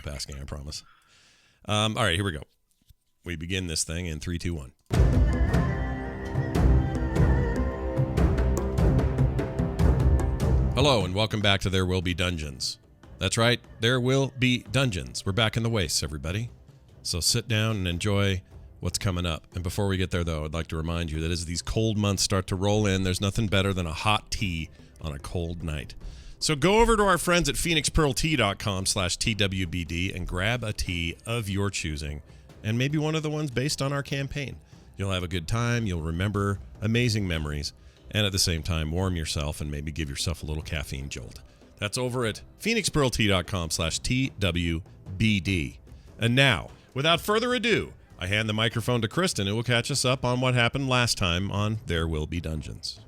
stop asking, I promise. All right, here we go. We begin this thing in 3, 2, 1. Hello, and welcome back to There Will Be Dungeons. That's right, there will be dungeons. We're back in the wastes, everybody. So sit down and enjoy what's coming up. And before we get there, though, I'd like to remind you that as these cold months start to roll in, there's nothing better than a hot tea on a cold night. So go over to our friends at phoenixpearltea.com/TWBD and grab a tea of your choosing, and maybe one of the ones based on our campaign. You'll have a good time, you'll remember amazing memories, and at the same time, warm yourself and maybe give yourself a little caffeine jolt. That's over at phoenixpearltea.com/TWBD. And now, without further ado, I hand the microphone to Kristen, who will catch us up on what happened last time on There Will Be Dungeons.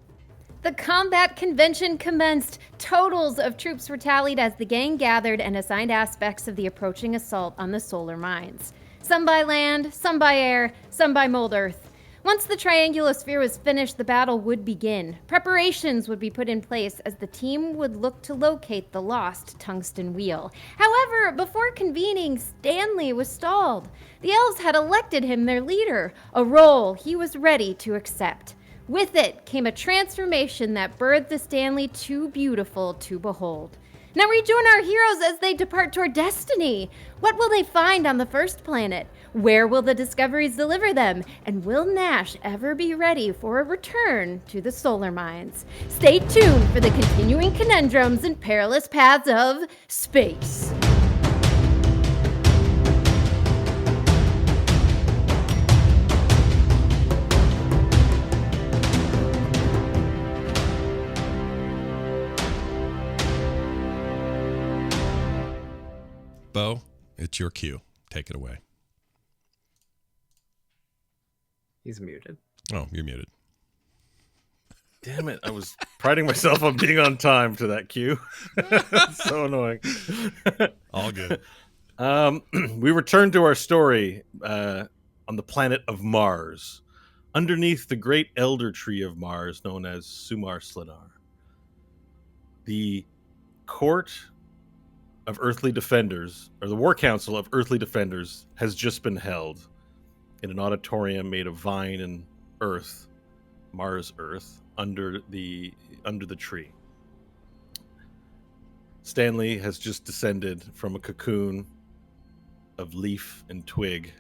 The combat convention commenced. Totals of troops were tallied as the gang gathered and assigned aspects of the approaching assault on the solar mines. Some by land, some by air, some by mold earth. Once the triangular sphere was finished, the battle would begin. Preparations would be put in place as the team would look to locate the lost tungsten wheel. However, before convening, Stanley was stalled. The elves had elected him their leader, a role he was ready to accept. With it came a transformation that birthed the Stanley too beautiful to behold. Now rejoin our heroes as they depart toward destiny. What will they find on the first planet? Where will the discoveries deliver them? And will Nash ever be ready for a return to the solar mines? Stay tuned for the continuing conundrums and perilous paths of space. Bo, it's your cue. Take it away. He's muted. Oh, you're muted. Damn it. I was priding myself on being on time to that cue. So annoying. All good. We return to our story on the planet of Mars, underneath the great elder tree of Mars known as Sumar Slinar. The court of Earthly Defenders, or the War Council of Earthly Defenders, has just been held in an auditorium made of vine and earth, Mars Earth, under the tree. Stanley has just descended from a cocoon of leaf and twig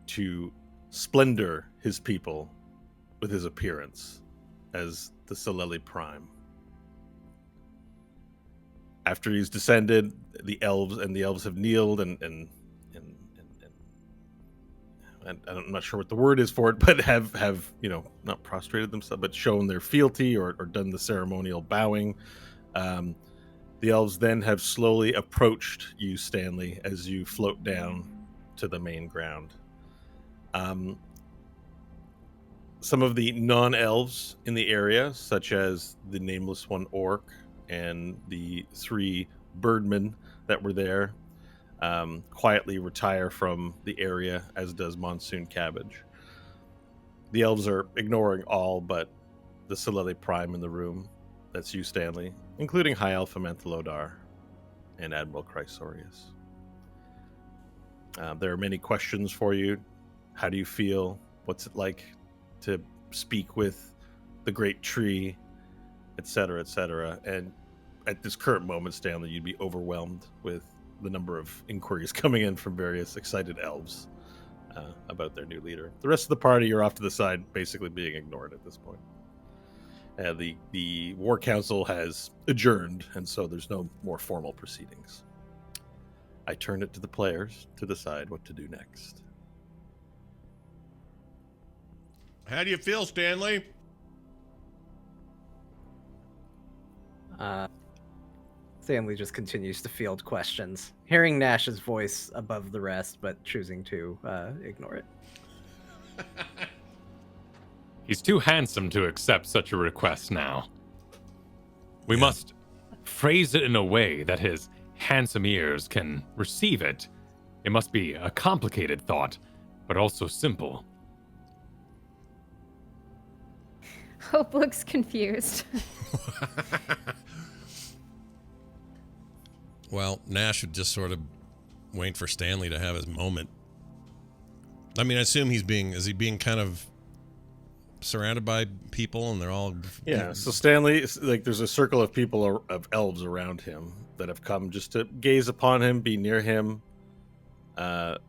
to splendor his people with his appearance as the Soleli Prime. After he's descended, the elves have kneeled and I'm not sure what the word is for it, but have not prostrated themselves, but shown their fealty or done the ceremonial bowing. The elves then have slowly approached you, Stanley, as you float down to the main ground. Some of the non-elves in the area, such as the Nameless One Orc and the 3 birdmen that were there, quietly retire from the area, as does Monsoon Cabbage. The elves are ignoring all but the Soleli Prime in the room. That's you, Stanley, including High Alpha Menthalodar and Admiral Chrysorius. There are many questions for you. How do you feel? What's it like to speak with the great tree, etc., etc.? And at this current moment, Stanley, you'd be overwhelmed with the number of inquiries coming in from various excited elves about their new leader. The rest of the party, you're off to the side, basically being ignored at this point. The War Council has adjourned, and so there's no more formal proceedings. I turn it to the players to decide what to do next. How do you feel, Stanley? Stanley just continues to field questions, hearing Nash's voice above the rest, but choosing to ignore it. He's too handsome to accept such a request now. We must phrase it in a way that his handsome ears can receive it. It must be a complicated thought, but also simple. Hope looks confused. Well, Nash would just sort of wait for Stanley to have his moment. I mean, I assume is he being kind of surrounded by people and they're all... Yeah, so Stanley, like, there's a circle of people, of elves around him that have come just to gaze upon him, be near him. At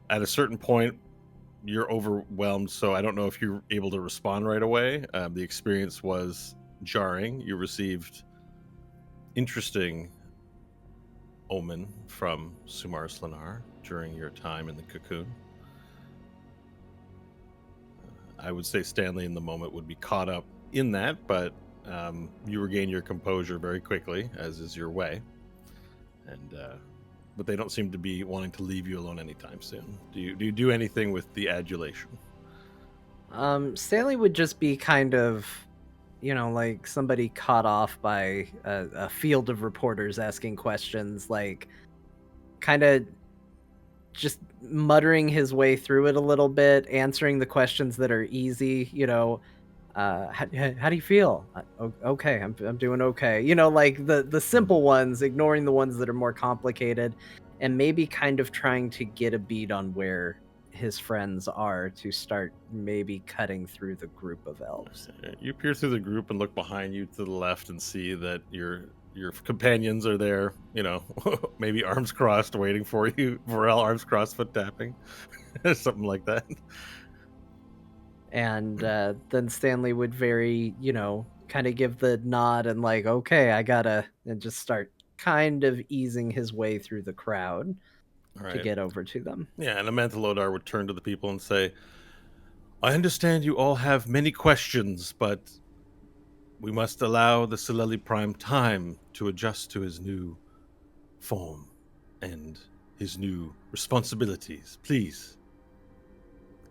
a certain point, you're overwhelmed, so I don't know if you're able to respond right away. The experience was jarring. You received interesting omen from Sumar Slanar during your time in the cocoon. I would say Stanley in the moment would be caught up in that, but you regain your composure very quickly, as is your way. And but they don't seem to be wanting to leave you alone anytime soon. Do you do anything with the adulation? Stanley would just be kind of, like somebody caught off by a field of reporters asking questions, like kind of just muttering his way through it a little bit, answering the questions that are easy. How do you feel? Okay, I'm doing okay. Like the simple ones, ignoring the ones that are more complicated, and maybe kind of trying to get a beat on where his friends are to start maybe cutting through the group of elves. You peer through the group and look behind you to the left and see that your companions are there, maybe arms crossed waiting for you. Varel, arms crossed, foot tapping. Something like that. And then Stanley would very, kind of give the nod and like, okay, and just start kind of easing his way through the crowd to get over to them. Yeah, and Amantalodar would turn to the people and say, I understand you all have many questions, but we must allow the Soleli Prime time to adjust to his new form and his new responsibilities. Please.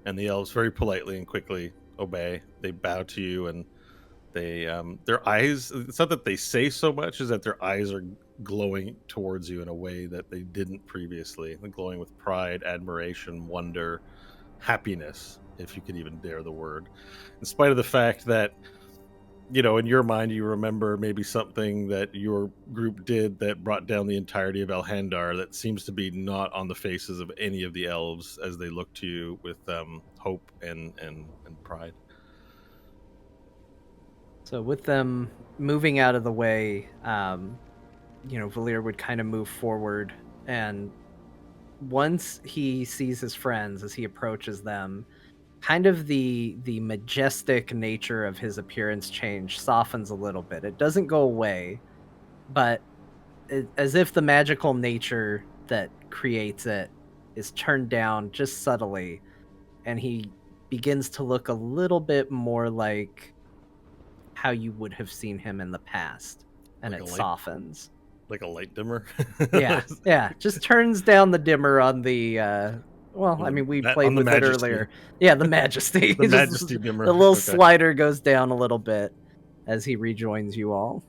And the elves very politely and quickly obey. They bow to you, and they their eyes, it's not that they say so much, is that their eyes are glowing towards you in a way that they didn't previously. They're glowing with pride, admiration, wonder, happiness, if you could even dare the word. In spite of the fact that, in your mind, you remember maybe something that your group did that brought down the entirety of Elhandar that seems to be not on the faces of any of the elves as they look to you with hope and pride. So with them moving out of the way, Valir would kind of move forward, and once he sees his friends as he approaches them, kind of the majestic nature of his appearance change softens a little bit. It doesn't go away, but as if the magical nature that creates it is turned down just subtly, and he begins to look a little bit more like how you would have seen him in the past, and Like it a light- softens. Like a light dimmer. Yeah, just turns down the dimmer on the we played on the with it majesty. earlier. Yeah, the majesty. The Just majesty dimmer. the little Okay. slider goes down a little bit as he rejoins you all.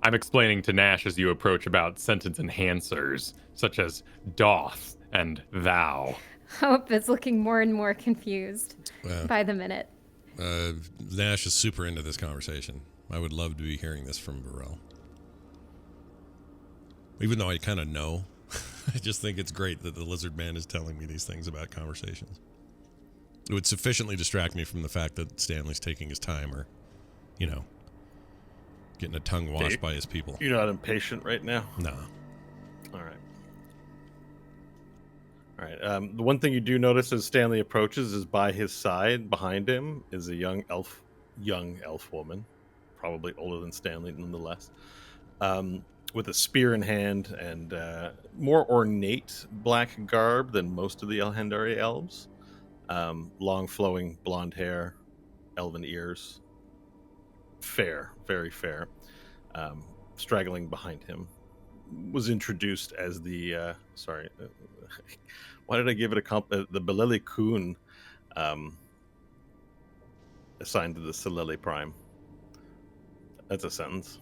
I'm explaining to Nash as you approach about sentence enhancers, such as doth and thou. Hope is looking more and more confused by the minute. Nash is super into this conversation. I would love to be hearing this from Varel. Even though I kind of know, I just think it's great that the lizard man is telling me these things about conversations. It would sufficiently distract me from the fact that Stanley's taking his time or, getting a tongue washed by his people. You're not impatient right now? No. All right. The one thing you do notice as Stanley approaches is by his side, behind him, is a young elf woman, probably older than Stanley nonetheless, with a spear in hand and more ornate black garb than most of the Elhandari elves. Long flowing blonde hair, elven ears, fair, very fair, straggling behind him. Was introduced as the why did I give it the Beleli Kun assigned to the Soleli Prime. That's a sentence.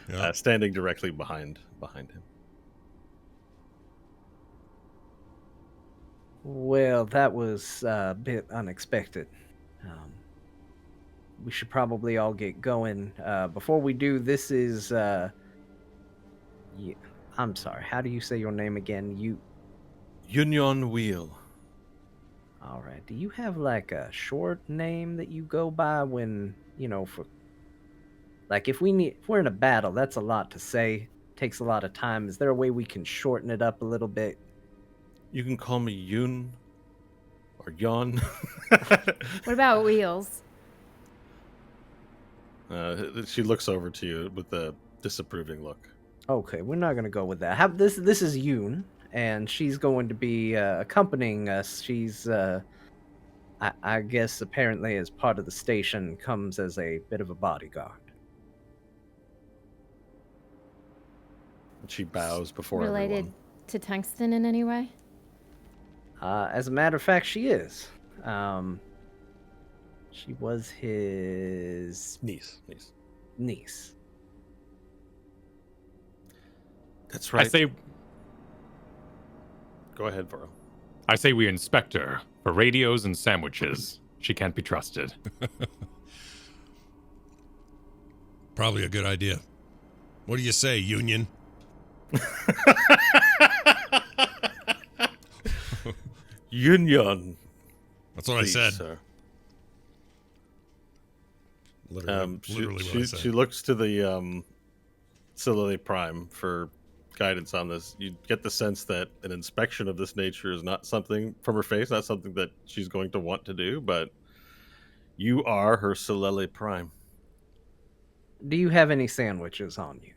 Yeah. Standing directly behind him. Well, that was a bit unexpected. we should probably all get going. Before we do, this is I'm sorry. How do you say your name again? Union Wheel. All right. Do you have like a short name that you go by when, for like if we're in a battle, that's a lot to say. Takes a lot of time. Is there a way we can shorten it up a little bit? You can call me Yun or Yon. What about Wheels? She looks over to you with a disapproving look. Okay, we're not gonna go with that. This is Yoon, and she's going to be accompanying us. She's I guess apparently as part of the station comes as a bit of a bodyguard. She bows before Related everyone. to Tungsten in any way? As a matter of fact, she is. She was his Niece. niece. That's right. I say Go ahead, Vero. I say we inspect her for radios and sandwiches. She can't be trusted. Probably a good idea. What do you say, Union? Union. That's what Please, I said. Sir. Literally what I said. She looks to the Silly Prime for guidance on this. You get the sense that an inspection of this nature is not something from her face, not something that she's going to want to do, but you are her Silele Prime. Do you have any sandwiches on you?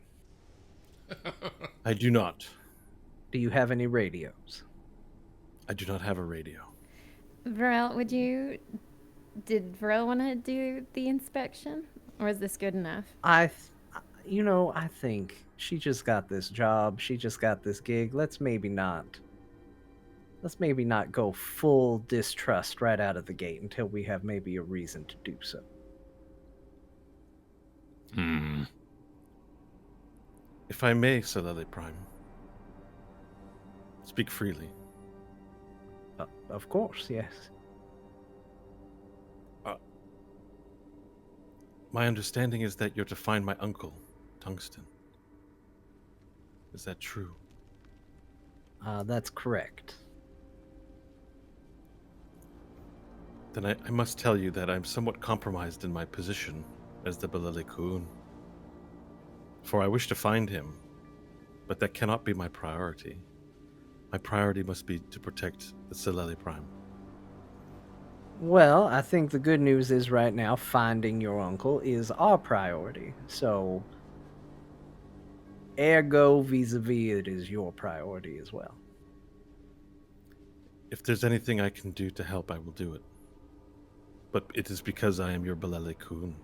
I do not. Do you have any radios? I do not have a radio. Varel, did Varel want to do the inspection? Or is this good enough? I think she just got this job. She just got this gig. Let's maybe not go full distrust right out of the gate until we have maybe a reason to do so. If I may, Silele Prime, speak freely. Of course, yes. My understanding is that you're to find my uncle, Tungsten. Is that true? That's correct. Then I must tell you that I'm somewhat compromised in my position as the Balele Kun. For I wish to find him, but that cannot be my priority. My priority must be to protect the Silele Prime. Well, I think the good news is right now finding your uncle is our priority. So, ergo vis-a-vis, it is your priority as well. If there's anything I can do to help, I will do it. But it is because I am your Balele Kun.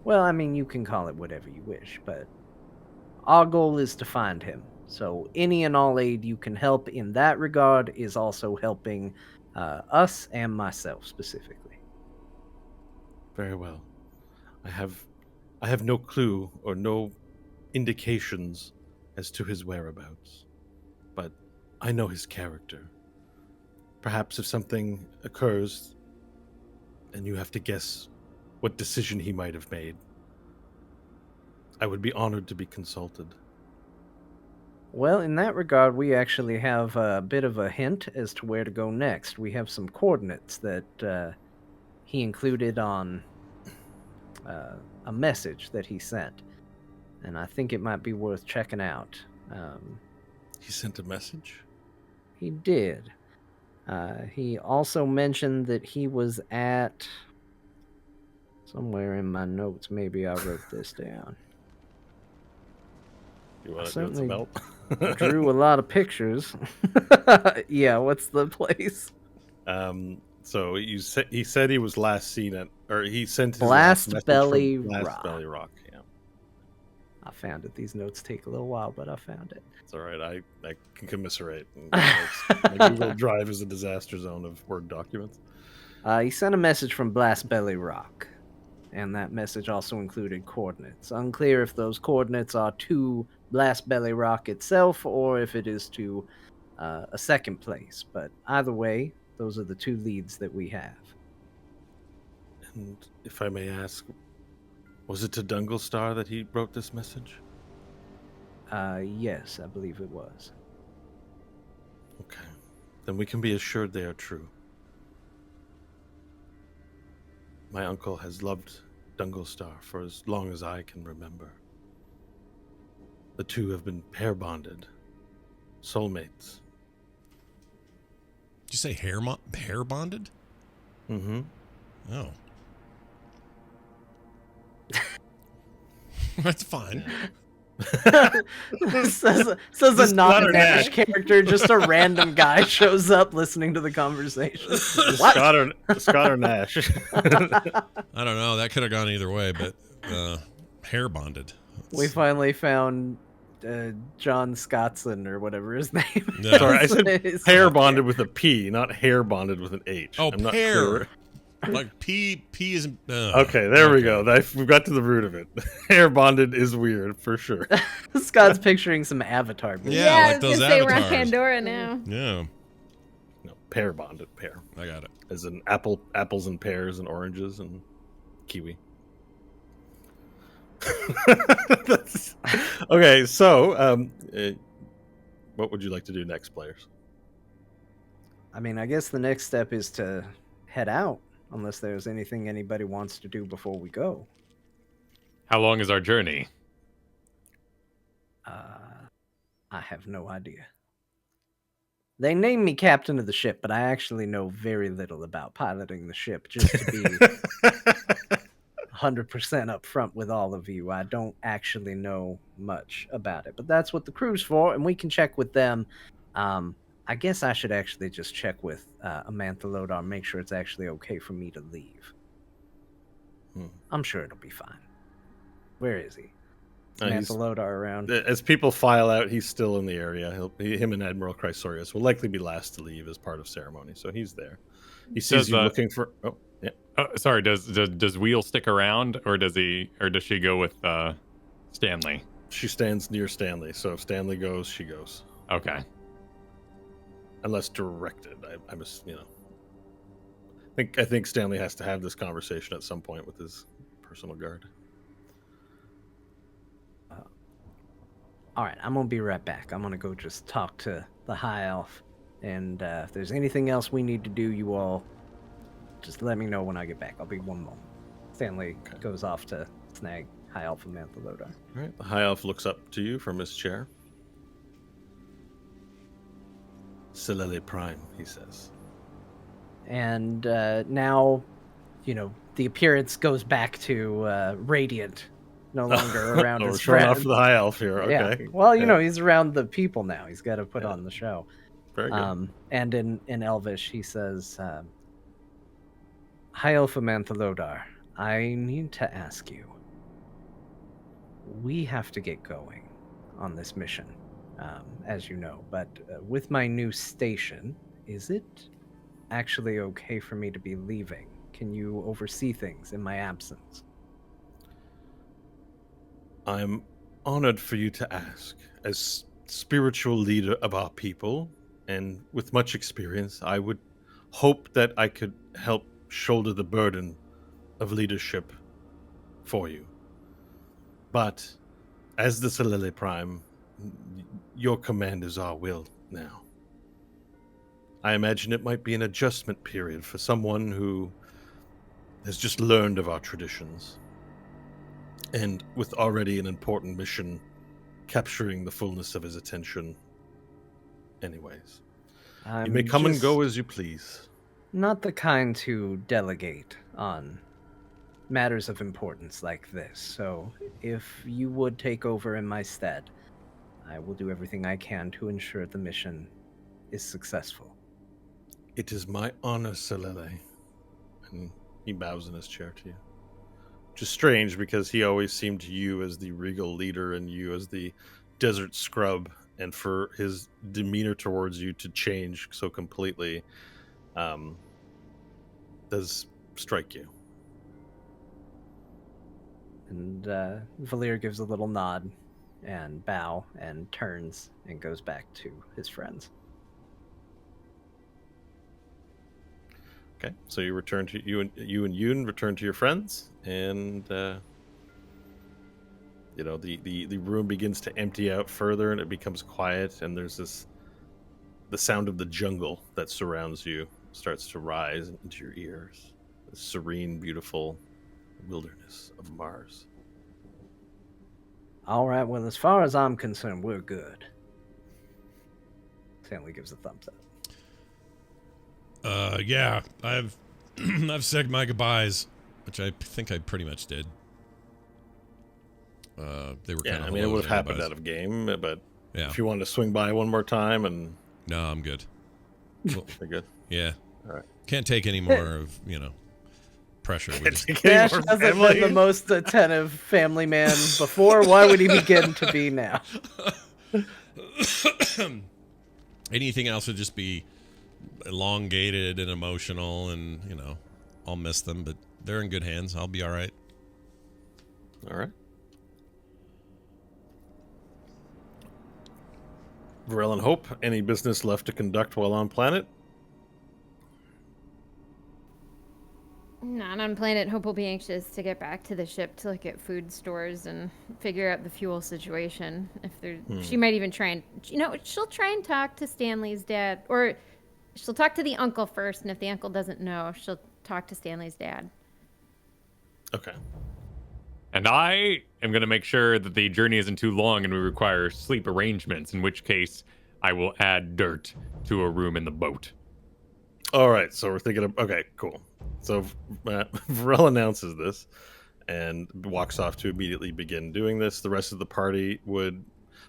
Well, I mean, you can call it whatever you wish, but our goal is to find him. So any and all aid you can help in that regard is also helping us and myself specifically. Very well. I have no clue or no indications as to his whereabouts, but I know his character. Perhaps if something occurs and you have to guess what decision he might have made, I would be honored to be consulted. Well, in that regard, we actually have a bit of a hint as to where to go next. We have some coordinates that he included on a message that he sent, and I think it might be worth checking out. He sent a message? He did. He also mentioned that he was at... Somewhere in my notes, maybe I wrote this down. You want I to do some certainly help? drew a lot of pictures. Yeah, what's the place? So he said he was last seen at, or he sent his Blast last message Belly from Blast Rock. Belly Rock. Yeah, I found it. These notes take a little while, but I found it. it's all right. I can commiserate. My Google Drive is a disaster zone of Word documents. He sent a message from Blast Belly Rock, and that message also included coordinates. Unclear if those coordinates are to Blast Belly Rock itself or if it is to a second place, but either way, those are the two leads that we have. And if I may ask, was it to Dunglestar that he wrote this message? Yes, I believe it was. Okay. Then we can be assured they are true. My uncle has loved Dunglestar for as long as I can remember. The two have been pair bonded, soulmates. Did you say hair bonded? Mm-hmm. Oh. That's fine. says a non-Nash character, just a random guy shows up listening to the conversation. Scott or Nash? I don't know. That could have gone either way, but hair bonded. We finally found John Scottson or whatever his name is. Yeah. Sorry, I said pair bonded with a P, not hair bonded with an H. Oh, I'm not pair. clear. Like P is. Okay, there we go. We've got to the root of it. Hair bonded is weird for sure. Scott's picturing some Avatar movies. Yeah, I like was those gonna say we're on avatars. Pandora now. Yeah, No, pair bonded. Pair, I got it. as in apples and pears and oranges and kiwi. Okay, so what would you like to do next, players? I mean, I guess the next step is to head out, unless there's anything anybody wants to do before we go. How long is our journey? I have no idea. They named me captain of the ship, but I actually know very little about piloting the ship, just to be 100% up front with all of you. I don't actually know much about it, but that's what the crew's for, and we can check with them. I guess I should actually just check with Amantha Lodar, make sure it's actually okay for me to leave. I'm sure it'll be fine. Where is he? Amantha Lodar around? As people file out, he's still in the area. Him and Admiral Chrysorius will likely be last to leave as part of ceremony, so he's there. He sees you looking for. Oh, yeah. Sorry, does Wheel stick around, or does she go with Stanley? She stands near Stanley, so if Stanley goes, she goes. Okay. Unless directed, I think Stanley has to have this conversation at some point with his personal guard. All right, I'm gonna be right back. I'm gonna go just talk to the High Elf, and if there's anything else we need to do, you all just let me know when I get back. I'll be one moment. Stanley goes off to snag High Elf and Amantha Lodar. All right, the High Elf looks up to you from his chair. Silele Prime, he says. And now, the appearance goes back to radiant, no longer around his showing friend. off for the High Elf here. Okay. Yeah. Well, he's around the people now. He's got to put on the show. Very good. And in Elvish, he says, High Elf Amantha Lodar, I need to ask you. We have to get going on this mission, as you know. But with my new station, is it actually okay for me to be leaving? Can you oversee things in my absence? I'm honored for you to ask. As spiritual leader of our people, and with much experience, I would hope that I could help shoulder the burden of leadership for you. But as the Silele Prime, your command is our will now. I imagine it might be an adjustment period for someone who has just learned of our traditions. And with already an important mission capturing the fullness of his attention anyways. You may come and go as you please. Not the kind to delegate on matters of importance like this. So if you would take over in my stead, I will do everything I can to ensure the mission is successful. It is my honor, Silele. And he bows in his chair to you. Which is strange because he always seemed to you as the regal leader and you as the desert scrub, and for his demeanor towards you to change so completely does strike you. And Valir gives a little nod and bow and turns and goes back to his friends. Okay, so you return to you and Yoon return to your friends, and you know the room begins to empty out further, and it becomes quiet, and there's the sound of the jungle that surrounds you starts to rise into your ears. The serene, beautiful wilderness of Mars. All right, well, as far as I'm concerned, we're good. Stanley gives a thumbs up. Yeah, I've I've said my goodbyes, which I think I pretty much did. They were kind of. I mean, it would have happened out of game, but yeah. If you wanted to swing by one more time, and no, I'm good. well, you're good. Yeah, all right. Can't take any more of pressure. Nash hasn't been the most attentive family man before. Why would he begin to be now? Anything else would just be elongated and emotional, and I'll miss them, but they're in good hands. I'll be all right. All right. Varel and Hope, any business left to conduct while on planet? Not on planet. Hope will be anxious to get back to the ship to look at food stores and figure out the fuel situation. If there, she might even try and, she'll try and talk to Stanley's dad, or she'll talk to the uncle first, and if the uncle doesn't know, she'll talk to Stanley's dad. Okay. And I am going to make sure that the journey isn't too long and we require sleep arrangements, in which case I will add dirt to a room in the boat. All right, so we're thinking of... Okay, cool. So Varel announces this and walks off to immediately begin doing this. The rest of the party would...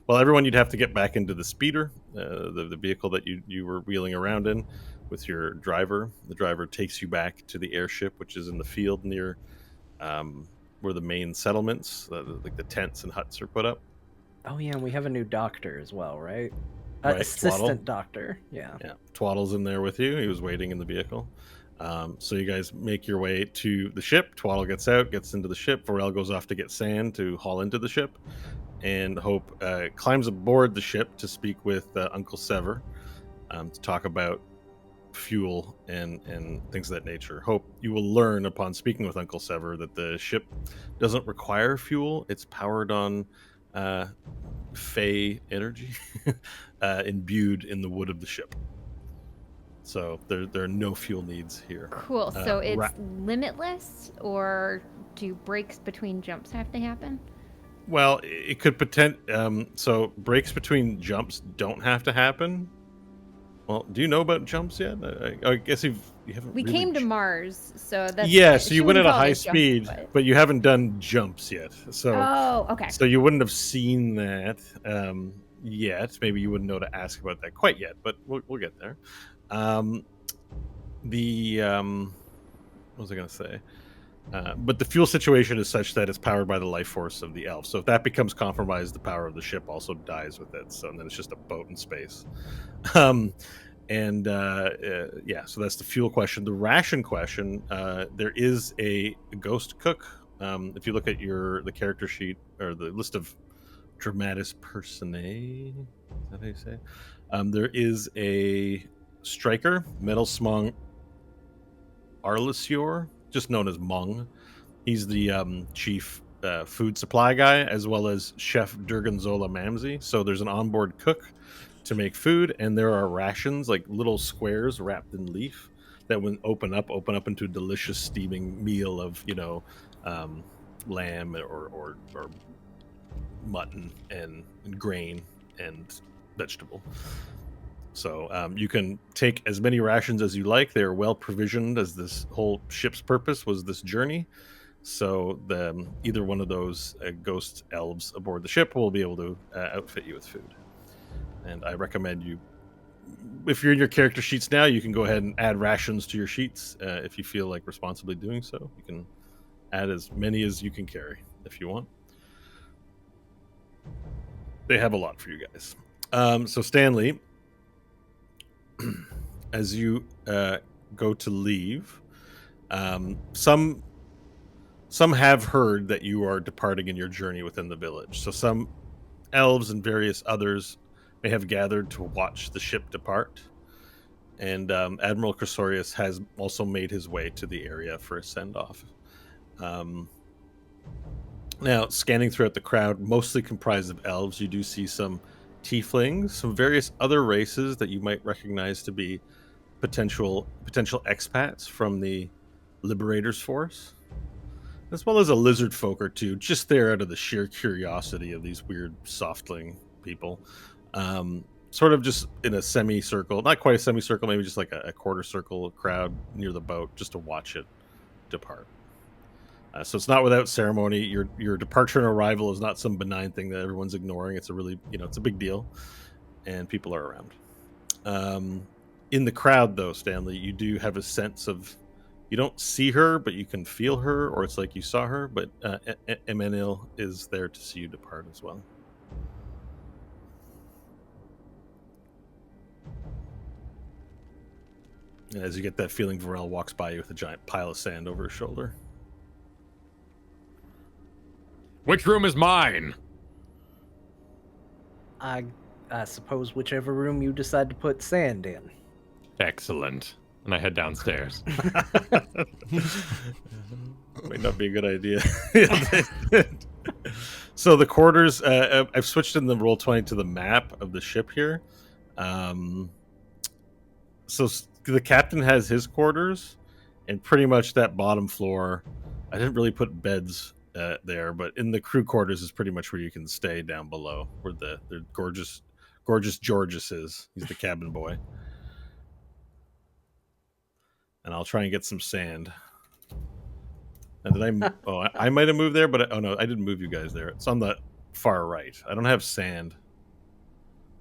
Well, everyone, you'd have to get back into the speeder, the vehicle that you were wheeling around in with your driver. The driver takes you back to the airship, which is in the field near... where the main settlements, like the tents and huts, are put up. Oh yeah, and we have a new doctor as well, right? Right, Assistant Twaddle. Doctor. Yeah. Twaddle's in there with you. He was waiting in the vehicle. So you guys make your way to the ship. Twaddle gets out, gets into the ship. Varel goes off to get sand to haul into the ship, and Hope climbs aboard the ship to speak with Uncle Sever to talk about fuel and things of that nature. Hope, you will learn upon speaking with Uncle Sever that the ship doesn't require fuel. It's powered on Fey energy imbued in the wood of the ship. So there are no fuel needs here. Cool. So it's limitless, or do breaks between jumps have to happen? Well, it could so breaks between jumps don't have to happen. Well, do you know about jumps yet? I guess you haven't. We really came to Mars, so that's... Yeah, so you went at a wouldn't call high it jump, speed, but you haven't done jumps yet. So Oh, okay. So you wouldn't have seen that yet. Maybe you wouldn't know to ask about that quite yet, but we'll get there. What was I going to say? But the fuel situation is such that it's powered by the life force of the elf. So if that becomes compromised, the power of the ship also dies with it. So then it's just a boat in space. So that's the fuel question. The ration question, there is a ghost cook. If you look at the character sheet or the list of dramatis personae, is that how you say it? There is a striker, Metal Smong Arlesior, just known as Mung. He's the chief food supply guy, as well as Chef Durganzola Mamsie. So there's an onboard cook to make food, and there are rations, like little squares wrapped in leaf, that when open up into a delicious steaming meal of lamb or mutton and grain and vegetable. So you can take as many rations as you like. They are well provisioned, as this whole ship's purpose was this journey. So either one of those ghost elves aboard the ship will be able to outfit you with food. And I recommend you, if you're in your character sheets now, you can go ahead and add rations to your sheets. If you feel like responsibly doing so, you can add as many as you can carry if you want. They have a lot for you guys. So Stanley, as you go to leave, some have heard that you are departing in your journey within the village. So some elves and various others may have gathered to watch the ship depart. And Admiral Cresorius has also made his way to the area for a send-off. Now, scanning throughout the crowd, mostly comprised of elves, you do see some tieflings, some various other races that you might recognize to be potential expats from the Liberators Force, as well as a lizard folk or two, just there out of the sheer curiosity of these weird softling people. Sort of just in a semicircle, not quite a semicircle, maybe just like a quarter circle crowd near the boat, just to watch it depart. So it's not without ceremony. Your departure and arrival is not some benign thing that everyone's ignoring. It's a really, it's a big deal, and people are around. In the crowd, though, Stanley, you do have a sense of, you don't see her, but you can feel her, or it's like you saw her. But Emmanuel is there to see you depart as well. And as you get that feeling, Varel walks by you with a giant pile of sand over his shoulder. Which room is mine? I suppose whichever room you decide to put sand in. Excellent. And I head downstairs. Might not be a good idea. So the quarters, I've switched in the Roll20 to the map of the ship here. So the captain has his quarters, and pretty much that bottom floor, I didn't really put beds there, but in the crew quarters is pretty much where you can stay down below, where the gorgeous Georges is. He's the cabin boy. And I'll try and get some sand. And did I might have moved there, but no, I didn't move you guys there. It's on the far right. I don't have sand.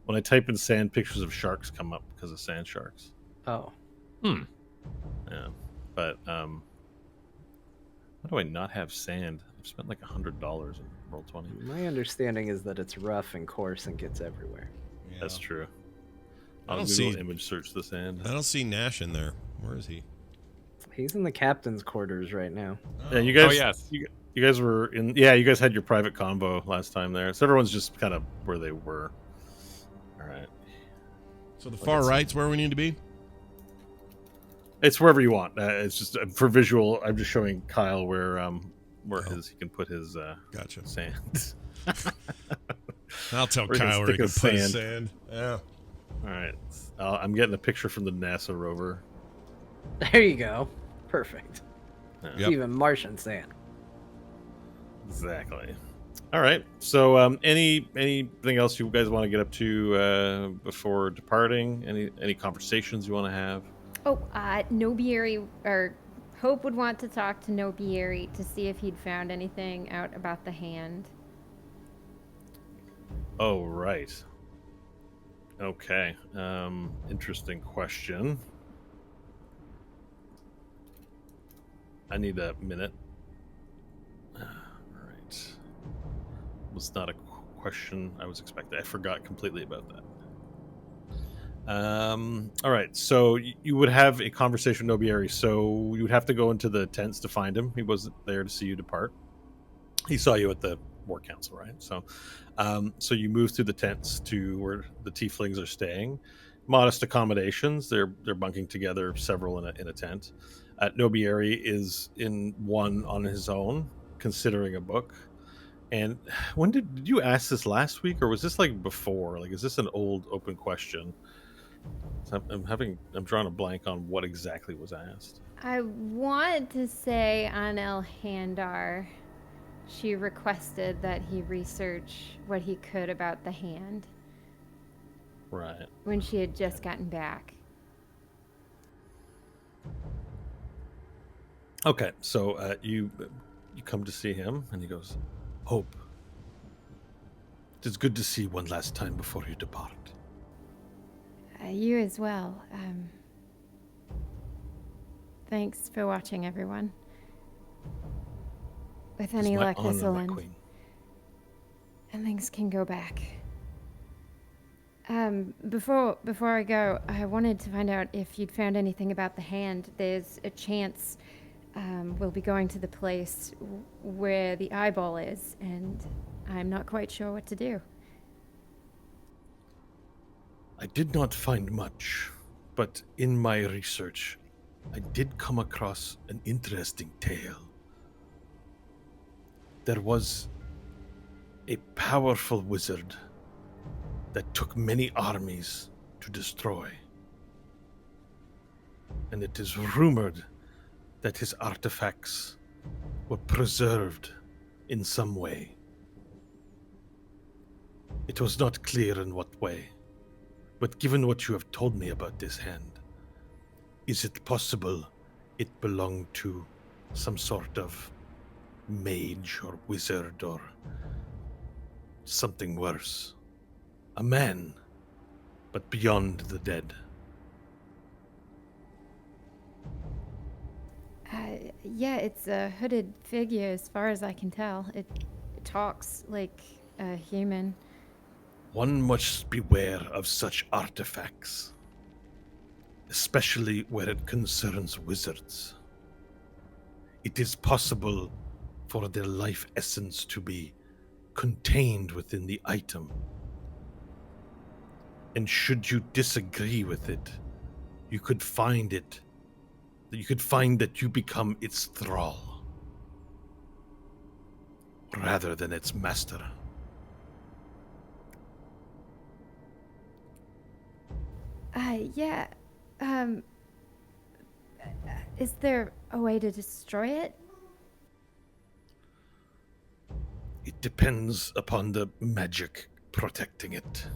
When I type in sand, pictures of sharks come up because of sand sharks. Oh. Yeah. But why do I not have sand? I've spent like $100 in Roll20. My understanding is that it's rough and coarse and gets everywhere. Yeah. That's true. I I'll don't Google see image search the sand. I don't see Nash in there. Where is he? He's in the captain's quarters right now. Yeah, you guys. Oh, yes. You guys were in. Yeah, you guys had your private convo last time there, so everyone's just kind of where they were. All right. So the far right's where we need to be. It's wherever you want. It's just for visual. I'm just showing Kyle where he can put his Gotcha. sand. I'll tell We're gonna Kyle where he stick can with put his sand. sand. Yeah. All right. I'm getting a picture from the NASA rover. There you go. Perfect. Yep. Even Martian sand. Exactly. All right. So, anything else you guys want to get up to before departing? Any conversations you want to have? Oh, Nobieri, or Hope would want to talk to Nobieri to see if he'd found anything out about the hand. Oh, right. Okay. Interesting question. I need a minute. All right. Was not a question I was expecting. I forgot completely about that. All right. So you would have a conversation with Nobieri. So you would have to go into the tents to find him. He wasn't there to see you depart. He saw you at the War Council, right? So, so you move through the tents to where the tieflings are staying. Modest accommodations. They're bunking together, several in a tent. Nobieri is in one on his own, considering a book. And when did you ask this last week, or was this like before? Like, is this an old open question? I'm drawing a blank on what exactly was asked. I want to say on El Handar, she requested that he research what he could about the hand. Right. When she had just gotten back. Okay, so you come to see him, and he goes, "Hope, it is good to see you one last time before you depart." You as well. Thanks for watching, everyone. With any luck, this will end. And things can go back. Before I go, I wanted to find out if you'd found anything about the hand. There's a chance we'll be going to the place where the eyeball is, and I'm not quite sure what to do. I did not find much, But in my research, I did come across an interesting tale. There was a powerful wizard that took many armies to destroy. And it is rumored that his artifacts were preserved in some way. It was not clear in what way, but given what you have told me about this hand, is it possible it belonged to some sort of mage or wizard or something worse? A man, but beyond the dead. Yeah, it's a hooded figure as far as I can tell. It talks like a human. One must beware of such artifacts, especially where it concerns wizards. It is possible for their life essence to be contained within the item. And should you disagree with it, you could find that you become its thrall, rather than its master. Yeah. Is there a way to destroy it? It depends upon the magic protecting it.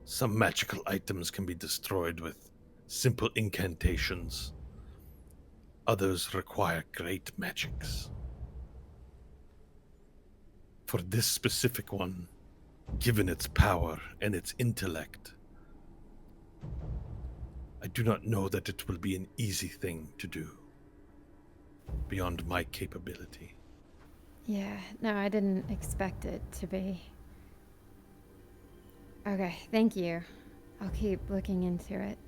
Some magical items can be destroyed with simple incantations. Others require great magics. For this specific one, given its power and its intellect, I do not know that it will be an easy thing to do, beyond my capability. Yeah, no, I didn't expect it to be. Okay, thank you. I'll keep looking into it.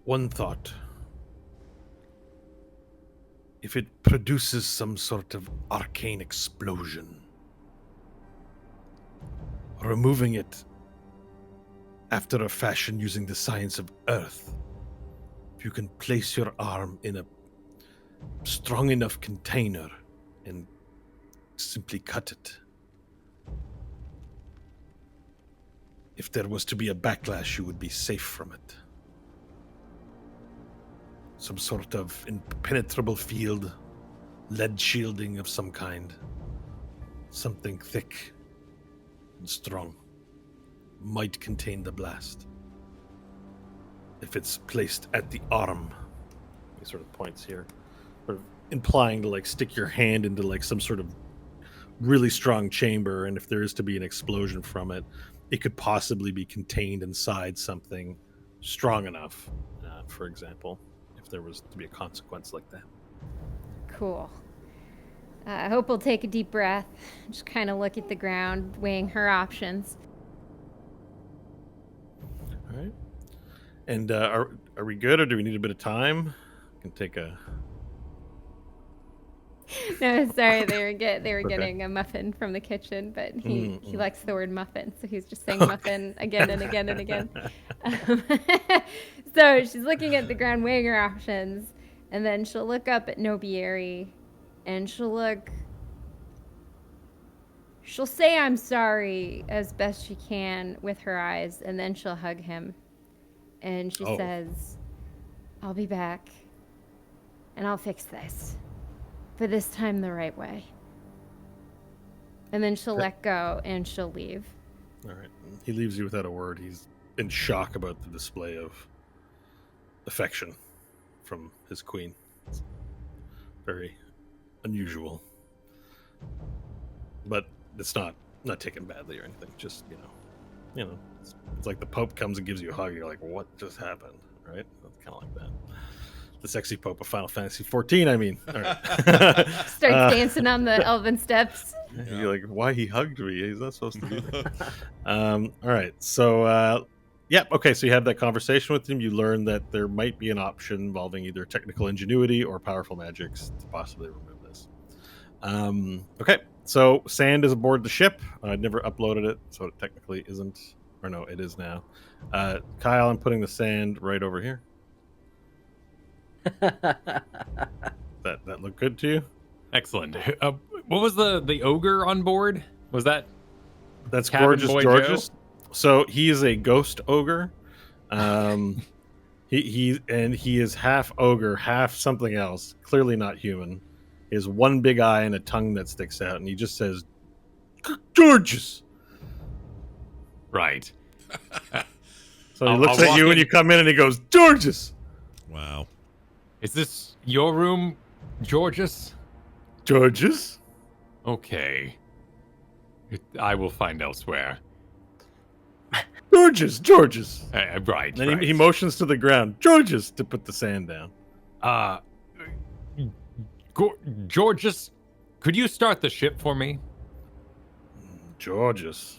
One thought. If it produces some sort of arcane explosion, removing it after a fashion using the science of Earth, if you can place your arm in a strong enough container and simply cut it, if there was to be a backlash, you would be safe from it. Some sort of impenetrable field, lead shielding of some kind. Something thick and strong. Might contain the blast. If it's placed at the arm, he sort of points here, sort of implying to like stick your hand into like some sort of really strong chamber, and if there is to be an explosion from it, it could possibly be contained inside something strong enough, for example, if there was to be a consequence like that. Cool. I hope we'll take a deep breath, just kind of look at the ground, weighing her options. All right. And are we good, or do we need a bit of time? I can take a... No, sorry, they were Okay. getting a muffin from the kitchen, but he likes the word muffin, so he's just saying muffin again and again and again. So she's looking at the ground, weighing her options, and then she'll look up at Nobieri, and she'll say I'm sorry as best she can with her eyes, and then she'll hug him. And she says, I'll be back, and I'll fix this. But this time the right way. And then she'll let go, and she'll leave. All right. He leaves you without a word. He's in shock about the display of affection from his queen. It's very unusual. But it's not taken badly or anything. Just, it's like the Pope comes and gives you a hug. You're like, what just happened? Right? It's kind of like that. The sexy Pope of Final Fantasy 14, I mean. All right. Starts dancing on the elven steps. You're like, why he hugged me? He's not supposed to do that. All right. So, okay. So you have that conversation with him. You learn that there might be an option involving either technical ingenuity or powerful magics to possibly remove this. Okay. So sand is aboard the ship. I never uploaded it, so it technically isn't Or no, it is now. Kyle, I'm putting the sand right over here. That look good to you? Excellent. What was the ogre on board? Was that? That's Cabin Gorgeous Boy Georges. Joe? So he is a ghost ogre. He is half ogre, half something else. Clearly not human. He has one big eye and a tongue that sticks out, and he just says, "Georges." Right. So he I'll looks at walk you when in. you come in, and he goes, "Georges." Wow. Is this your room, Georges? Georges. Okay. I will find elsewhere. Georges. Right. Then right. he motions to the ground, Georges, to put the sand down. Georges, could you start the ship for me? Georges.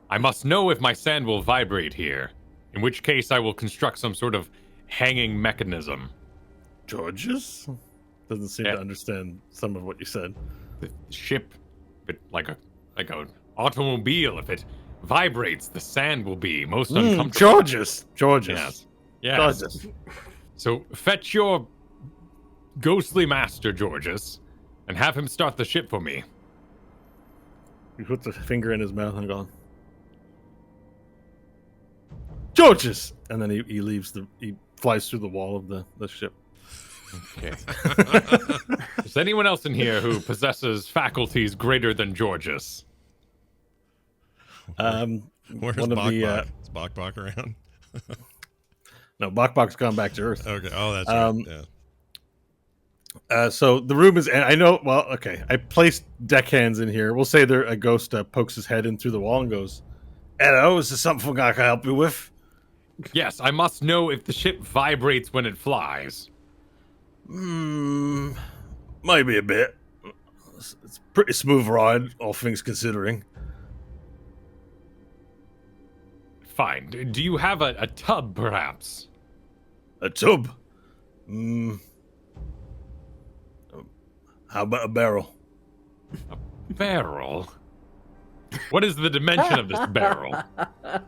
I must know if my sand will vibrate here, in which case I will construct some sort of hanging mechanism. Georges? Doesn't seem Yeah. to understand some of what you said. The ship, but like an automobile, if it vibrates, the sand will be most uncomfortable. Georges. Yes. Georges. So fetch your ghostly master, Georges, and have him start the ship for me. He puts a finger in his mouth and goes, Georges! And then he leaves he flies through the wall of the ship. Okay. Is anyone else in here who possesses faculties greater than Georges? Where's one of Bok the Bok? Is Bok Bok around? no, Bok's gone back to Earth. Okay. Oh, that's right. Yeah. So the room is. I know. Well, okay. I placed deckhands in here. We'll say a ghost pokes his head in through the wall and goes, "Hello, is there something I can help you with?" Yes, I must know if the ship vibrates when it flies. Maybe a bit. It's a pretty smooth ride, all things considering. Fine. Do you have a tub, perhaps? A tub? How about a barrel? Barrel? What is the dimension of this barrel? I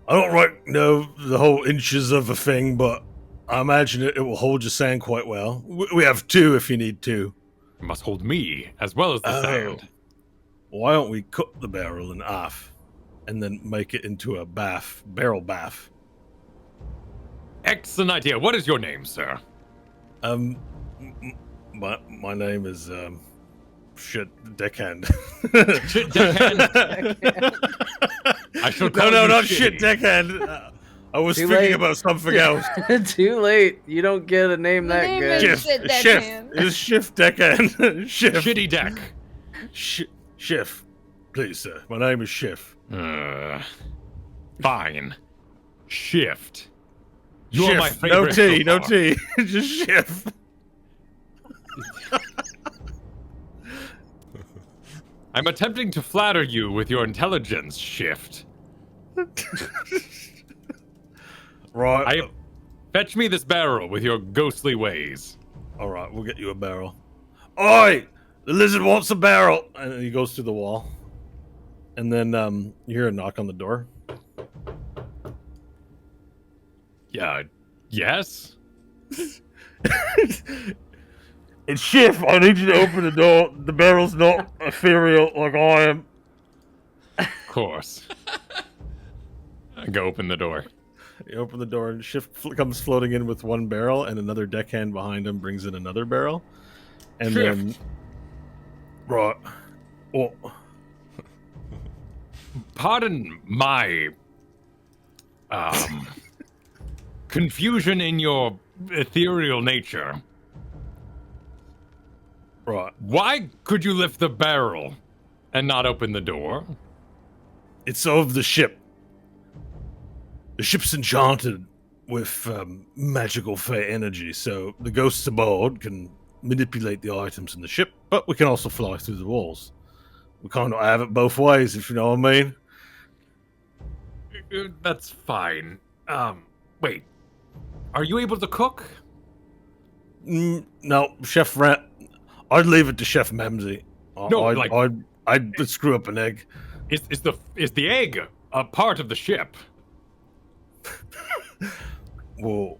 don't right know the whole inches of a thing, but I imagine it will hold your sand quite well. We have two if you need two. It must hold me, as well as the sand. Why don't we cut the barrel in half and then make it into a barrel bath? Excellent idea. What is your name, sir? My name is Deckhand. Shit, deckhand. I shall call No, you not Shitty. shit, Deckhand. I was Too thinking late. about something else. Too late. You don't get a name The that name good. is- Shift, Shit, shift. Deckhand. It's Shift Deckhand. Shift. Shitty deck. Shift. Please, sir. My name is Shift. Fine. Shift. You're Shift. my favorite. No so far. T. Just Shift. I'm attempting to flatter you with your intelligence, Shift. Right. Fetch me this barrel with your ghostly ways. All right, we'll get you a barrel. Oi! The lizard wants a barrel! And he goes through the wall. And then you hear a knock on the door. Yeah. Yes? It's Shift. I need you to open the door. The barrel's not ethereal like I am. Of course. I go open the door. You open the door and Shift comes floating in with one barrel, and another deckhand behind him brings in another barrel. And then... Shift. Right. Oh, Pardon my confusion in your ethereal nature. right. Why could you lift the barrel and not open the door? It's of the ship. The ship's enchanted with magical fae energy, so the ghosts aboard can manipulate the items in the ship, but we can also fly through the walls. We kind of have it both ways, if you know what I mean. That's fine. Wait. Are you able to cook? No, Chef Rant. I'd leave it to Chef Memsy. No, like- I'd screw up an egg. Is the egg a part of the ship? Well,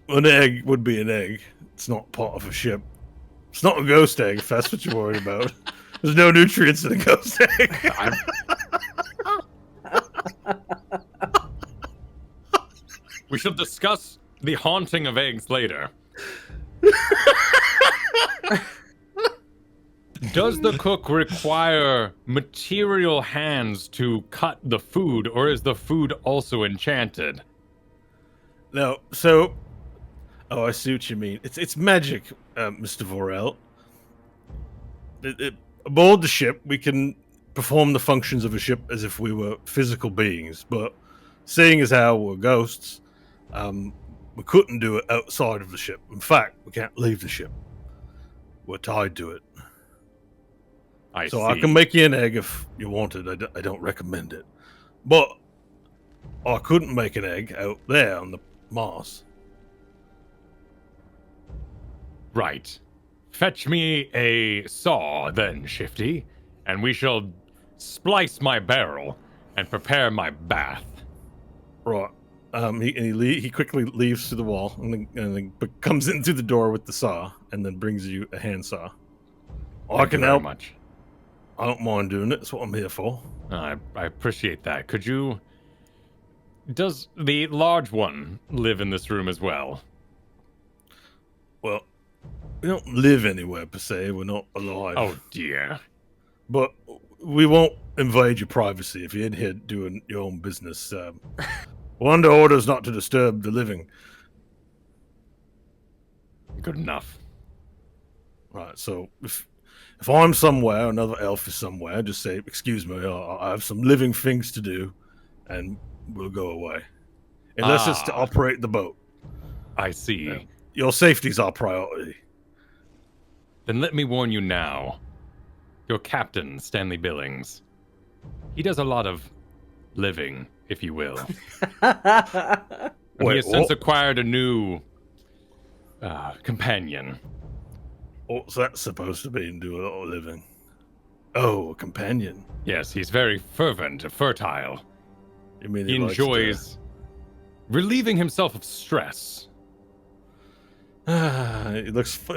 an egg would be an egg. It's not part of a ship. It's not a ghost egg, if that's what you're worried about. There's no nutrients in a ghost egg. We shall discuss the haunting of eggs later. Does the cook require material hands to cut the food, or is the food also enchanted? No, so... Oh, I see what you mean. It's magic, Mr. Vorel. Aboard the ship, we can perform the functions of a ship as if we were physical beings, but seeing as how we're ghosts, we couldn't do it outside of the ship. In fact, we can't leave the ship. We're tied to it. I can make you an egg if you wanted. I don't recommend it. But I couldn't make an egg out there on the Mars. Right. Fetch me a saw then, Shifty, and we shall splice my barrel and prepare my bath. Right. He quickly leaves through the wall and then comes in through the door with the saw and then brings you a handsaw. I can help. Much. I don't mind doing it. That's what I'm here for. I appreciate that. Does the large one live in this room as well? Well, we don't live anywhere per se. We're not alive. Oh dear. But we won't invade your privacy if you're in here doing your own business. We're under orders not to disturb the living. Good enough. Right, so if I'm somewhere, another elf is somewhere, just say, excuse me, I have some living things to do, and we'll go away. Unless it's to operate the boat. I see. Yeah. Your safety's our priority. Then let me warn you now. Your captain, Stanley Billings, he does a lot of living, if you will. He has since acquired a new companion. What's that supposed to be and do a lot of living? Oh, a companion. Yes, he's very fervent, fertile. You mean he enjoys relieving himself of stress.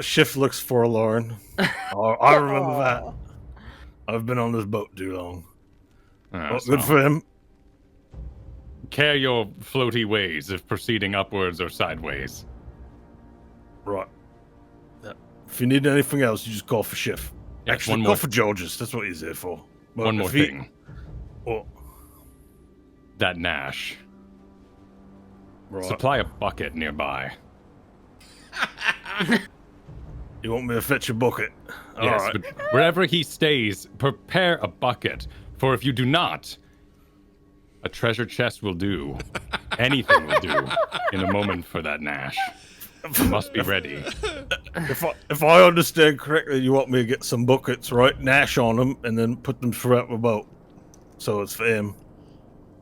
Shift looks forlorn. I remember that. I've been on this boat too long. Well, good for him. Care your floaty ways of proceeding upwards or sideways. Right. If you need anything else, you just call for Shift. Yes, actually, call for Georges. That's what he's here for. But one more thing. What? That Nash. Right. Supply a bucket nearby. You want me to fetch a bucket? Yes, all right. But wherever he stays, prepare a bucket. For if you do not, a treasure chest will do. Anything will do in a moment for that Nash. You must be ready. If I understand correctly, you want me to get some buckets, right? Nash on them, and then put them throughout the boat. So it's for him.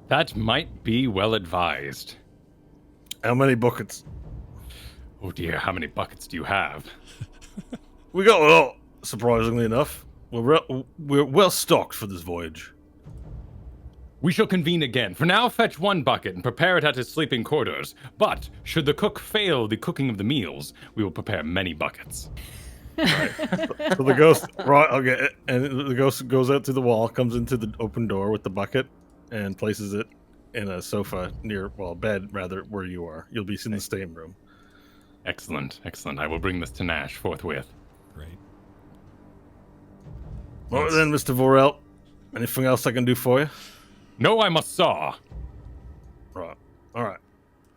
That might be well advised. How many buckets? Oh dear, how many buckets do you have? We got a lot, surprisingly enough. We're well stocked for this voyage. We shall convene again. For now, fetch one bucket and prepare it at his sleeping quarters. But, should the cook fail the cooking of the meals, we will prepare many buckets. Right. So the ghost, right, I'll get it. And the ghost goes out to the wall, comes into the open door with the bucket, and places it in a sofa bed, rather, where you are. You'll be in the same room. Excellent, excellent. I will bring this to Nash forthwith. Great. Well then, Mr. Vorel, anything else I can do for you? No, I must saw. Right. All right.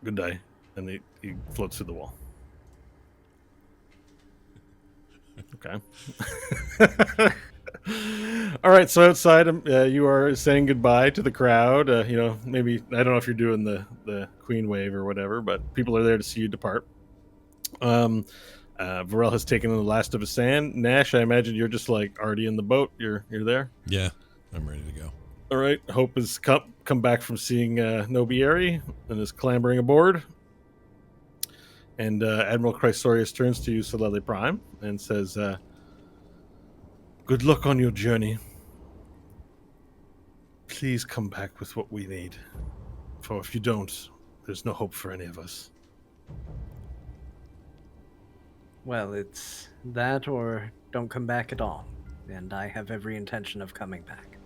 Good day. And he floats through the wall. Okay. All right. So outside, you are saying goodbye to the crowd. Maybe I don't know if you're doing the Queen wave or whatever, but people are there to see you depart. Varel has taken in the last of his sand. Nash, I imagine you're just like already in the boat. You're there. Yeah, I'm ready to go. All right. Hope has come back from seeing Nobieri and is clambering aboard. And Admiral Chrysorius turns to you, Solele Prime, and says, "Good luck on your journey. please come back with what we need. For if you don't, there's no hope for any of us. Well, it's that or don't come back at all. And I have every intention of coming back.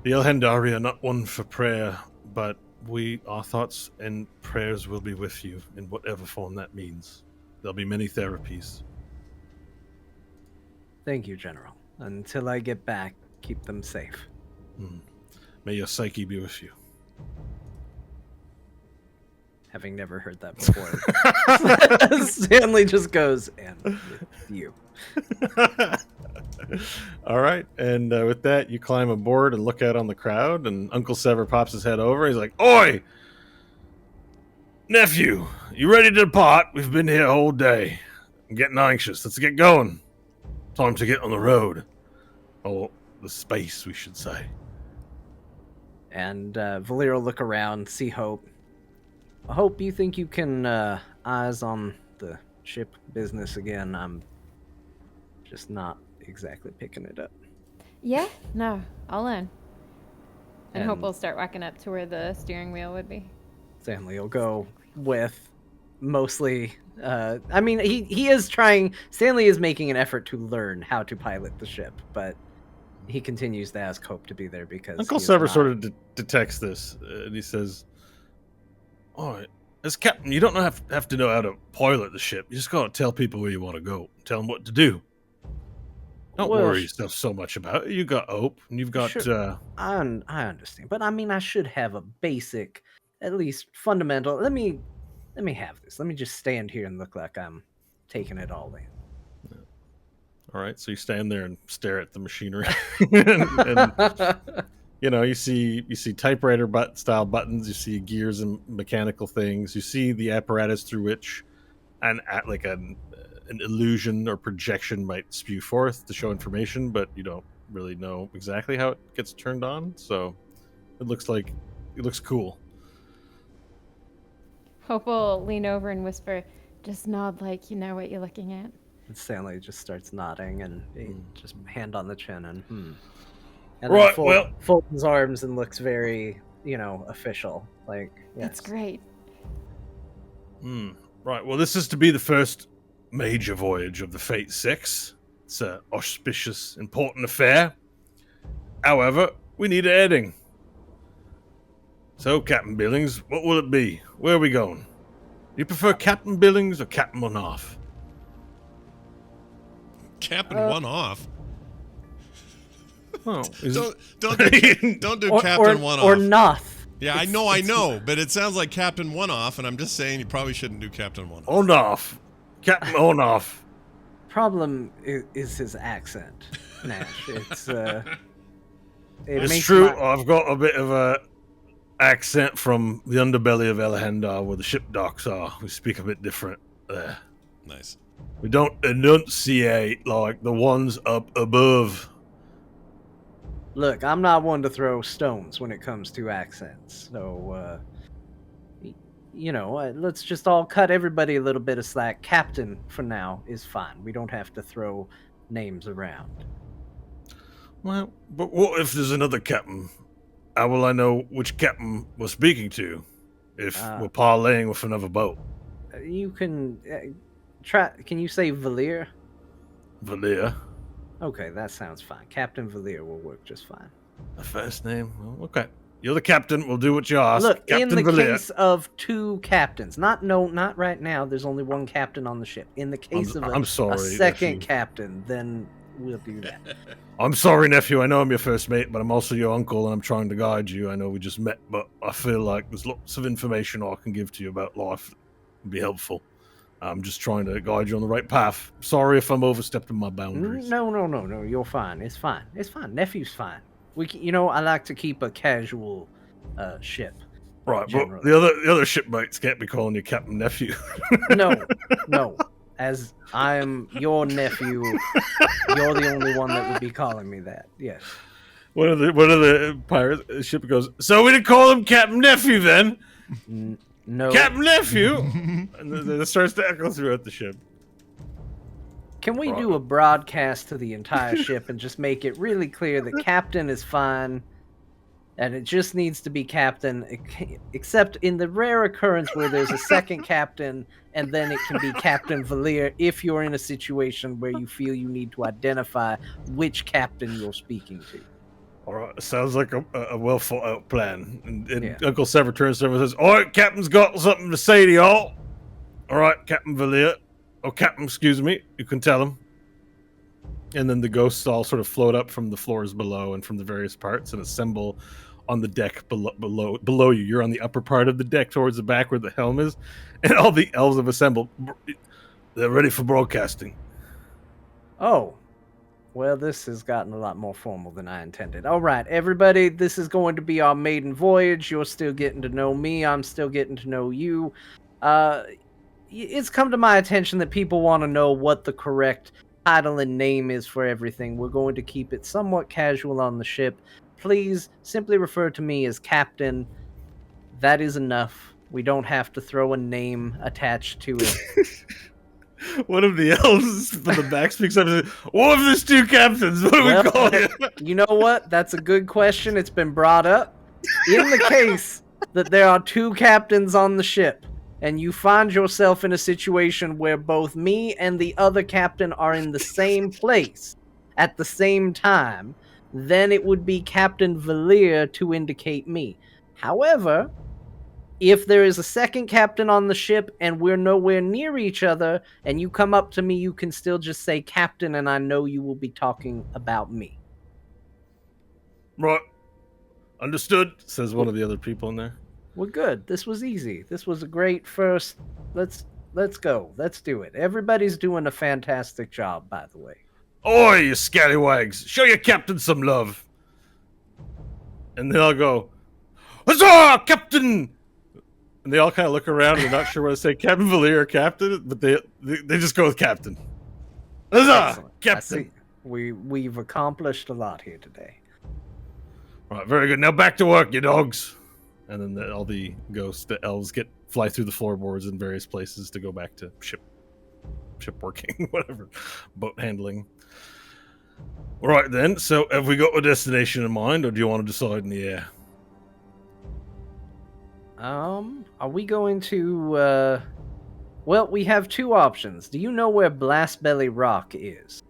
The Elhendari are not one for prayer, but our thoughts and prayers will be with you in whatever form that means. There'll be many therapies. Thank you, General. Until I get back, keep them safe. May your psyche be with you. Having never heard that before, Stanley just goes, and with you. All right, and with that, you climb aboard and look out on the crowd, and Uncle Sever pops his head over. He's like, "Oi! Nephew, you ready to depart? We've been here all day. I'm getting anxious. Let's get going. Time to get on the road. Or the space, we should say." And Valir will look around, see Hope. Hope, you think you can eyes on the ship business again? I'm just not exactly picking it up. Yeah, no, all in. And Hope And- will start walking up to where the steering wheel would be. Stanley will go with mostly. I mean, he is trying. Stanley is making an effort to learn how to pilot the ship, but he continues to ask Hope to be there because Uncle he is Sever not- sort of detects this, and he says, "All right, as captain, you don't have to know how to pilot the ship. You just gotta tell people where you want to go. Tell them what to do. Don't Well, worry yourself so much about it. You got Hope, and you've got Sure. I understand, but I mean, I should have a basic, at least fundamental. Let me have this. Let me just stand here and look like I'm taking it all in. All right, so you stand there and stare at the machinery, and you see typewriter style buttons. You see gears and mechanical things. You see the apparatus through which an illusion or projection might spew forth to show information, but you don't really know exactly how it gets turned on. So it looks cool. Hope will lean over and whisper, just nod like you know what you're looking at. And Stanley just starts nodding and he just hand on the chin and And Right, then folds his arms and looks very, official. Like, That's yes. great. Right. Well, this is to be the first major voyage of the Fate 6. It's an auspicious, important affair. However, we need a heading. So, Captain Billings, what will it be? Where are we going? Do you prefer Captain Billings or Captain Monoff? Captain one off. Oh, Don't do Captain one off. Or Noth. Yeah, I know, but it sounds like Captain one off, and I'm just saying you probably shouldn't do Captain one off. Onoff. Captain Onoff. Problem is his accent, Nash. It's It's makes true. my- I've got a bit of a accent from the underbelly of Elhendar, where the ship docks are. We speak a bit different there. Nice. We don't enunciate like the ones up above. Look, I'm not one to throw stones when it comes to accents. So, let's just all cut everybody a little bit of slack. Captain, for now, is fine. We don't have to throw names around. Well, but what if there's another captain? How will I know which captain we're speaking to if we're parlaying with another boat? You can try. Can you say Valir? Valir. Okay, that sounds fine. Captain Valir will work just fine. The first name? Well, okay. You're the captain. We'll do what you ask. Look, Captain in the Valir. case of two captains, not right now. There's only one captain on the ship. In the case of I'm sorry, a second nephew. captain, then we'll do that. I'm sorry, nephew. I know I'm your first mate, but I'm also your uncle, and I'm trying to guide you. I know we just met, but I feel like there's lots of information I can give to you about life that would be helpful. I'm just trying to guide you on the right path. Sorry if I'm overstepping my boundaries. No. You're fine. It's fine. Nephew's fine. I like to keep a casual ship. Right, generally. but the other shipmates can't be calling you Captain Nephew. No. As I am your nephew, you're the only one that would be calling me that. Yes. One of the pirate ship goes, so we didn't call him Captain Nephew then? No. Captain Nephew! And then it starts to echo throughout the ship. Can we do a broadcast to the entire ship and just make it really clear that Captain is fine, And it just needs to be captain, except in the rare occurrence where there's a second captain, and then it can be Captain Valier if you're in a situation where you feel you need to identify which captain you're speaking to. All right, sounds like a well thought out plan. And Yeah. Uncle Sever turns to him and says, "All right, Captain's got something to say to y'all. All right, Captain Valier, or Captain, excuse me, you can tell him." And then the ghosts all sort of float up from the floors below and from the various parts and assemble on the deck below you. You're on the upper part of the deck towards the back where the helm is, and all the elves have assembled. They're ready for broadcasting. Oh, well, this has gotten a lot more formal than I intended. All right, everybody, this is going to be our maiden voyage. You're still getting to know me. I'm still getting to know you. It's come to my attention that people want to know what the correct title and name is for everything. We're going to keep it somewhat casual on the ship. Please simply refer to me as Captain. That is enough. We don't have to throw a name attached to it. One of the elves from the back speaks up and says, "What if there's two captains? What do we call you?" You know what? That's a good question. It's been brought up. In the case that there are two captains on the ship, and you find yourself in a situation where both me and the other captain are in the same place at the same time, then it would be Captain Valier to indicate me. However, if there is a second captain on the ship and we're nowhere near each other and you come up to me, you can still just say Captain, and I know you will be talking about me. Right. Understood, says one of the other people in there. We're good. This was easy. This was a great first. Let's go. Let's do it. Everybody's doing a fantastic job, by the way. Oi, you scallywags! Show your captain some love. And then I'll go, "Huzzah, Captain!" And they all kind of look around and they're not sure what to say, Captain Valier or Captain, but they just go with Captain. Huzzah, Excellent. Captain! We've accomplished a lot here today. All right, very good. Now back to work, you dogs. And then all the ghosts, the elves, fly through the floorboards in various places to go back to ship working, whatever, boat handling. All right, then. So have we got a destination in mind, or do you want to decide in the air? Are we going to, well, we have two options. Do you know where Blastbelly Rock is?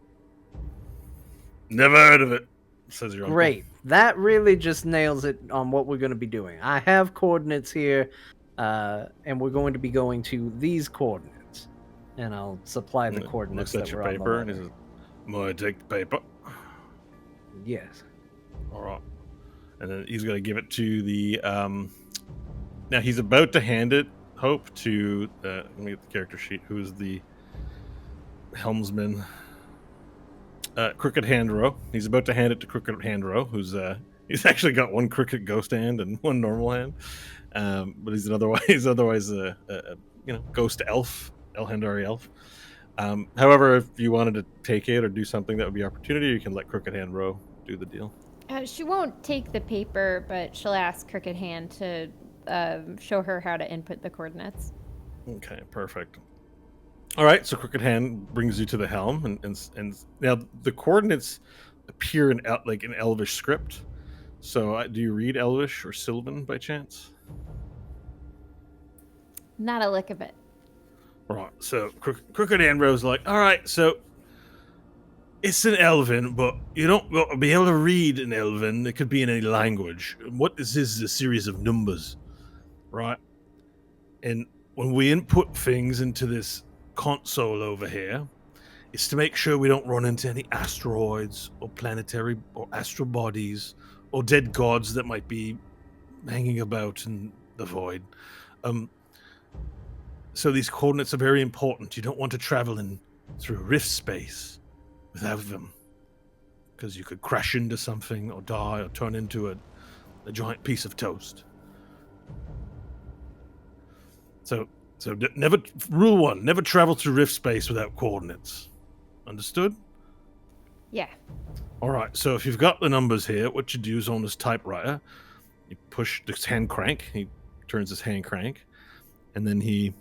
Never heard of it, says your uncle. Great. That really just nails it on what we're going to be doing. I have coordinates here, and we're going to be going to these coordinates. And I'll supply the coordinates Looks at that your were on the paper and he letter. says, "Might take the paper." Yes. All right. And then he's going to give it to the... Now, he's about to hand it, Hope, to... let me get the character sheet. Who's the helmsman? Crooked Hand Row. He's about to hand it to Crooked Hand Row, who's... he's actually got one crooked ghost hand and one normal hand. But he's otherwise a ghost elf. Elhendari elf. However, if you wanted to take it or do something that would be opportunity, you can let Crooked Hand Row do the deal. She won't take the paper, but she'll ask Crooked Hand to show her how to input the coordinates. Okay, perfect. All right, so Crooked Hand brings you to the helm, and now the coordinates appear in Elvish script. So, do you read Elvish or Sylvan by chance? Not a lick of it. Right. So Crooked Hand Row's like, all right, so it's an Elven, but you don't got to be able to read an Elven. It could be in any language. What this is a series of numbers, right? And when we input things into this console over here, it's to make sure we don't run into any asteroids or planetary or astral bodies or dead gods that might be hanging about in the void. So these coordinates are very important. You don't want to travel in through rift space without them, because you could crash into something or die or turn into a giant piece of toast. So never, rule 1, never travel through rift space without coordinates. Understood? Yeah. All right, so if you've got the numbers here, what you do is on this typewriter, you push this hand crank, he turns his hand crank, and then he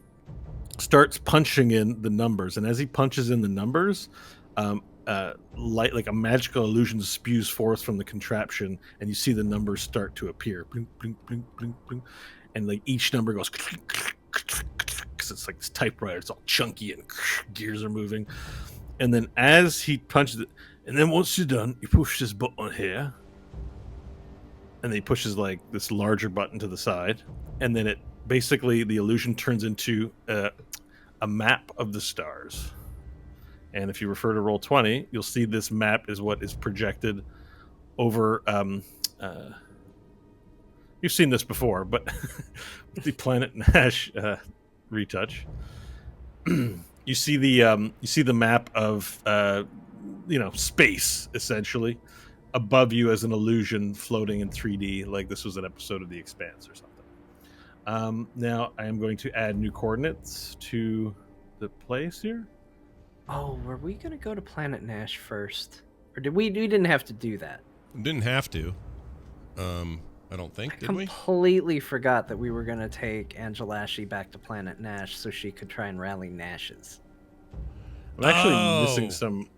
starts punching in the numbers. And as he punches in the numbers, light, like a magical illusion, spews forth from the contraption, and you see the numbers start to appear. Blink, blink, blink, blink, blink. And like each number goes because it's like this typewriter. It's all chunky and gears are moving. And then as he punches it, and then once you're done, you push this button here. And then he pushes like this larger button to the side. And then it basically, the illusion turns into a map of the stars. And if you refer to roll 20, you'll see this map is what is projected over. You've seen this before, but with the Planet Nash retouch, you see the map of space essentially above you as an illusion floating in 3D, like this was an episode of The Expanse or something. Now I am going to add new coordinates to the place here. Oh, were we gonna go to Planet Nash first, or did we? We didn't have to do that. Didn't have to. I don't think, did we? Completely forgot that we were gonna take Angelashi back to Planet Nash so she could try and rally Nashes. I'm actually missing some.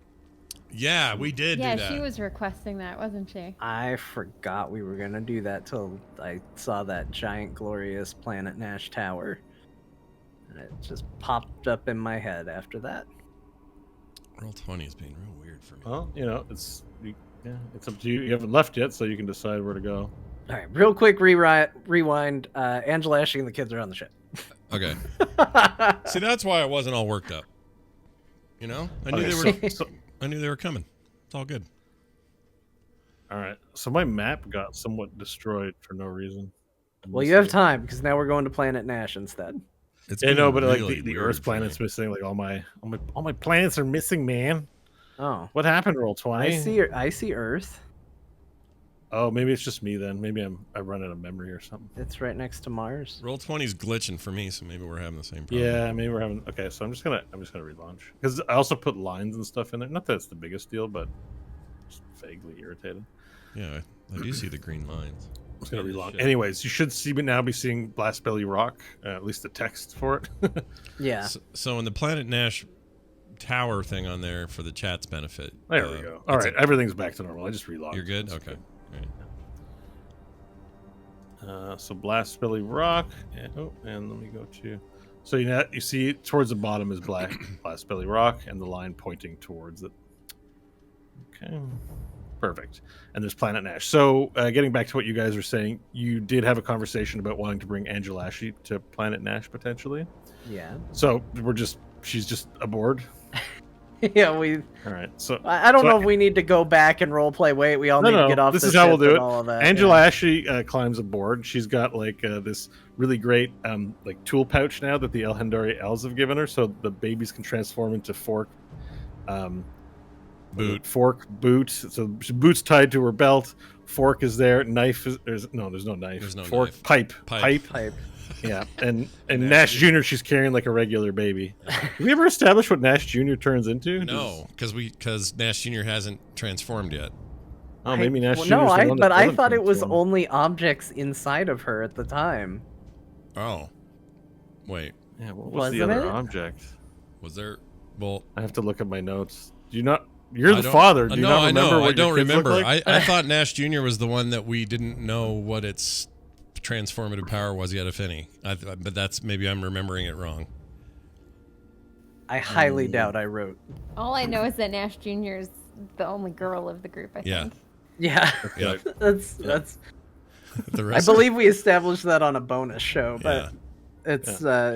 Yeah, we did do Yeah, that. she was requesting that, wasn't she? I forgot we were gonna do that till I saw that giant, glorious Planet Nash tower, and it just popped up in my head after that. Roll 20 is being real weird for me. Well, it's up to you. You haven't left yet, so you can decide where to go. All right, real quick rewind. Angelashi and the kids are on the ship. Okay. See, that's why I wasn't all worked up. I knew I knew they were coming. It's all good. All right. So my map got somewhat destroyed for no reason. Well, you have time because now we're going to Planet Nash instead. It's but really like the weird Earth for planet's me. missing. Like all my planets are missing, man. Oh, What happened, roll 20? I see Earth. Oh, maybe it's just me then. Maybe I run out of memory or something. It's right next to Mars. Roll 20's glitching for me, so maybe we're having the same problem. Yeah, maybe we're having. Okay, so I'm just gonna relaunch because I also put lines and stuff in there. Not that it's the biggest deal, but just vaguely irritated. Yeah, I do see the green lines. I'm just gonna relaunch. Shit. Anyways, you should now be seeing Blast Belly Rock, at least the text for it. Yeah. So in the Planet Nash tower thing on there for the chat's benefit. There we go. All right, everything's back to normal. I just relogged. You're good? Okay. All right. So Blast Belly Rock, and let me go to. So you see towards the bottom is Blast Belly Rock, and the line pointing towards it. Okay, perfect. And there's Planet Nash. So getting back to what you guys were saying, you did have a conversation about wanting to bring Angelashi to Planet Nash potentially. Yeah. So she's just aboard. Yeah, All right. So I don't know if we need to go back and role play. Wait, we all need to get off. This the is how we'll ship do and it. all of that. Angelashi climbs aboard. She's got like this really great like tool pouch now that the Elhendari elves have given her, so the babies can transform into fork, boot. So boot's tied to her belt. Fork is there. Knife is there's no knife. There's no fork. knife. Pipe. Yeah, and Nash Jr. she's carrying like a regular baby. Have we ever established what Nash Jr. turns into? No, because Nash Jr. hasn't transformed yet. Oh, maybe Nash Jr. No, I doesn't thought it was transform. only objects inside of her at the time. Oh, wait, Yeah, what was the Wasn't other it? object? was there? Well, I have to look at my notes. Do you not? You're I the don't- father. Do you no, not I remember know. what I don't your kids look remember. like? I thought Nash Jr. was the one that we didn't know what its transformative power was yet, if any. But that's maybe I'm remembering it wrong. I highly doubt I wrote. All I know is that Nash Jr. is the only girl of the group, I Yeah. think. Yeah, Yeah. that's. The I rest, believe we established that on a bonus show, but Yeah.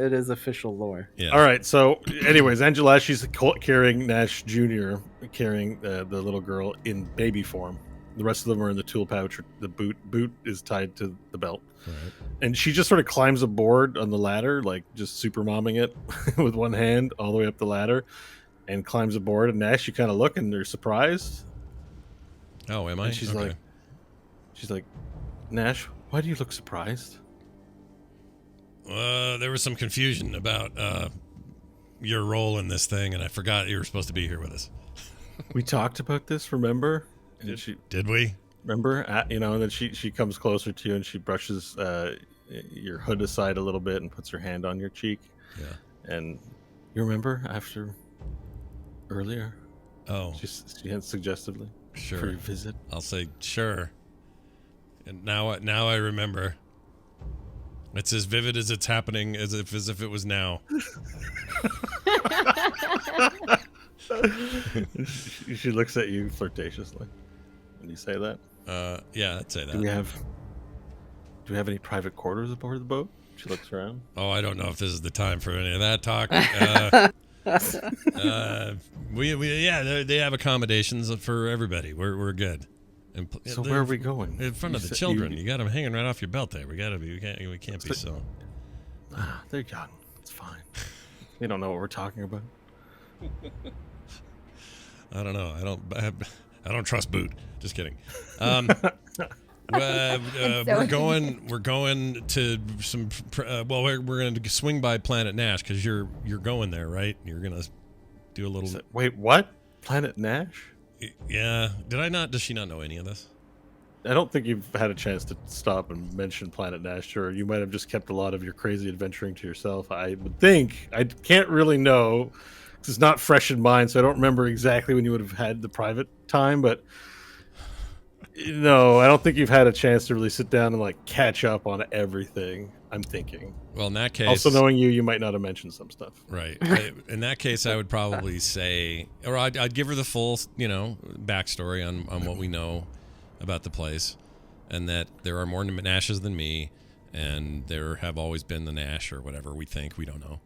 it is official lore. Yeah. All right. So, anyways, Angelashi's carrying Nash Jr., carrying the little girl in baby form. The rest of them are in the tool pouch. The boot is tied to the belt. Right. And she just sort of climbs aboard on the ladder, like just super momming it with one hand all the way up the ladder, and climbs aboard. And Nash, you kind of look and they're surprised. Oh, am I? And she's like, Nash, why do you look surprised? There was some confusion about your role in this thing, and I forgot you were supposed to be here with us. We talked about this, remember? And Did we? remember? And then she comes closer to you and she brushes your hood aside a little bit and puts her hand on your cheek. Yeah. And you remember after earlier? Oh, She hints suggestively. sure. For your visit. I'll say sure. And now I remember. It's as vivid as it's happening, as if it was now. She looks at you flirtatiously when you say that. Yeah, I'd say that. Do we have any private quarters aboard the boat? She looks around. Oh, I don't know if this is the time for any of that talk. They have accommodations for everybody. We're good. And So where are we going? in front of the children? You got them hanging right off your belt there. We can't be so. They're young. It's fine. They don't know what we're talking about. I don't know. I don't trust Boot. Just kidding. We're going to some. We're going to swing by Planet Nash because you're going there, right? You're going to do a little. Wait, what? Planet Nash? Yeah. Does she not know any of this? I don't think you've had a chance to stop and mention Planet Nash, or you might have just kept a lot of your crazy adventuring to yourself. I would think. I can't really know. It's not fresh in mind, so I don't remember exactly when you would have had the private time, but no, I don't think you've had a chance to really sit down and like catch up on everything. I'm thinking. Well, in that case, Also knowing you might not have mentioned some stuff. Right. In that case, I would probably say, or I'd give her the full, backstory on what we know about the place, and that there are more Nashes than me, and there have always been the Nash or whatever we think. We don't know.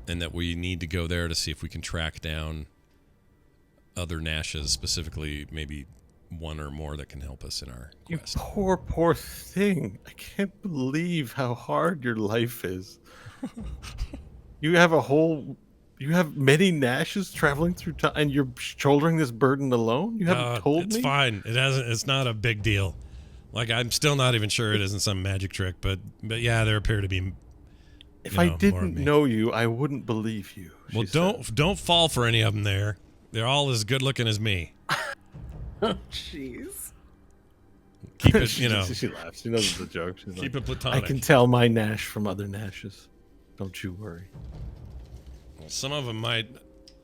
And that we need to go there to see if we can track down other Nashes, specifically maybe one or more that can help us in our You quest. poor thing. I can't believe how hard your life is. You have many Nashes traveling through time, and you're shouldering this burden alone? You haven't told me? It's fine. It's not a big deal. Like, I'm still not even sure it isn't some magic trick, but yeah, there appear to be. If I didn't know you, I wouldn't believe you. Well, don't fall for any of them there. They're all as good looking as me. Oh, jeez. Keep it, she laughs. She knows it's a joke. She's keep like, it platonic. I can tell my Nash from other Nashes. Don't you worry. Well, some of them might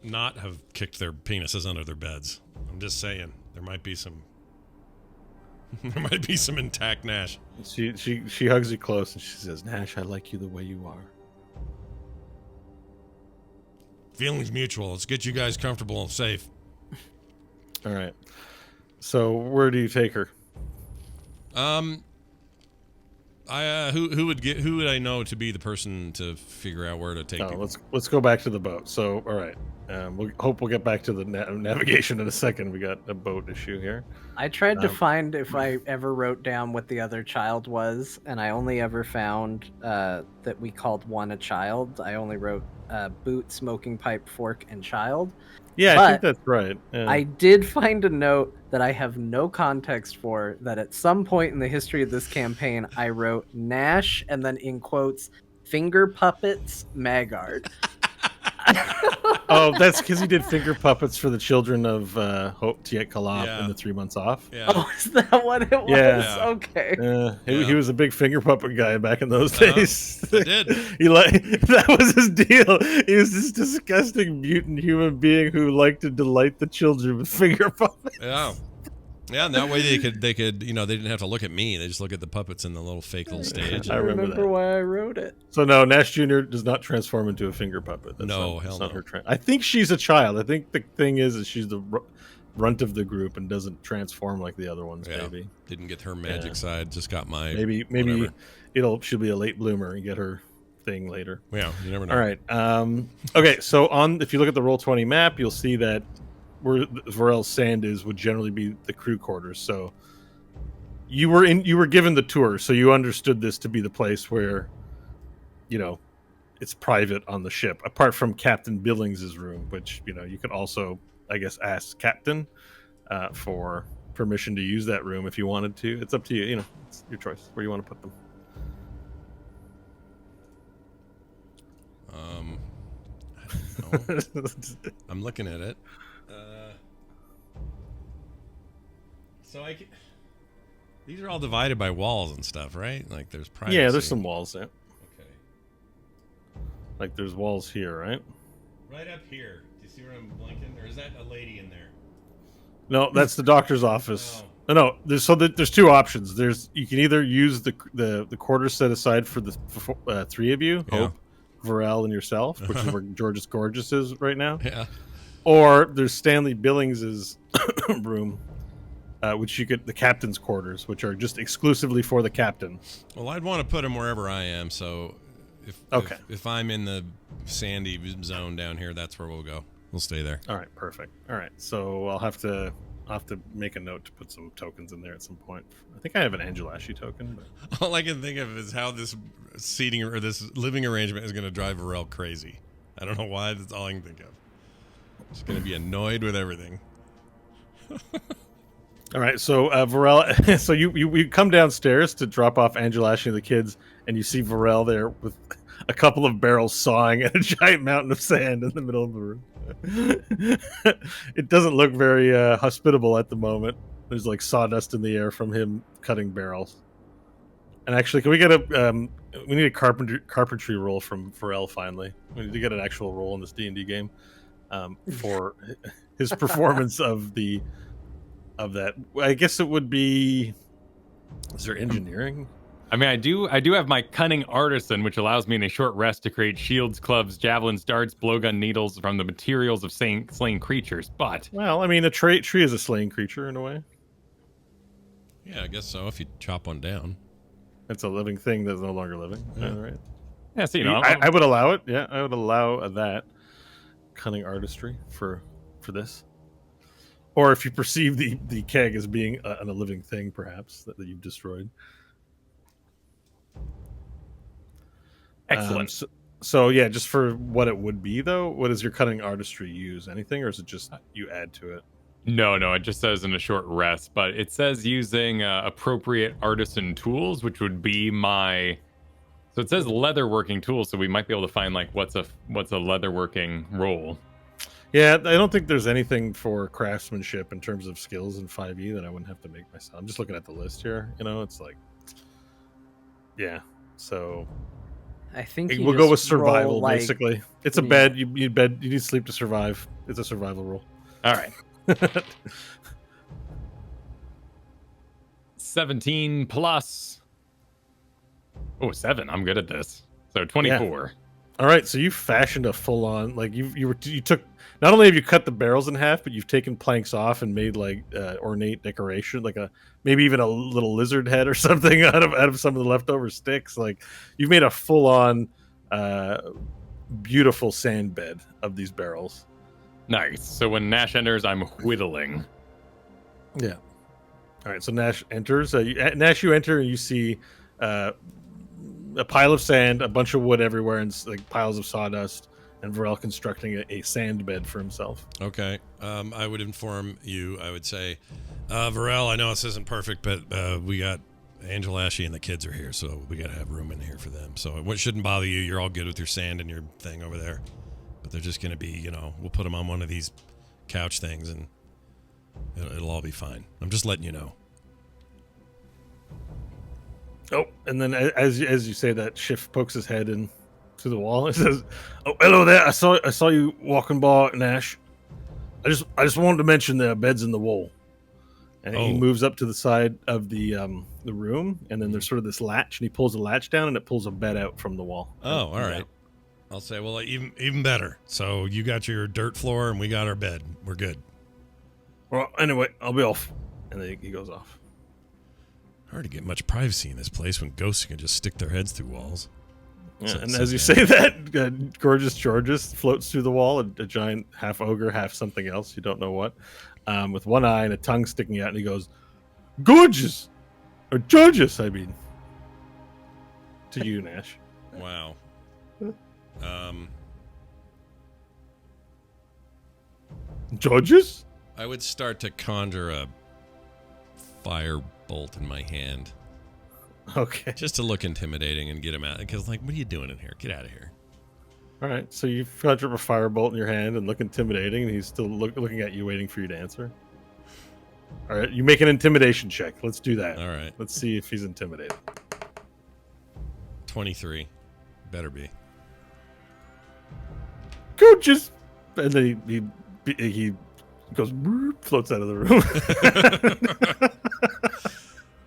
not have kicked their penises under their beds. I'm just saying, there might be some. There might be some intact Nash. She hugs you close and she says, "Nash, I like you the way you are." Feelings mutual. Let's get you guys comfortable and safe. All right. So where do you take her? Who would I know to be the person to figure out where to take people? Let's go back to the boat. So all right, we'll get back to the navigation in a second. We got a boat issue here. I tried to find if I ever wrote down what the other child was, and I only ever found that we called one a child. I only wrote boot, smoking pipe, fork, and child. Yeah, but I think that's right. Yeah. I did find a note that I have no context for, that at some point in the history of this campaign, I wrote Nash and then in quotes, finger puppets, Maggard. Oh, that's because he did finger puppets for the children of Hope Tiet Kalop in the 3 months off. Yeah. Oh, is that what it was? Yeah. Okay. He was a big finger puppet guy back in those days. I did. That was his deal. He was this disgusting mutant human being who liked to delight the children with finger puppets. Yeah. Yeah, and that way they could, they didn't have to look at me. They just look at the puppets in the little fake little stage. I remember that. why I wrote it. So no, Nash Jr. does not transform into a finger puppet. That's No, that's hell not no. her I think she's a child. I think the thing is she's the runt of the group and doesn't transform like the other ones. Yeah. Maybe Didn't get her magic side, just got my maybe whatever. she'll be a late bloomer and get her thing later. Yeah, you never know. All right. Okay. So if you look at the Roll20 map, you'll see that where Vorel's sand would generally be the crew quarters. So you were given the tour, so you understood this to be the place where, it's private on the ship, apart from Captain Billings's room, which you could also, I guess, ask Captain for permission to use that room if you wanted to. It's up to you. It's your choice where you want to put them. I don't know. I'm looking at it. These are all divided by walls and stuff, right? Like there's privacy. Yeah, there's some walls there. Okay. Like there's walls here, right? Right up here. Do You see where I'm blinking? Or is that a lady in there? No, that's the doctor's office. No. There's two options. You can either use the quarters set aside for the three of you, Yeah. Hope, Varel, and yourself, which is where George's Gorgeous is right now. Yeah. Or there's Stanley Billings's room, the captain's quarters, which are just exclusively for the captain. Well, I'd want to put him wherever I am, so if I'm in the sandy zone down here, that's where we'll go. We'll stay there. All right, perfect. All right, so I'll have to make a note to put some tokens in there at some point. I think I have an Angelashi token. But... All I can think of is how this seating or this living arrangement is going to drive Varel crazy. I don't know why. That's all I can think of. Just going to be annoyed with everything. All right, so Varel, so you come downstairs to drop off Angelashi and the kids, and you see Varel there with a couple of barrels sawing and a giant mountain of sand in the middle of the room. It doesn't look very hospitable at the moment. There's like sawdust in the air from him cutting barrels. And actually, can we get we need a carpentry roll from Varel finally. We need to get an actual roll in this D&D game for his performance of that. I guess it would be. Is there engineering? I mean, I do have my cunning artisan, which allows me in a short rest to create shields, clubs, javelins, darts, blowgun needles from the materials of slain creatures. But well, I mean, a tree is a slain creature in a way. Yeah, I guess so. If you chop one down, it's a living thing that's no longer living. Yeah. All right. yeah, so I would allow it. Yeah, I would allow that cunning artistry for this. Or if you perceive the keg as being a living thing, perhaps that you've destroyed. Excellent. So yeah, just for what it would be though, what does your cunning artistry use? Anything, or is it just you add to it? No, it just says in a short rest, but it says using appropriate artisan tools, which would be my. So it says leatherworking tools, so we might be able to find like what's a leatherworking role. Yeah, I don't think there's anything for craftsmanship in terms of skills in 5e that I wouldn't have to make myself. I'm just looking at the list here. It's like, yeah. So I think we'll go with just survival. roll, like, basically, it's a bed. You need bed. You need sleep to survive. It's a survival rule. All right. 17 plus. Oh, 7. I'm good at this. So 24. All right, so you fashioned a full-on you took. Not only have you cut the barrels in half, but you've taken planks off and made like ornate decoration, like maybe even a little lizard head or something out of some of the leftover sticks. Like you've made a full-on beautiful sand bed of these barrels. Nice. So when Nash enters, I'm whittling. Yeah. All right. So Nash enters. Nash, you enter and you see a pile of sand, a bunch of wood everywhere, and like piles of sawdust. And Varel constructing a sand bed for himself. Okay. I would inform you. I would say, Varel, I know this isn't perfect, but we got Angelashi and the kids are here, so we got to have room in here for them. So it shouldn't bother you. You're all good with your sand and your thing over there. But they're just going to be, we'll put them on one of these couch things, and it'll all be fine. I'm just letting you know. Oh, and then as you say that, Schiff pokes his head in through the wall. It says, "Oh, hello there. I saw you walking by, Nash. I just wanted to mention there are beds in the wall." And he moves up to the side of the room, and then there's sort of this latch, and he pulls the latch down, and it pulls a bed out from the wall. Oh, all right. I'll say, well, even better. So you got your dirt floor, and we got our bed. We're good. Well, anyway, I'll be off. And then he goes off. Hard to get much privacy in this place when ghosts can just stick their heads through walls. Yeah, and as you say that, Gorgeous Georges floats through the wall, a giant half ogre, half something else, you don't know what, with one eye and a tongue sticking out, and he goes, "Gorgeous! Or Georges, I mean." To you, Nash. Wow. Georges? I would start to conjure a fire bolt in my hand. Okay. Just to look intimidating and get him out. Because, what are you doing in here? Get out of here. All right. So you conjure up a firebolt in your hand and look intimidating, and he's still looking at you, waiting for you to answer. All right. You make an intimidation check. Let's do that. All right. Let's see if he's intimidated. 23. Better be. Gorgeous. and then he goes, floats out of the room.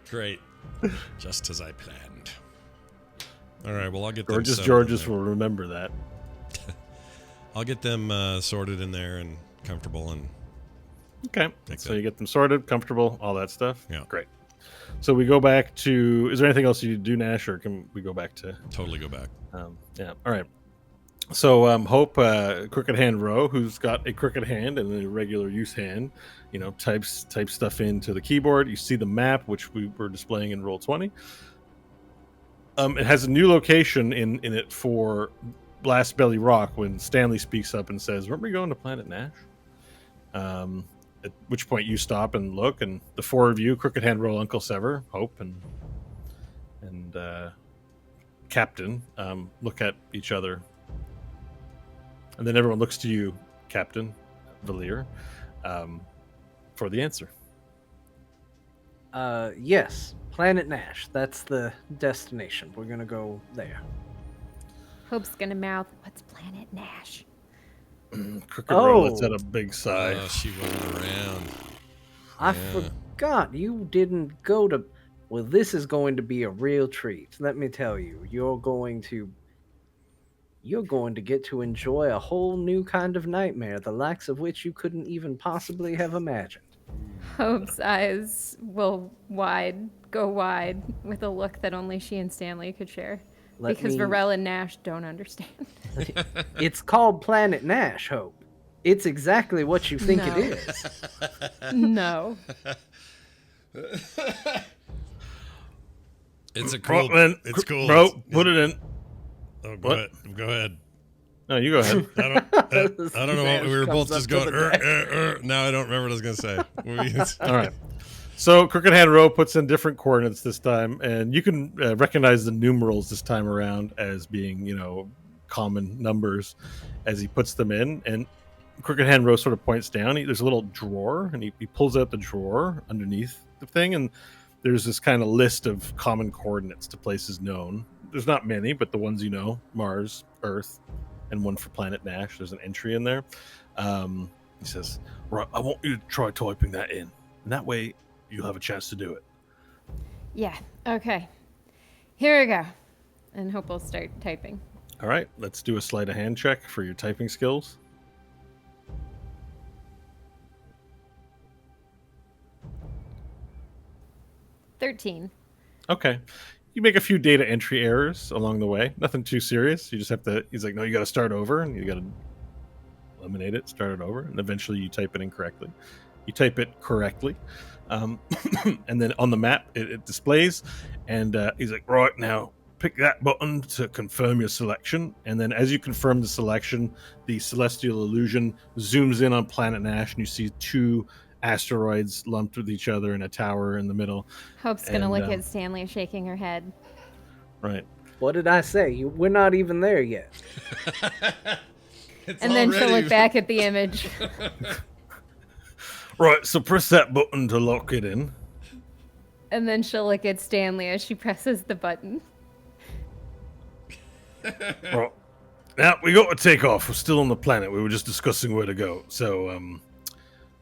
Great. Just as I planned. All right, well, I'll get Gorgeous them Georges will remember that. I'll get them sorted in there and comfortable and Okay, so you get them sorted, comfortable, all that stuff. Yeah. Great. So we go back to, is there anything else you do, Nash, or can we go back to? totally go back. Yeah, all right. So Hope, Crooked Hand Row, who's got a crooked hand and a regular use hand, types stuff into the keyboard. You see the map, which we were displaying in Roll20. It has a new location in it for Blast Belly Rock when Stanley speaks up and says, "Weren't we going to Planet Nash?" At which point you stop and look, and the four of you, Crooked Hand Roll, Uncle Sever, Hope, and Captain, look at each other. And then everyone looks to you, Captain Valier, for the answer. Yes, Planet Nash. That's the destination. We're gonna go there. Hope's gonna mouth, "What's Planet Nash?" Crooked Roll lets out a big sigh. She wasn't around. I forgot you didn't go to. Well, this is going to be a real treat. Let me tell you, you're going to get to enjoy a whole new kind of nightmare, the likes of which you couldn't even possibly have imagined. Hope's eyes will go wide, with a look that only she and Stanley could share. Because Varel and Nash don't understand. It's called Planet Nash, Hope. It's exactly what you think it is. No. It's a cool. It's cool. Bro, put it in. Oh, go ahead. No, you go ahead. I don't know what we were both just going. Now I don't remember what I was going to say. All right. So Crooked Hand Row puts in different coordinates this time, and you can recognize the numerals this time around as being, common numbers as he puts them in. And Crooked Hand Row sort of points down. There's a little drawer, and he pulls out the drawer underneath the thing, and there's this kind of list of common coordinates to places known. There's not many, but the ones Mars, Earth, and one for Planet Nash. There's an entry in there. He says, "Right, I want you to try typing that in, and that way you'll have a chance to do it." Yeah, okay. Here we go. And Hope will start typing. All right, let's do a sleight of hand check for your typing skills. $13. Okay. You make a few data entry errors along the way. Nothing too serious. You just have to, he's like, no, you got to start over, and you got to eliminate it, start it over, and eventually you type it incorrectly. You type it correctly. And then on the map, it displays, and he's like, right, now pick that button to confirm your selection. And then as you confirm the selection, the celestial illusion zooms in on Planet Nash, and you see two asteroids lumped with each other in a tower in the middle. Hope's going to look at Stanley, shaking her head. Right. What did I say? We're not even there yet. And then she'll look back at the image. Right, so press that button to lock it in. And then she'll look at Stanley as she presses the button. Right. Now, we got to take off. We're still on the planet. We were just discussing where to go. So,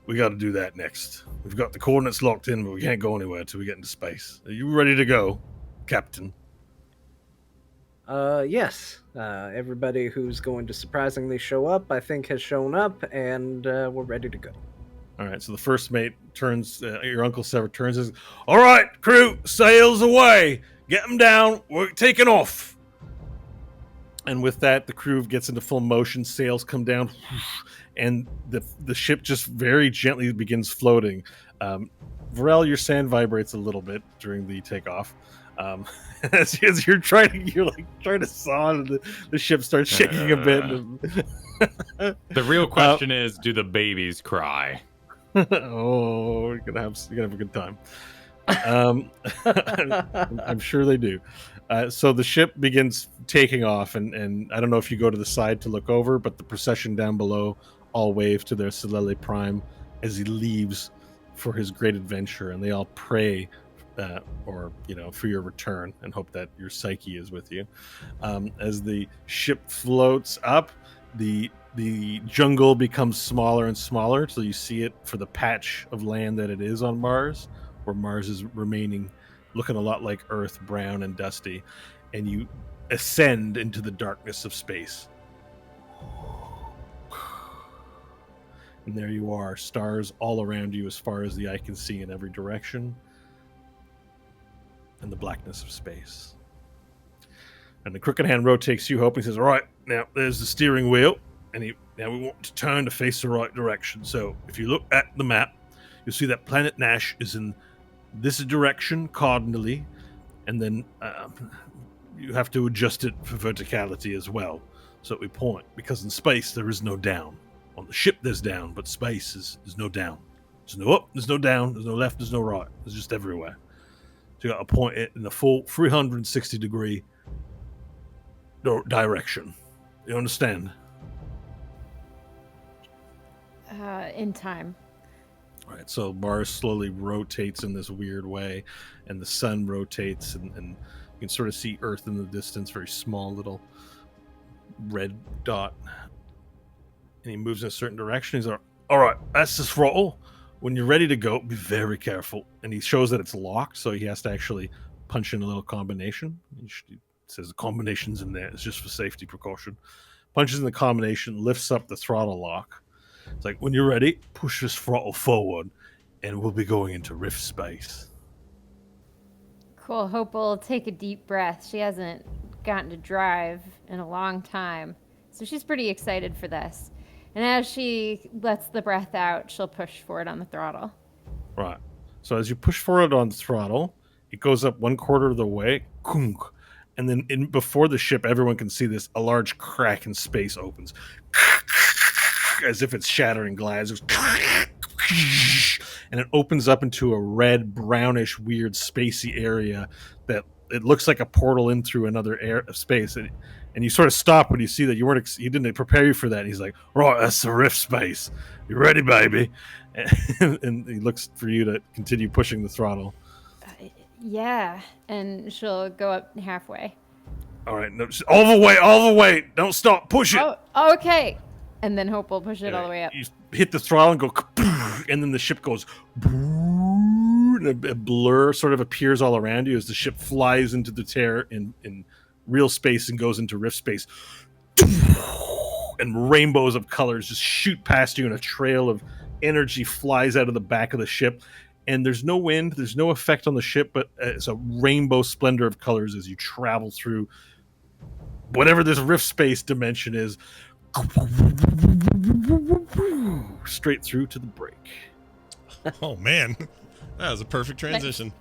we got to do that next. We've got the coordinates locked in, but we can't go anywhere until we get into space. Are you ready to go, Captain? Yes. Everybody who's going to surprisingly show up, I think, has shown up, and we're ready to go. All right, so the first mate turns, your Uncle Sever turns and says, all right, crew, sails away. Get them down. We're taking off. And with that, the crew gets into full motion. Sails come down, and the ship just very gently begins floating. Varel, your sand vibrates a little bit during the takeoff. As you're trying to saw, and the ship starts shaking a bit. The real question is, do the babies cry? Oh, you're gonna have a good time. I'm sure they do. So the ship begins taking off, and I don't know if you go to the side to look over, but the procession down below all wave to their Solele Prime as he leaves for his great adventure, and they all pray for your return and hope that your psyche is with you. As the ship floats up, the The jungle becomes smaller and smaller till you see it for the patch of land that it is on Mars, where Mars is remaining looking a lot like Earth, brown and dusty, and you ascend into the darkness of space. And there you are, stars all around you as far as the eye can see in every direction, and the blackness of space. And the crooked hand rotates you, Hope, and he says, all right, now there's the steering wheel, and now we want to turn to face the right direction. So if you look at the map, you'll see that Planet Nash is in this direction cardinally, and then you have to adjust it for verticality as well, so that we point, because in space there is no down. On the ship there's down, but space is no down. There's no up, there's no down, there's no left, there's no right. It's just everywhere. So you got to point it in the full 360 degree direction. You understand? In time. All right, so Mars slowly rotates in this weird way, and the sun rotates, and you can sort of see Earth in the distance, very small little red dot. And he moves in a certain direction. He's like, all right, that's the throttle. When you're ready to go, be very careful. And he shows that it's locked, so he has to actually punch in a little combination. He says the combination's in there. It's just for safety precaution. Punches in the combination, lifts up the throttle lock. It's like, when you're ready, push this throttle forward, and we'll be going into rift space. Cool. Hope will take a deep breath. She hasn't gotten to drive in a long time, so she's pretty excited for this. And as she lets the breath out, she'll push forward on the throttle. Right. So as you push forward on the throttle, it goes up 1/4 of the way, and then before the ship, everyone can see this, a large crack in space opens. As if it's shattering glass. And it opens up into a red, brownish, weird, spacey area that it looks like a portal in through another space. And you sort of stop when you see that he didn't prepare you for that. And he's like, right, that's the rift space. You ready, baby? And he looks for you to continue pushing the throttle. Yeah, and she'll go up halfway. All right, no, all the way. Don't stop. Push it. Oh, okay. And then Hope will push it all the way up. You hit the throttle and go, and then the ship goes, and a blur sort of appears all around you as the ship flies into the tear in real space and goes into rift space. And rainbows of colors just shoot past you, and a trail of energy flies out of the back of the ship. And there's no wind, there's no effect on the ship, but it's a rainbow splendor of colors as you travel through whatever this rift space dimension is. Straight through to the break. Oh man, that was a perfect transition.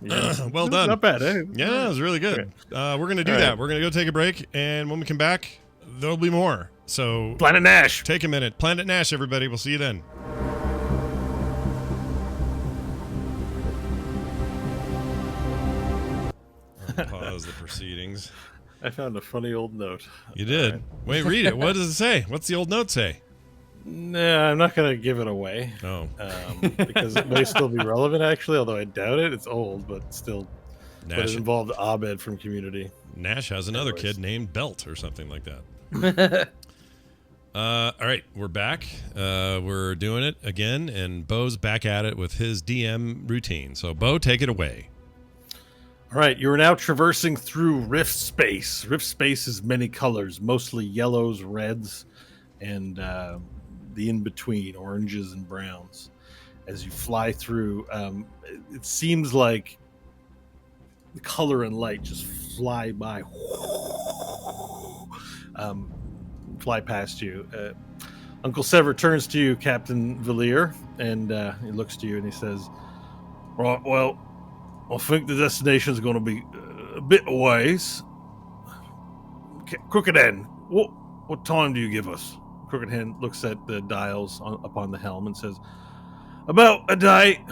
Yeah. Well done. Not bad, eh? Yeah, it was really good. Okay. We're gonna do that. We're gonna go take a break, and when we come back, there'll be more. So Planet Nash. Take a minute. Planet Nash, everybody. We'll see you then. I'll pause the proceedings. I found a funny old note. You did. Right. Wait, read it. What does it say? What's the old note say? Nah, I'm not going to give it away. Oh. Because it may still be relevant, actually, although I doubt it. It's old, but still. But it involved Abed from Community. Nash has another kid named Belt or something like that. All right, we're back. We're doing it again, and Bo's back at it with his DM routine. So, Bo, take it away. All right, you are now traversing through Rift Space. Rift Space is many colors, mostly yellows, reds, and the in-between, oranges and browns. As you fly through, it seems like the color and light just fly by, fly past you. Uncle Sever turns to you, Captain Villiers, and he looks to you and he says, right, well, I think the destination is going to be a bit a ways. Crooked Hen, what time do you give us? Crooked Hen looks at the dials upon the helm and says, about a day.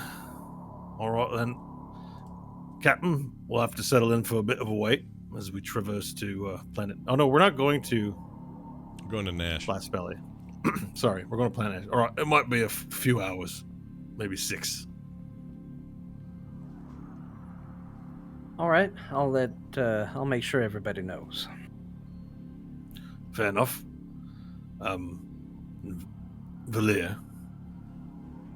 All right, then. Captain, we'll have to settle in for a bit of a wait as we traverse to Planet... Oh, no, we're not going to... We're going to Nash. Last Belly. Sorry, we're going to Planet Nash. All right, it might be a few hours. Maybe 6. All right, I'll make sure everybody knows. Fair enough. Valir,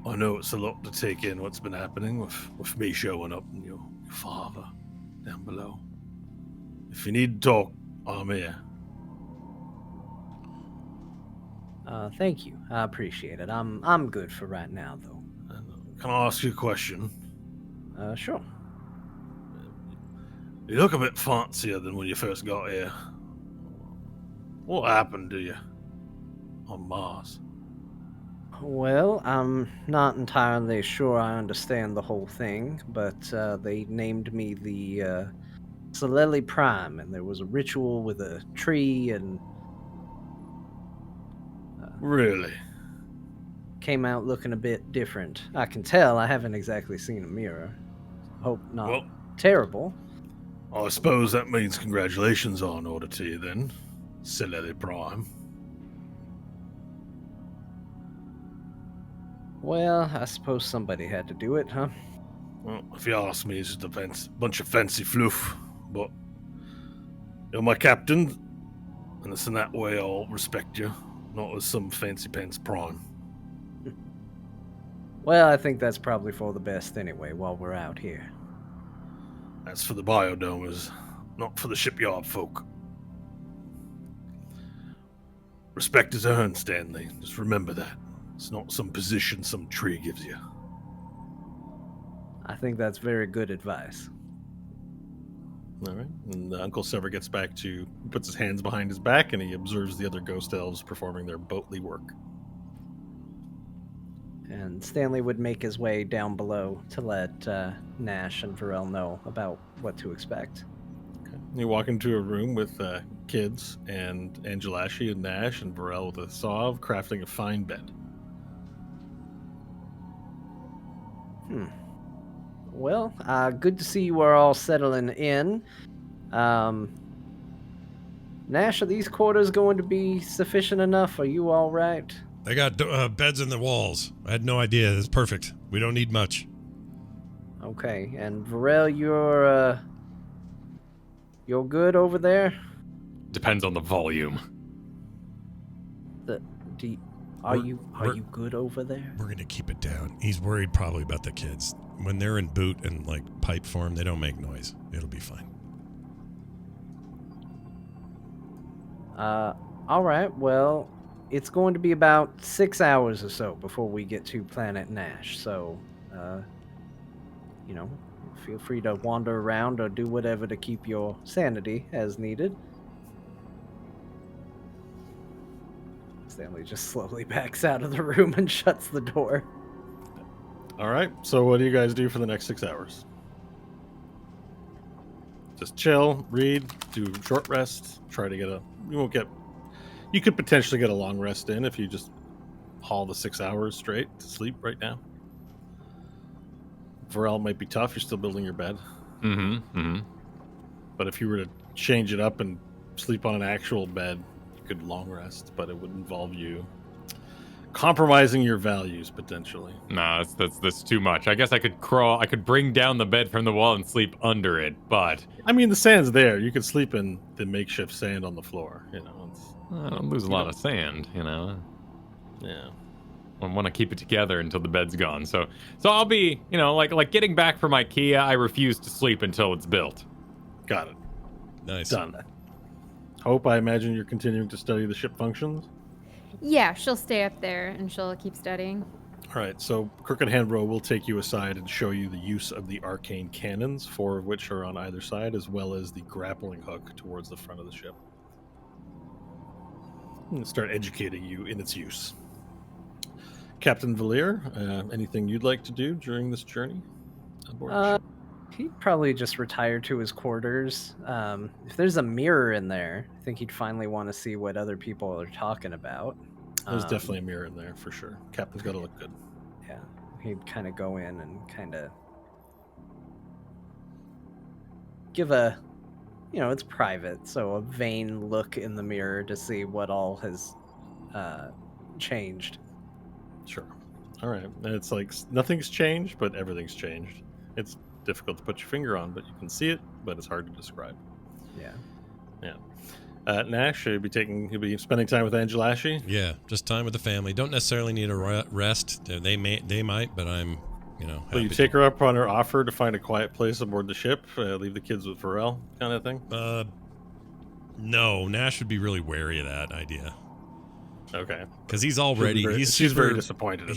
I know it's a lot to take in what's been happening with me showing up and your father down below. If you need to talk, I'm here. Thank you. I appreciate it. I'm good for right now, though. Can I ask you a question? Sure. You look a bit fancier than when you first got here. What happened to you on Mars? Well, I'm not entirely sure I understand the whole thing, but they named me the Soleli Prime, and there was a ritual with a tree, and Really? came out looking a bit different. I can tell. I haven't exactly seen a mirror. Hope not Well, terrible. I suppose that means congratulations are in order to you then, Soleli Prime. Well, I suppose somebody had to do it, huh? Well, if you ask me, it's just a bunch of fancy fluff, but you're my captain, and it's in that way I'll respect you, not as some fancy pants prime. Well, I think that's probably for the best anyway while we're out here. That's for the biodomers, not for the shipyard folk. Respect is earned, Stanley. Just remember that. It's not some position some tree gives you. I think that's very good advice. All right. And Uncle Sever gets back to, puts his hands behind his back, and he observes the other ghost elves performing their boatly work. And Stanley would make his way down below to let Nash and Varel know about what to expect. Okay. You walk into a room with kids, and Angelashi and Nash and Varel with a saw crafting a fine bed. Well, good to see you are all settling in. Nash, are these quarters going to be sufficient enough? Are you all right? They got beds in the walls. I had no idea. It's perfect. We don't need much. Okay, and Varel, you're good over there? Depends on the volume. Are you good over there? We're gonna keep it down. He's worried probably about the kids. When they're in boot and like pipe form, they don't make noise. It'll be fine. All right. Well, it's going to be about 6 hours or so before we get to Planet Nash. So, feel free to wander around or do whatever to keep your sanity as needed. Stanley just slowly backs out of the room and shuts the door. All right. So what do you guys do for the next 6 hours? Just chill, read, do short rest, try to get you could potentially get a long rest in if you just haul the 6 hours straight to sleep right now. Varel might be tough. You're still building your bed. But if you were to change it up and sleep on an actual bed, you could long rest, but it would involve you compromising your values potentially. No, that's too much. I guess I could bring down the bed from the wall and sleep under it, but I mean, the sand's there. You could sleep in the makeshift sand on the floor. I don't lose a lot of sand, Yeah. I want to keep it together until the bed's gone. So I'll be, like getting back from IKEA, I refuse to sleep until it's built. Got it. Nice. Done. Hope, I imagine you're continuing to study the ship functions. Yeah, she'll stay up there and she'll keep studying. All right, so Crooked Hand Row will take you aside and show you the use of the arcane cannons, 4 of which are on either side, as well as the grappling hook towards the front of the ship. And start educating you in its use. Captain Valir, anything you'd like to do during this journey aboard the ship? He'd probably just retire to his quarters. If there's a mirror in there, I think he'd finally want to see what other people are talking about. There's definitely a mirror in there, for sure. Captain's got to look good. Yeah, he'd kind of go in and kind of give it's private, so a vain look in the mirror to see what all has changed. Sure. All right. And it's like nothing's changed, but everything's changed. It's difficult to put your finger on, but you can see it, but it's hard to describe. Yeah. Nash, he'll be spending time with Angelashi. Yeah, just time with the family. Don't necessarily need a rest. They might, but I'm, So happy you take her up on her offer to find a quiet place aboard the ship, leave the kids with Pharrell, kind of thing. No, Nash would be really wary of that idea. Okay. Because he's already she's very disappointed.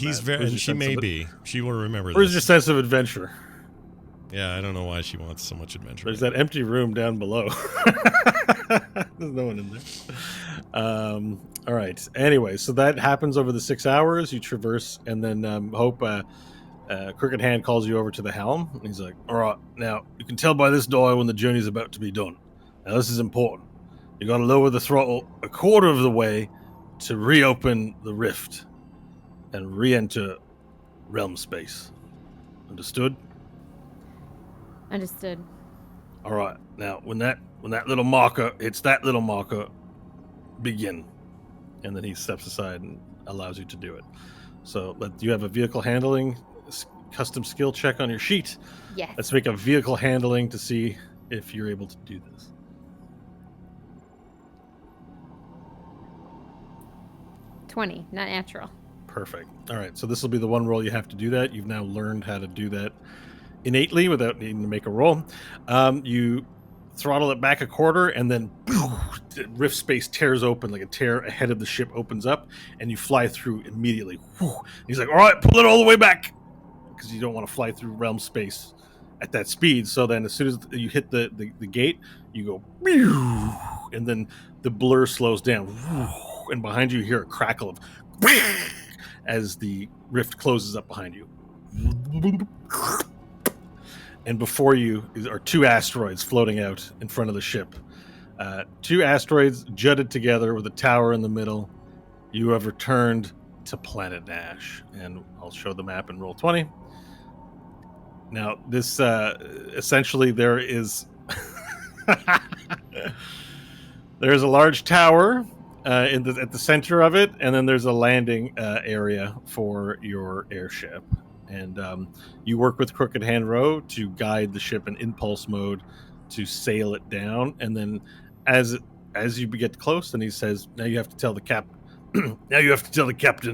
She may be. She will remember this. Where's your sense of adventure? Yeah, I don't know why she wants so much adventure. There's that empty room down below. There's no one in there. All right. Anyway, so that happens over the 6 hours. You traverse, and then Hope, Crooked Hand calls you over to the helm. And he's like, all right, now you can tell by this dial when the journey's about to be done. Now this is important. You got to lower the throttle a quarter of the way to reopen the rift and re-enter realm space. Understood? Understood. All right. Now, when that little marker hits that little marker, begin. And then he steps aside and allows you to do it. So you have a vehicle handling custom skill check on your sheet. Yes. Let's make a vehicle handling to see if you're able to do this. 20, not natural. Perfect. All right. So this will be the one roll you have to do that. You've now learned how to do that innately without needing to make a roll. You throttle it back a quarter, and then rift space tears open, like a tear ahead of the ship opens up, and you fly through immediately. He's like, all right, pull it all the way back, because you don't want to fly through realm space at that speed. So then as soon as you hit the gate, you go, and then the blur slows down, and behind you hear a crackle of as the rift closes up behind you. And before you are 2 asteroids floating out in front of the ship. 2 asteroids jutted together with a tower in the middle. You have returned to Planet Nash. And I'll show the map in roll 20. Now, this essentially there is there's a large tower at the center of it, and then there's a landing area for your airship. And you work with Crooked Hand Row to guide the ship in impulse mode to sail it down. And then as you get close, then he says, now you have to tell the captain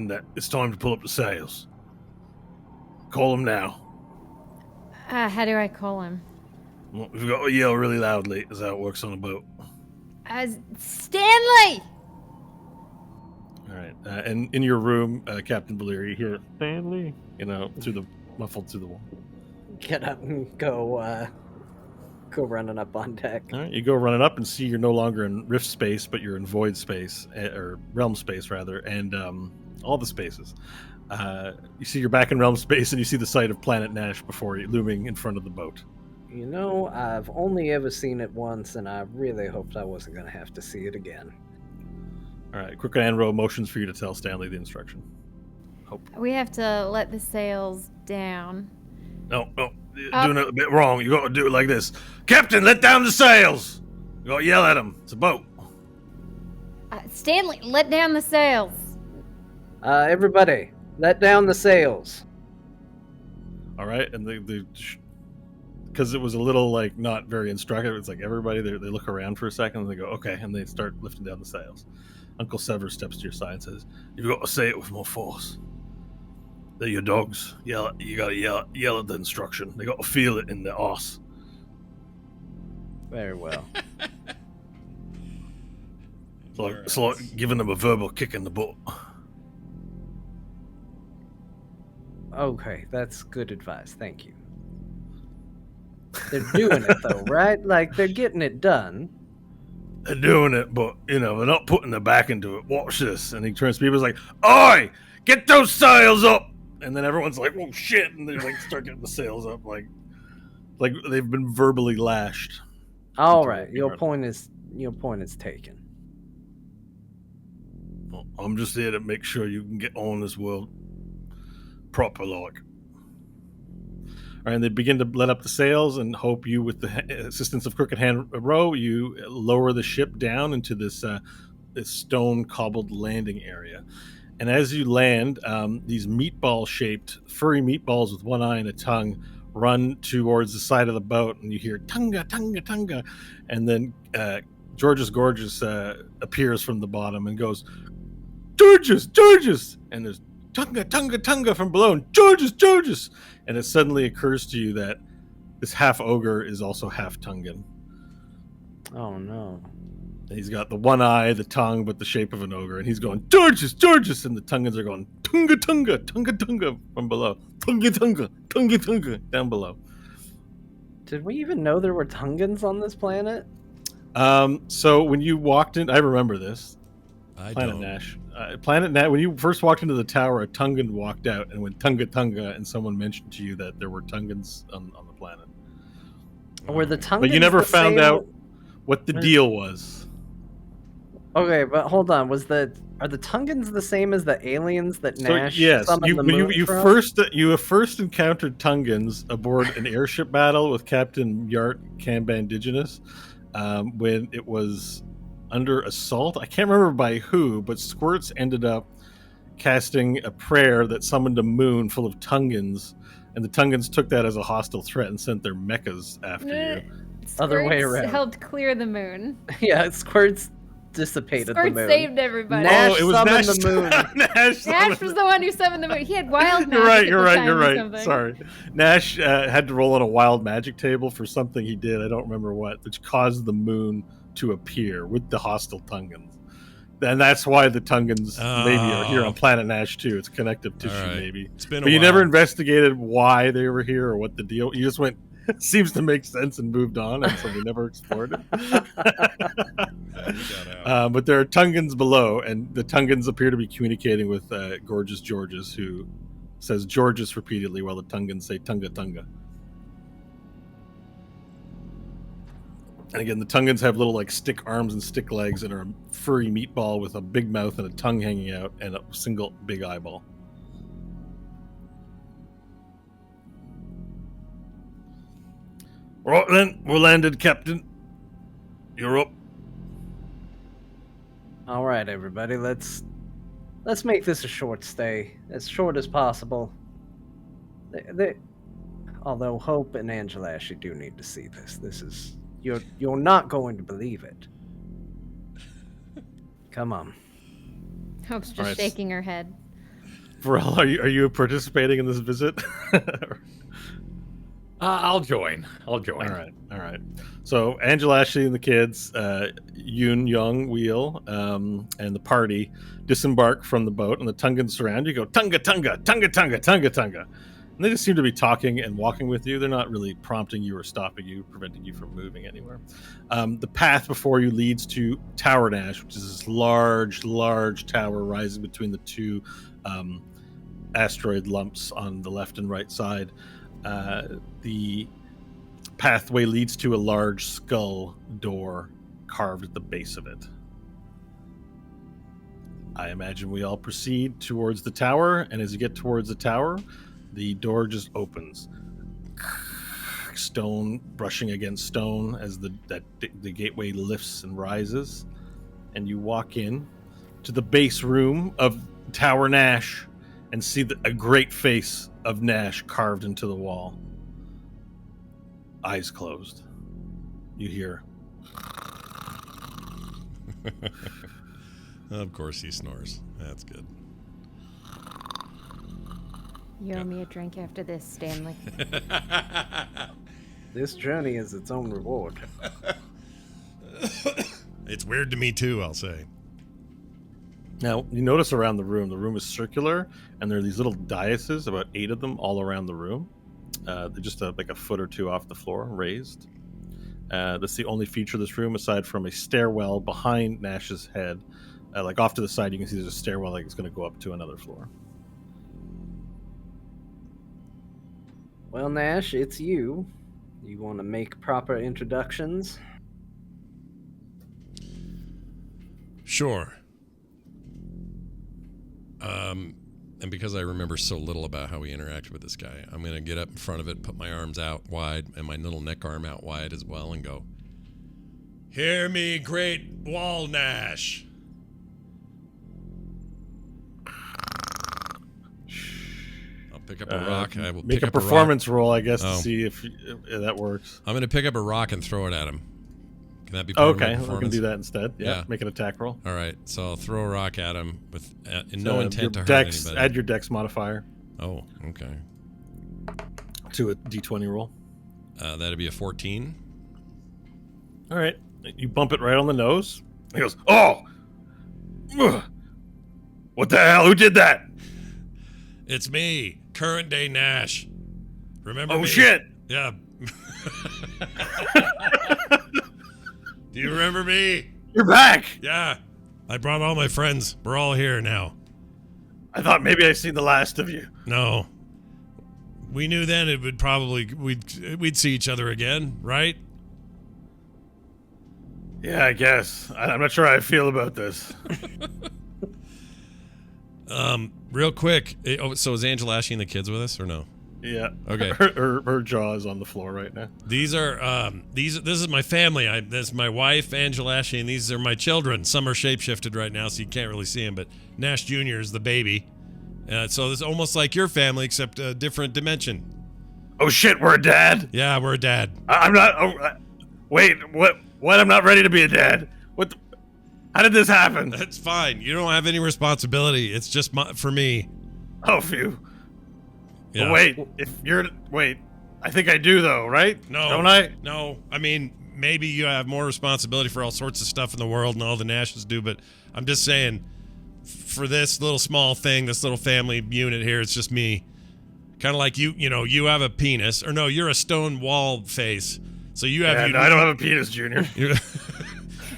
that it's time to pull up the sails. Call him now. How do I call him? Well, you've got to yell really loudly, is how it works on a boat. Stanley! All right. And in your room, Captain Valyria, you hear Stanley, muffled through the wall. Get up and go running up on deck. All right. You go running up and see you're no longer in rift space, but you're in void space, or realm space rather, and all the spaces. You see you're back in realm space, and you see the site of Planet Nash before you, looming in front of the boat. I've only ever seen it once, and I really hoped I wasn't going to have to see it again. All right, Crooked Hand Row motions for you to tell Stanley the instruction. Hope. We have to let the sails down. No, you're doing it a bit wrong. You got to do it like this. Captain, let down the sails! You got to yell at him. It's a boat. Stanley, let down the sails. Everybody, let down the sails. All right, and because it was a little not very instructive, it's like everybody they look around for a second and they go okay, and they start lifting down the sails. Uncle Sever steps to your side and says, "You've got to say it with more force. They're your dogs. You got to yell at the instruction. They got to feel it in their arse." Very well. It's like giving them a verbal kick in the butt. Okay, that's good advice. Thank you. They're doing it though, right? Like they're getting it done. They're doing it, but they're not putting their back into it. Watch this. And he turns to people, he's like, "Oi, get those sails up!" And then everyone's like, "Oh shit!" And they start getting the sails up, like they've been verbally lashed. All right, your point is taken. Well, I'm just here to make sure you can get on this world proper like. All right, and they begin to let up the sails and hope you, with the assistance of Crooked Hand Row, you lower the ship down into this stone cobbled landing area. And as you land, these meatball-shaped, furry meatballs with one eye and a tongue run towards the side of the boat, and you hear "tunga, tunga, tunga," and then Georges Gorgeous appears from the bottom and goes, Georges! And there's Tunga from below, and Georges! And it suddenly occurs to you that this half ogre is also half Tungan. Oh no. He's got the one eye, the tongue, but the shape of an ogre, and he's going, Georges! And the Tungans are going, Tunga from below. Tunga down below. Did we even know there were Tungans on this planet? So when you walked in, I remember this. Planet Nash. Planet Nash, when you first walked into the tower, a Tungan walked out and went Tunga, and someone mentioned to you that there were Tungans on the planet. Were the Tungans But you never the found same- out what the deal was. Okay, but hold on. Are the Tungans the same as the aliens that So, Nash yes, summoned the moon you from? first encountered Tungans aboard an airship battle with Captain Yart Cambandigenous when it was under assault. I can't remember by who, but Squirts ended up casting a prayer that summoned a moon full of Tungans, and the Tungans took that as a hostile threat and sent their mechas after you. Other way Squirts around. helped clear the moon. Yeah, Squirts dissipated Squirt the moon. saved everybody. Nash Oh, it was summoned Nash. the moon. Nash Nash was the one who summoned the moon. He had wild magic. You're at the time or right. something. Sorry. Nash had to roll on a wild magic table for something he did. I don't remember what, which caused the moon to appear with the hostile Tungans. And that's why the Tungans maybe are here on Planet Nash too. It's connective tissue, right. maybe. It's been a But you while. never investigated why they were here or what the deal. You just went, seems to make sense, and moved on, and so we never explored it. But there are Tungans below, and the Tungans appear to be communicating with Gorgeous Georges, who says Georges repeatedly while the Tungans say Tunga. And again, the Tungans have little like stick arms and stick legs and are a furry meatball with a big mouth and a tongue hanging out and a single big eyeball. Right then, we're landed, Captain. You're up. All right, everybody, let's make this a short stay, as short as possible. Although Hope and Angela actually do need to see this. This is you're not going to believe it. Come on. Hope's just All right. shaking her head. Varel, are you participating in this visit? I'll join. All right. So Angela, Ashley, and the kids, Yoon, Young, Wheel, and the party disembark from the boat, and the Tungans surround you. Go Tunga, and they just seem to be talking and walking with you. They're not really prompting you or stopping you, preventing you from moving anywhere. The path before you leads to Tower Nash, which is this large tower rising between the two asteroid lumps on the left and right side. The pathway leads to a large skull door carved at the base of it. I imagine we all proceed towards the tower, and as you get towards the tower, the door just opens. Stone brushing against stone as the gateway lifts and rises, and you walk in to the base room of Tower Nash and see a great face of Nash carved into the wall. Eyes closed. You hear. Of course he snores. That's good. You owe me a drink after this, Stanley. This journey is its own reward. It's weird to me too, I'll say. Now, you notice around the room is circular, and there are these little daises, about 8 of them, all around the room. They're just like a foot or two off the floor, raised. That's the only feature of this room, aside from a stairwell behind Nash's head. Like off to the side, you can see there's a stairwell like it's going to go up to another floor. Well, Nash, it's you. You want to make proper introductions? Sure. And because I remember so little about how we interacted with this guy, I'm going to get up in front of it, put my arms out wide, and my little neck arm out wide as well, and go, "Hear me, great Wall Nash." I'll pick up a rock. I will Make pick a up a rock. performance roll, I guess, Oh. to see if that works. I'm going to pick up a rock and throw it at him. Can that be part Okay, of my we can performance? do that instead. Yeah. Make an attack roll. All right, so I'll throw a rock at him with no intent to your hurt dex, anybody. add your dex modifier Oh, okay. to a d20 roll. That'd be a 14. All right. You bump it right on the nose. He goes, "Oh! Ugh. What the hell? Who did that? It's me, current day Nash. Remember Oh, me? shit! Yeah. Do you remember me? You're back! Yeah. I brought all my friends. We're all here now. I thought maybe I seen the last of you. No. We knew then it would probably we'd see each other again, right? Yeah, I guess. I'm not sure how I feel about this. Real quick. So is Angela Ashley and the kids with us or no? Yeah. Okay. Her jaw is on the floor right now. These are this is my family. This is my wife, Angela Ashley, and these are my children. Some are shapeshifted right now, so you can't really see them. But Nash Jr. is the baby. So it's almost like your family, except a different dimension. Oh shit, we're a dad? Yeah, we're a dad. I'm not. Wait, what? What? I'm not ready to be a dad. What? How did this happen? That's fine. You don't have any responsibility. It's just for me. Oh, phew. Yeah. But wait. I think I do though, right? No. Don't I? No. I mean, maybe you have more responsibility for all sorts of stuff in the world and all the Nashes do, but I'm just saying, for this little small thing, this little family unit here, it's just me. Kind of like you have a penis, or no, you're a stone wall face. So you have. No, I don't have a penis, Junior.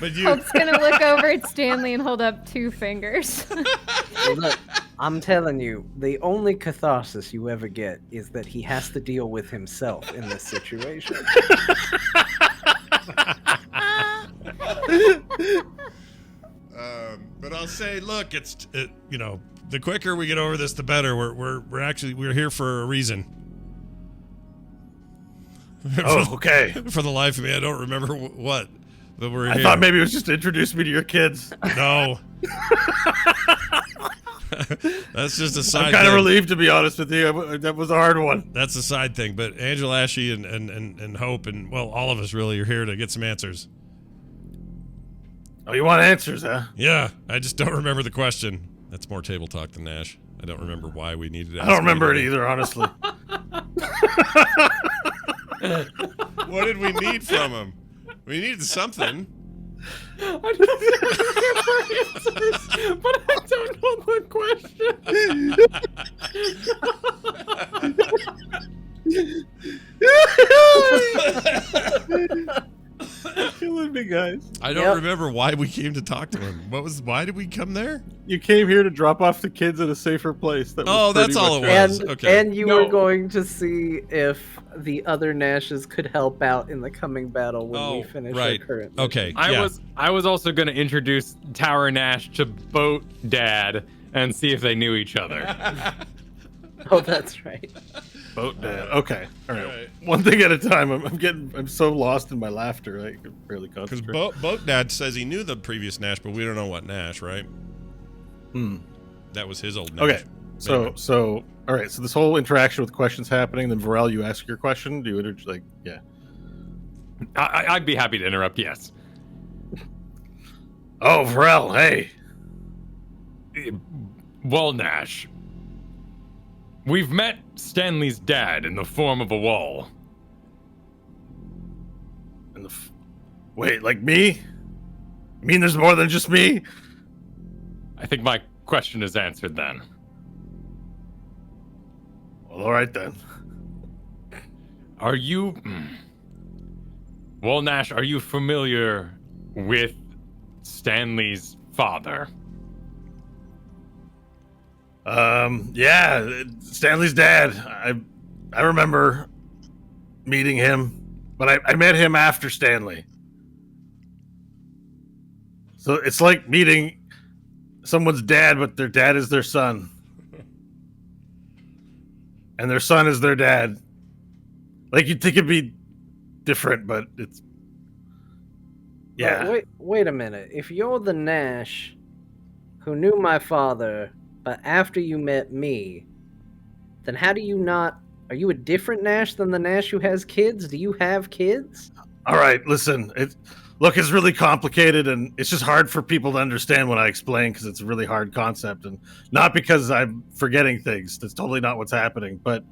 But you. Hope's gonna look over at Stanley and hold up 2 fingers. Well, look, I'm telling you, the only catharsis you ever get is that he has to deal with himself in this situation. But I'll say, look, the quicker we get over this, the better. We're here for a reason. Oh, okay. For the life of me, I don't remember what. But we're I here. thought maybe it was just to introduce me to your kids. No. That's just a side I'm kind of thing. relieved, to be honest with you. That was a hard one. That's a side thing. But Angela Ashley and Hope and, well, all of us really are here to get some answers. Oh, you want answers, huh? Yeah, I just don't remember the question. That's more table talk than Nash. I don't remember why we needed to ask I don't remember it anybody. either, honestly. What did we need from him? We needed something. I don't remember answers, but I don't know the question. Killing me, guys. I don't remember why we came to talk to him. Why did we come there? You came here to drop off the kids at a safer place. That was That's pretty all much it was. And, Okay. and you were going to see if the other Nashes could help out in the coming battle when we finish our current mission. Okay. I was also going to introduce Tower Nash to Boat Dad and see if they knew each other. Oh, that's right. Boat dad. Okay. All right. One thing at a time. I'm so lost in my laughter. I can barely Because concentrate. Boat Dad says he knew the previous Nash, but we don't know what Nash, right? That was his old Nash. Okay. So all right. So this whole interaction with questions happening. Then Varel, you ask your question. Do you yeah? I'd be happy to interrupt, yes. Oh, Varel. Hey. Wall Nash. We've met Stanley's dad in the form of a wall. Wait, like me? You mean there's more than just me? I think my question is answered then. Well, all right then. Are you... Wall Nash, are you familiar with Stanley's father? Yeah, Stanley's dad. I remember meeting him, but I met him after Stanley. So it's like meeting someone's dad, but their dad is their son. And their son is their dad. Like, you'd think it'd be different, but it's... Yeah. But wait a minute. If you're the Nash who knew my father, but after you met me, then how do you not... Are you a different Nash than the Nash who has kids? Do you have kids? All right, listen. Look, it's really complicated, and it's just hard for people to understand when I explain because it's a really hard concept, and not because I'm forgetting things. That's totally not what's happening. But,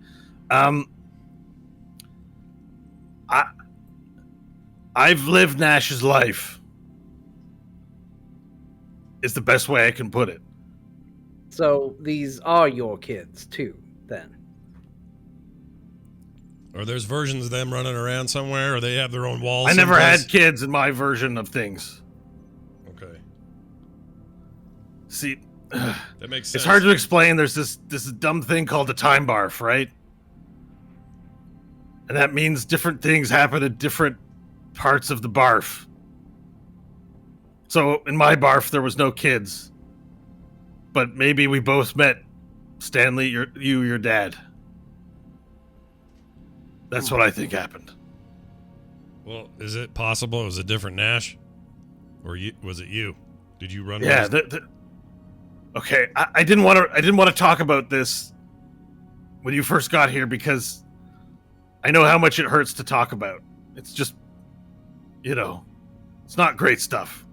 I've lived Nash's life. Is the best way I can put it. So these are your kids too, then? Or there's versions of them running around somewhere, or they have their own walls. I never someplace? had kids in my version of things. Okay. See, That makes sense. it's hard to explain. There's this dumb thing called a time barf, right? And that means different things happen at different parts of the barf. So in my barf, there was no kids. But maybe we both met Stanley, your dad. That's what I think happened. Well, is it possible it was a different Nash? Or was it you? Did you run? Yeah. Okay, I didn't want to talk about this when you first got here because I know how much it hurts to talk about. It's just, it's not great stuff.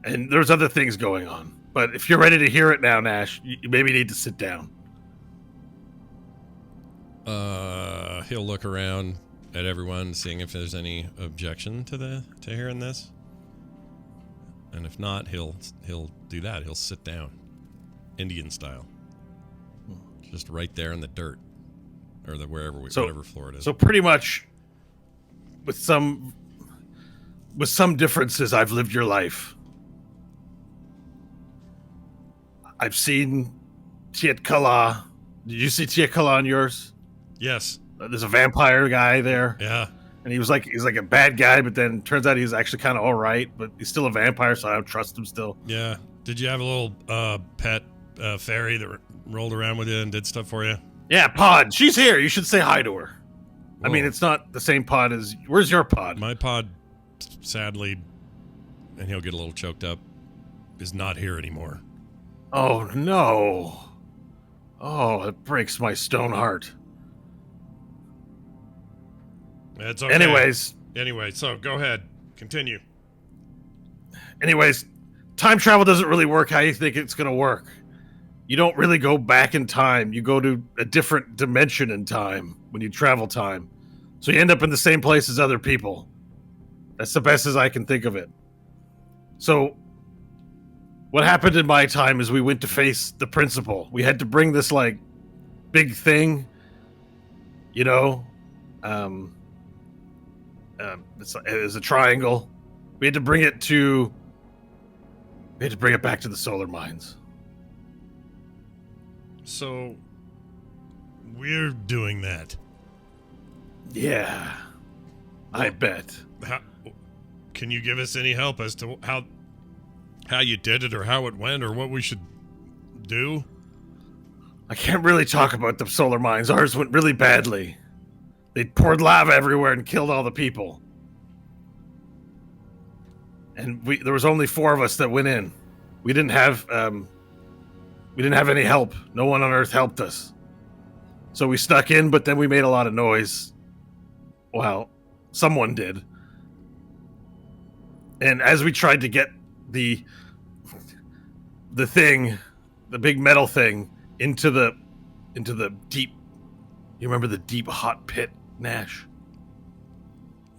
And there's other things going on. But if you're ready to hear it now, Nash, you maybe need to sit down. He'll look around at everyone, seeing if there's any objection to hearing this. And if not, he'll do that. He'll sit down, Indian style, just right there in the dirt, or whatever floor it is. So pretty much, with some differences, I've lived your life. I've seen Tiet Kala. Did you see Tiet Kala on yours? Yes. There's a vampire guy there. Yeah. And he's like a bad guy, but then turns out he's actually kind of all right, but he's still a vampire, so I don't trust him still. Yeah. Did you have a little pet fairy that rolled around with you and did stuff for you? Yeah, Pod. She's here. You should say hi to her. Whoa. I mean, it's not the same Pod as... Where's your Pod? My Pod, sadly, and he'll get a little choked up, is not here anymore. Oh, no. Oh, it breaks my stone heart. That's okay. Anyway, so go ahead. Continue. Anyways, time travel doesn't really work how you think it's going to work. You don't really go back in time. You go to a different dimension in time when you travel time. So you end up in the same place as other people. That's the best as I can think of it. So what happened in my time is we went to face the principal. We had to bring this, big thing, it was a triangle. We had to bring it back to the solar mines. So we're doing that. Yeah. I bet. Can you give us any help as to how you did it or how it went or what we should do? I can't really talk about the solar mines. Ours went really badly. They poured lava everywhere and killed all the people. And there was only 4 of us that went in. We didn't have any help. No one on Earth helped us. So we stuck in, but then we made a lot of noise. Well, someone did. And as we tried to get the thing, the big metal thing, into the deep, you remember the deep hot pit, Nash?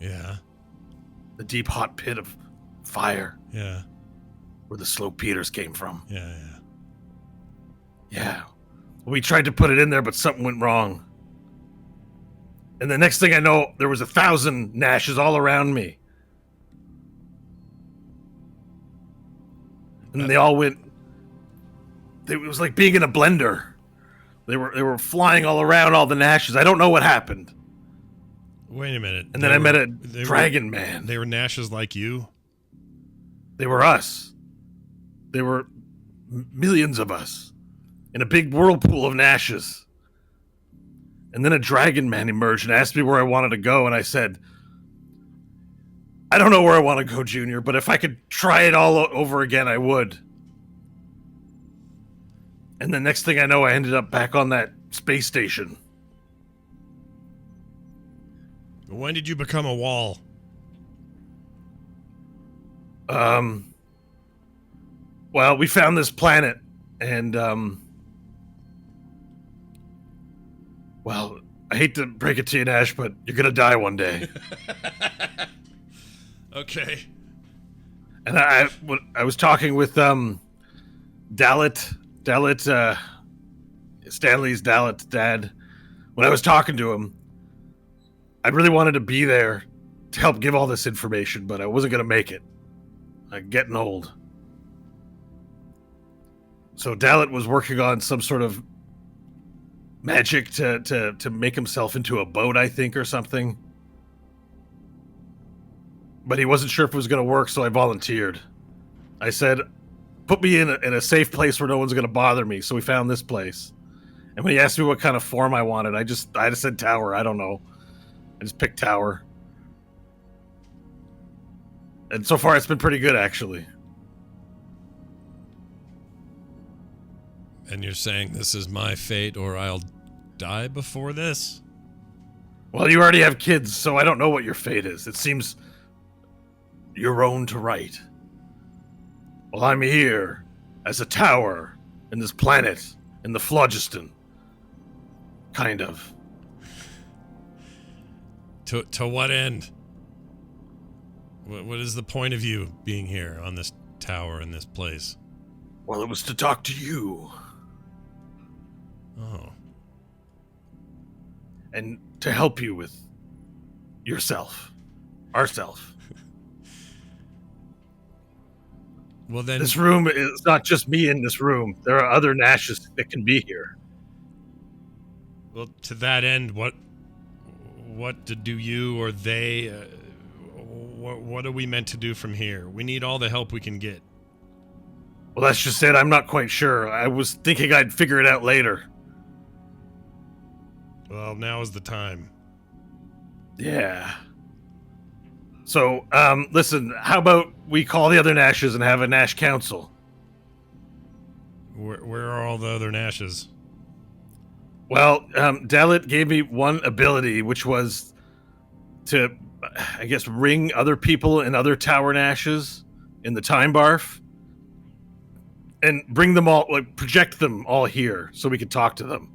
Yeah. The deep hot pit of fire. Yeah. Where the slow Peters came from. Yeah. Yeah. We tried to put it in there, but something went wrong. And the next thing I know, there was 1,000 Nashes all around me. And they all went... It was like being in a blender. They were flying all around all the Nashes. I don't know what happened. Wait a minute. And then I met a dragon man. They were Nashes like you? They were us. There were millions of us in a big whirlpool of Nashes. And then a dragon man emerged and asked me where I wanted to go, and I said, I don't know where I want to go, Junior, but if I could try it all over again, I would. And the next thing I know, I ended up back on that space station. When did you become a wall? Well, we found this planet, and well, I hate to break it to you, Nash, but you're gonna die one day. Okay. And I was talking with Dalit, Stanley's Dalit dad. When I was talking to him, I really wanted to be there to help give all this information, but I wasn't gonna make it. I'm getting old. So Dalit was working on some sort of magic to make himself into a boat, I think, or something. But he wasn't sure if it was going to work, so I volunteered. I said, put me in a safe place where no one's going to bother me. So we found this place. And when he asked me what kind of form I wanted, I just said tower. I don't know. I just picked tower. And so far, it's been pretty good, actually. And you're saying this is my fate or I'll die before this? Well, you already have kids, so I don't know what your fate is. It seems your own to write. Well, I'm here as a tower in this planet, in the phlogiston. Kind of. To what end? What is the point of you being here on this tower in this place? Well, it was to talk to you. Oh. And to help you with yourself. Ourself. Well, then... This room is not just me in this room. There are other Nashes that can be here. Well, to that end, what do you or they... what are we meant to do from here? We need all the help we can get. Well, that's just it. I'm not quite sure. I was thinking I'd figure it out later. Well, now is the time. Yeah. So, listen, how about we call the other Nashes and have a Nash council? Where are all the other Nashes? Well, Dalit gave me one ability, which was to, I guess, ring other people and other Tower Nashes in the Time Barf and bring them all, like, project them all here so we can talk to them.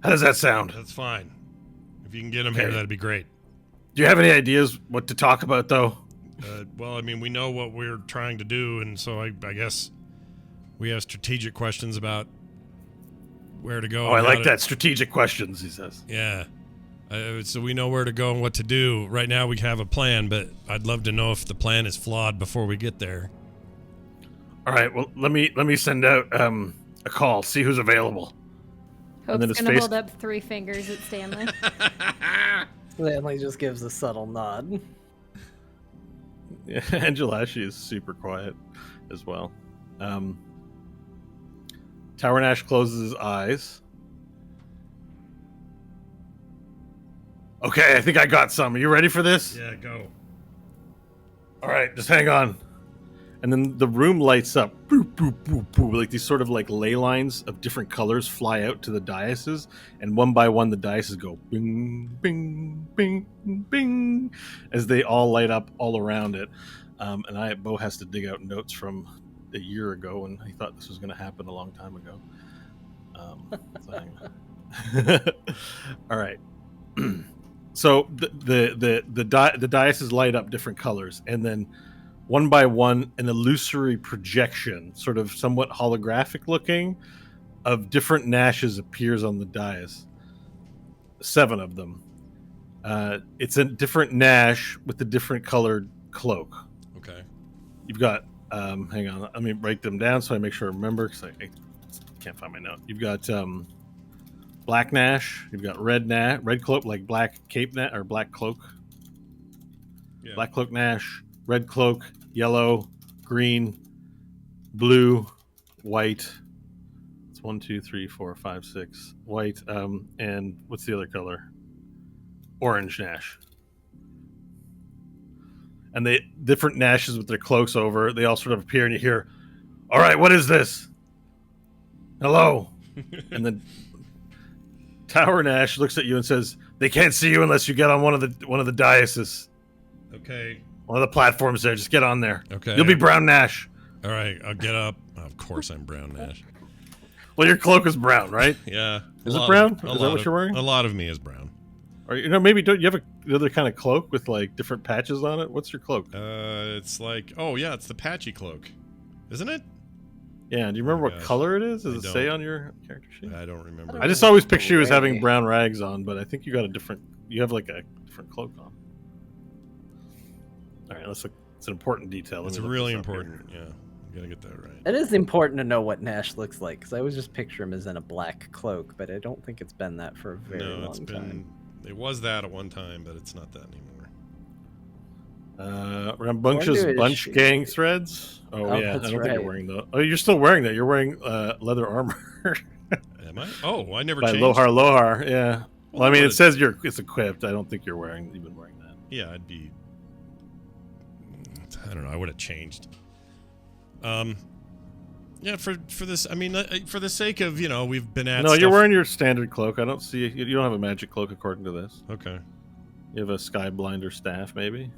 How does that sound? That's fine. If you can get them here, that'd be great. Do you have any ideas what to talk about, though? Well, I mean, we know what we're trying to do, and so I guess we have strategic questions about where to go. Oh, I like that. Strategic questions, he says. Yeah. So we know where to go and what to do. Right now we have a plan, but I'd love to know if the plan is flawed before we get there. All right, well, let me send out a call, see who's available. Hope's gonna hold up 3 fingers at Stanley. Stanley just gives a subtle nod. Yeah, Angela, she is super quiet as well. Tower Nash closes his eyes. Okay, I think I got some. Are you ready for this? Yeah, go. All right, just hang on. And then the room lights up. Boop, boop, boop, boop. Like these sort of like ley lines of different colors fly out to the daises. And one by one, the daises go bing, bing, bing, bing, as they all light up all around it. And Bo has to dig out notes from a year ago, and he thought this was going to happen a long time ago. All right. So the daises light up different colors, and then one by one, an illusory projection, sort of somewhat holographic looking, of different Nashes appears on the dais. 7 of them. It's a different Nash with a different colored cloak. Okay. You've got, hang on, let me write them down so I make sure I remember, because I can't find my note. You've got Black Nash, you've got Red Cloak, like Black Cape Nash, or Black Cloak. Yeah. Black Cloak Nash, Red Cloak, Yellow, Green, Blue, White. It's 1, 2, 3, 4, 5, 6. White, and what's the other color? Orange Nash. And they different Nashes with their cloaks over, they all sort of appear, and you hear, "All right, what is this? Hello?" And then Tower Nash looks at you and says, "They can't see you unless you get on one of the daises." Okay. One of the platforms there. Just get on there. Okay. You'll be Brown Nash. All right, I'll get up. Of course I'm Brown Nash. Well, your cloak is brown, right? Yeah. Is it brown? Is that what you're wearing? A lot of me is brown. Or maybe don't you have the other kind of cloak with like different patches on it? What's your cloak? It's like, oh yeah, it's the patchy cloak, isn't it? Yeah. Do you remember what gosh. color it is? Does I it say don't. on your character sheet? I don't remember. I just always picture you as having brown rags on, but I think you have like a different cloak on. All right, let's look. It's an important detail. Let It's me look really this up here. important. Yeah, you gotta get that right. It is important to know what Nash looks like, because I always just picture him as in a black cloak, but I don't think it's been that for a very No, it's long been. time. It was that at one time, but it's not that anymore. Rambunctious Wonder is bunch she- gang threads. Oh, Oh, yeah, I that's don't think right. you're wearing those. Oh, you're still wearing that. You're wearing leather armor Am I? Oh, I never by changed. Lohar. Yeah. Well, I mean, that it says it's equipped. I don't think you've been wearing that. Yeah, I'd be. I don't know. I would have changed. Yeah, for this, I mean, for the sake of we've been at. No, you're stuff- wearing your standard cloak. I don't see you don't have a magic cloak according to this. Okay. You have a sky blinder staff, maybe.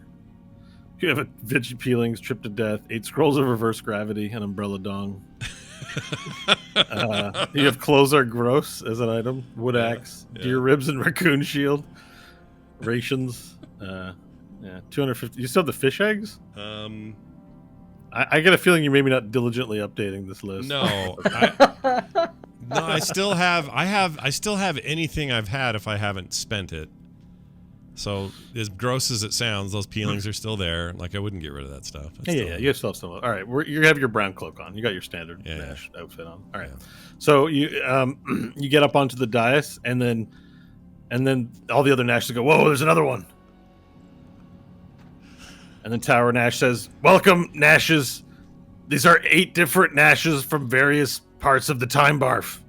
You have a Vigi peelings, trip to death, 8 scrolls of reverse gravity, an umbrella dong. You have clothes are gross as an item, wood axe, yeah. deer ribs and raccoon shield, rations. Yeah, 250. You still have the fish eggs? I get a feeling you're maybe not diligently updating this list. No, no, I still have anything I've had if I haven't spent it. So as gross as it sounds, those peelings are still there. Like I wouldn't get rid of that stuff. Yeah, you still have some. All right, you have your brown cloak on. You got your standard Yeah. Nash outfit on. All right, Yeah. so you you get up onto the dais, and then all the other Nashes go, "Whoa, there's another one." And then Tower Nash says, "Welcome, Nashes. These are 8 different Nashes from various parts of the time barf.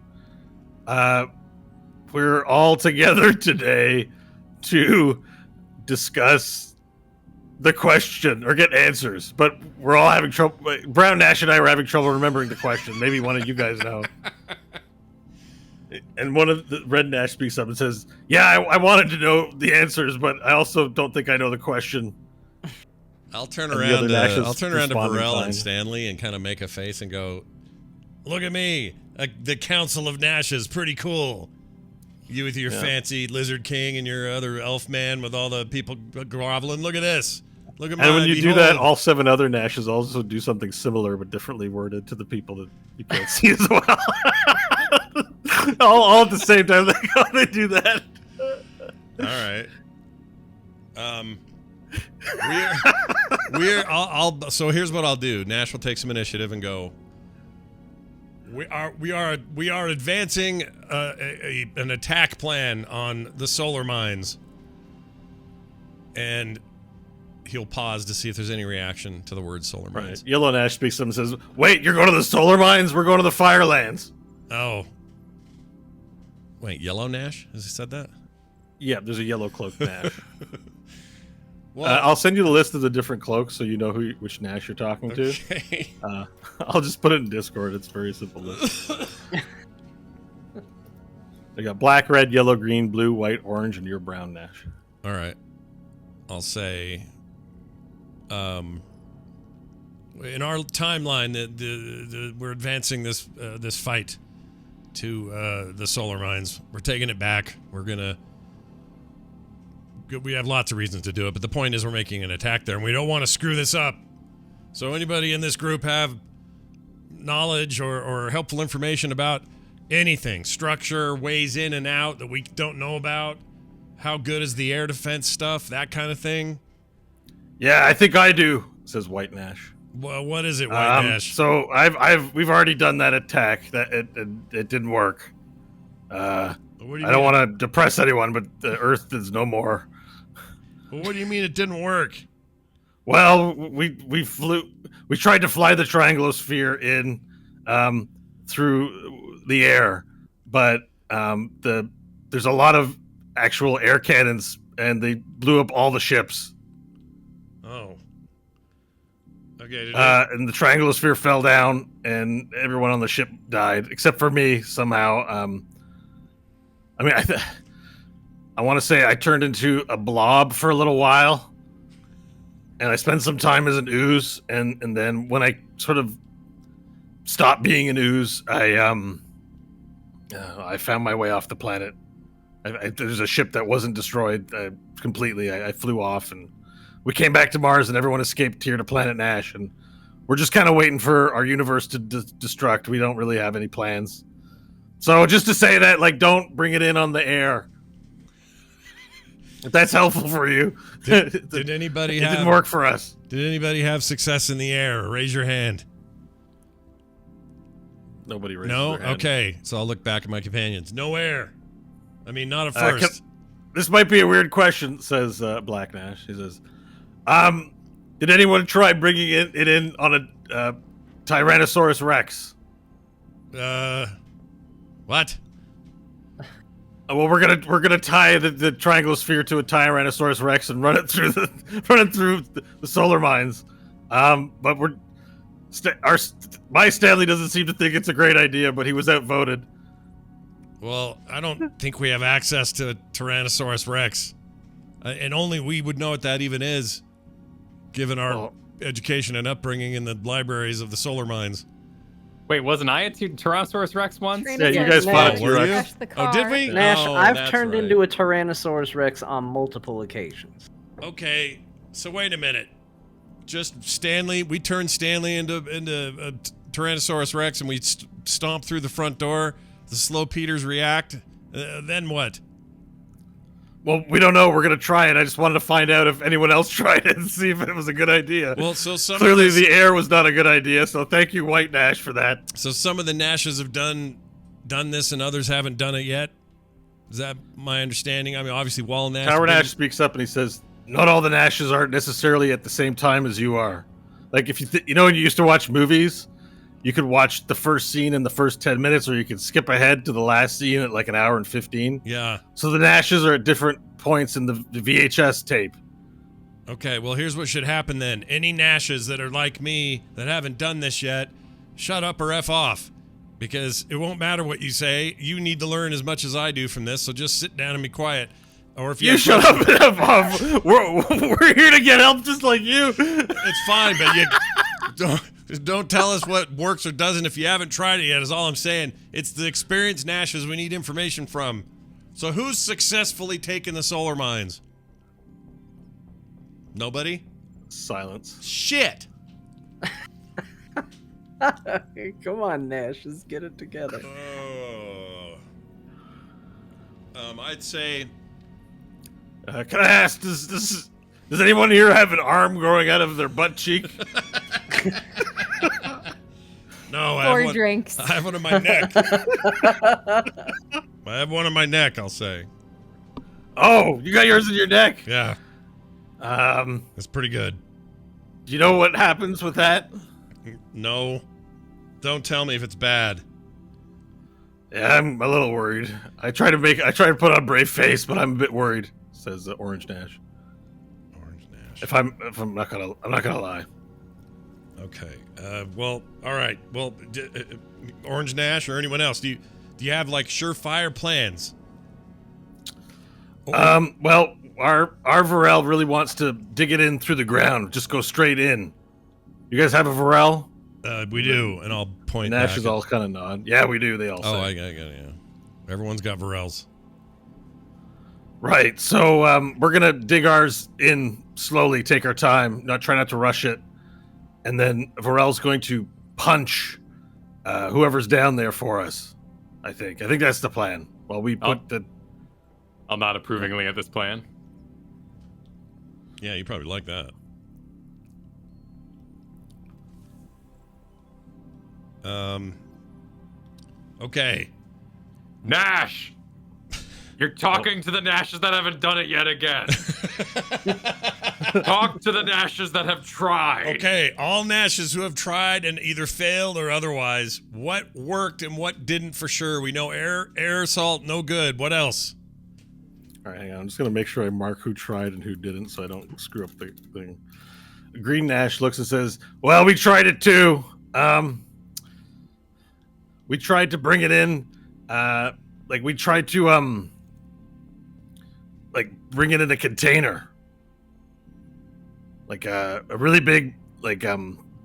We're all together today to discuss the question or get answers, but we're all having trouble. Brown Nash and I were having trouble remembering the question. Maybe one of you guys know." And one of the Red Nash speaks up and says, "Yeah, I wanted to know the answers, but I also don't think I know the question." I'll turn And the around. other Nashes I'll turn around to respond in Varel kind. and Stanley and kind of make a face and go, "Look at me, the Council of Nashes, pretty cool. You with your fancy Lizard King and your other elf man with all the people groveling. Look at this. Look at my And when you do that, behold." all 7 other Nashes also do something similar but differently worded to the people that you can't see as well. all at the same time, they do that. All right. So here's what I'll do. Nash will take some initiative and go. We are advancing an attack plan on the solar mines, and he'll pause to see if there's any reaction to the word solar mines. Right. Yellow Nash speaks to him and says, "Wait, you're going to the solar mines? We're going to the Firelands." Oh. Wait, Yellow Nash? Has he said that? Yeah, there's a yellow cloak Nash. Well, I'll send you the list of the different cloaks so you know which Nash you're talking to. okay. I'll just put it in Discord. It's a very simple list. They got black, red, yellow, green, blue, white, orange, and you're brown Nash. All right. I'll say, in our timeline, we're advancing this fight to the solar mines. We're taking it back. We have lots of reasons to do it, but the point is we're making an attack there, and we don't want to screw this up. So anybody in this group have knowledge or helpful information about anything, structure, ways in and out that we don't know about? How good is the air defense stuff? That kind of thing? Yeah, I think I do, says White Nash. Well, what is it, White Nash? So we've already done that attack. That it didn't work. I don't want to depress anyone, but the Earth is no more. Well, what do you mean it didn't work? Well, we tried to fly the trianglosphere in through the air, but there's a lot of actual air cannons, and they blew up all the ships. Oh. Okay. And the trianglosphere fell down, and everyone on the ship died, except for me somehow. I mean, I want to say I turned into a blob for a little while, and I spent some time as an ooze, and then when I sort of stopped being an ooze, I found my way off the planet. There's a ship that wasn't destroyed completely. I flew off, and we came back to Mars, and everyone escaped here to Planet Nash, and we're just kind of waiting for our universe to destruct. We don't really have any plans. So just to say that, like, don't bring it in on the air. If that's helpful for you. Did anybody it have... didn't work for us. Did anybody have success in the air? Raise your hand. Nobody raised No? their hand. Okay. So I'll look back at my companions. No air. I mean, not at first. This might be a weird question, says Black Nash. He says, did anyone try bringing it in on a Tyrannosaurus Rex? What? Well, we're gonna tie the triangle sphere to a Tyrannosaurus Rex and run it through the solar mines. But my Stanley doesn't seem to think it's a great idea, but he was outvoted. Well, I don't think we have access to Tyrannosaurus Rex, and only we would know what that even is, given our education and upbringing in the libraries of the solar mines. Wait, wasn't I a Tyrannosaurus Rex once? Yeah, you guys fought a were T-Rex. you? Oh, did we? Nash, Oh, I've that's turned right. into a Tyrannosaurus Rex on multiple occasions. Okay, so wait a minute. Just Stanley, we turned Stanley into a Tyrannosaurus Rex, and we stomp through the front door. The slow Peters react. Then what? Well, we don't know. We're gonna try it. I just wanted to find out if anyone else tried it and see if it was a good idea. Well, so clearly the air was not a good idea. So thank you, White Nash, for that. So some of the Nashes have done this, and others haven't done it yet. Is that my understanding? I mean, obviously, Wall Nash. Tower Nash speaks up and he says, "Not all the Nashes aren't necessarily at the same time as you are. Like if you when you used to watch movies, you could watch the first scene in the first 10 minutes, or you could skip ahead to the last scene at like an hour and 15. Yeah. So the Nashes are at different points in the VHS tape. Okay, well, here's what should happen then. Any Nashes that are like me that haven't done this yet, shut up or F off. Because it won't matter what you say. You need to learn as much as I do from this, so just sit down and be quiet. Or if you shut up and F off. We're here to get help just like you. It's fine, but you don't tell us what works or doesn't if you haven't tried it yet, is all I'm saying. It's the experienced Nashes we need information from. So who's successfully taken the solar mines? Nobody? Silence. Shit! Come on, Nash, let's get it together. I'd say... Can I ask, does anyone here have an arm growing out of their butt cheek? No, Four drinks. I have one on my neck. I have one on my neck, I'll say. Oh, you got yours in your neck? Yeah. That's pretty good. Do you know what happens with that? No. Don't tell me if it's bad. Yeah, I'm a little worried. I try to put on a brave face, but I'm a bit worried, says Orange Nash. Orange Nash. If I'm not gonna lie. Okay. Well, all right. Well, Orange Nash or anyone else, do you have like surefire plans? Well, our Varel really wants to dig it in through the ground, just go straight in. You guys have a Varel? We do, and I'll point. Nash back is all kind of nod. Yeah, we do. They all say. I got it. Yeah. Everyone's got Varels. Right. So we're gonna dig ours in slowly, take our time, try not to rush it, and then Varel's going to punch whoever's down there for us. I think that's the plan. While we put I'll nod approvingly at this plan. Yeah, you probably like that. Okay. Nash! You're talking to the Nashes that haven't done it yet again. Talk to the Nashes that have tried. Okay, all Nashes who have tried and either failed or otherwise, what worked and what didn't for sure? We know air assault, no good. What else? All right, hang on. I'm just going to make sure I mark who tried and who didn't so I don't screw up the thing. Green Nash looks and says, well, we tried it too. We tried to bring it in. We tried to, bring it in a container. like a really big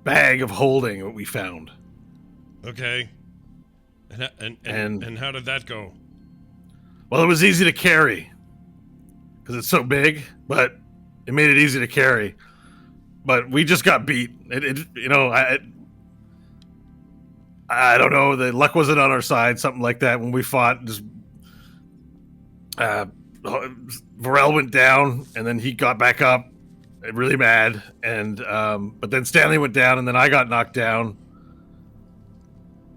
bag of holding what we found. Okay. And how did that go? Well, it was easy to carry because it's so big, but it made it easy to carry. But we just got beat. I don't know. The luck wasn't on our side. Something like that. When we fought, just Varel went down, and then he got back up, really mad. And but then Stanley went down, and then I got knocked down,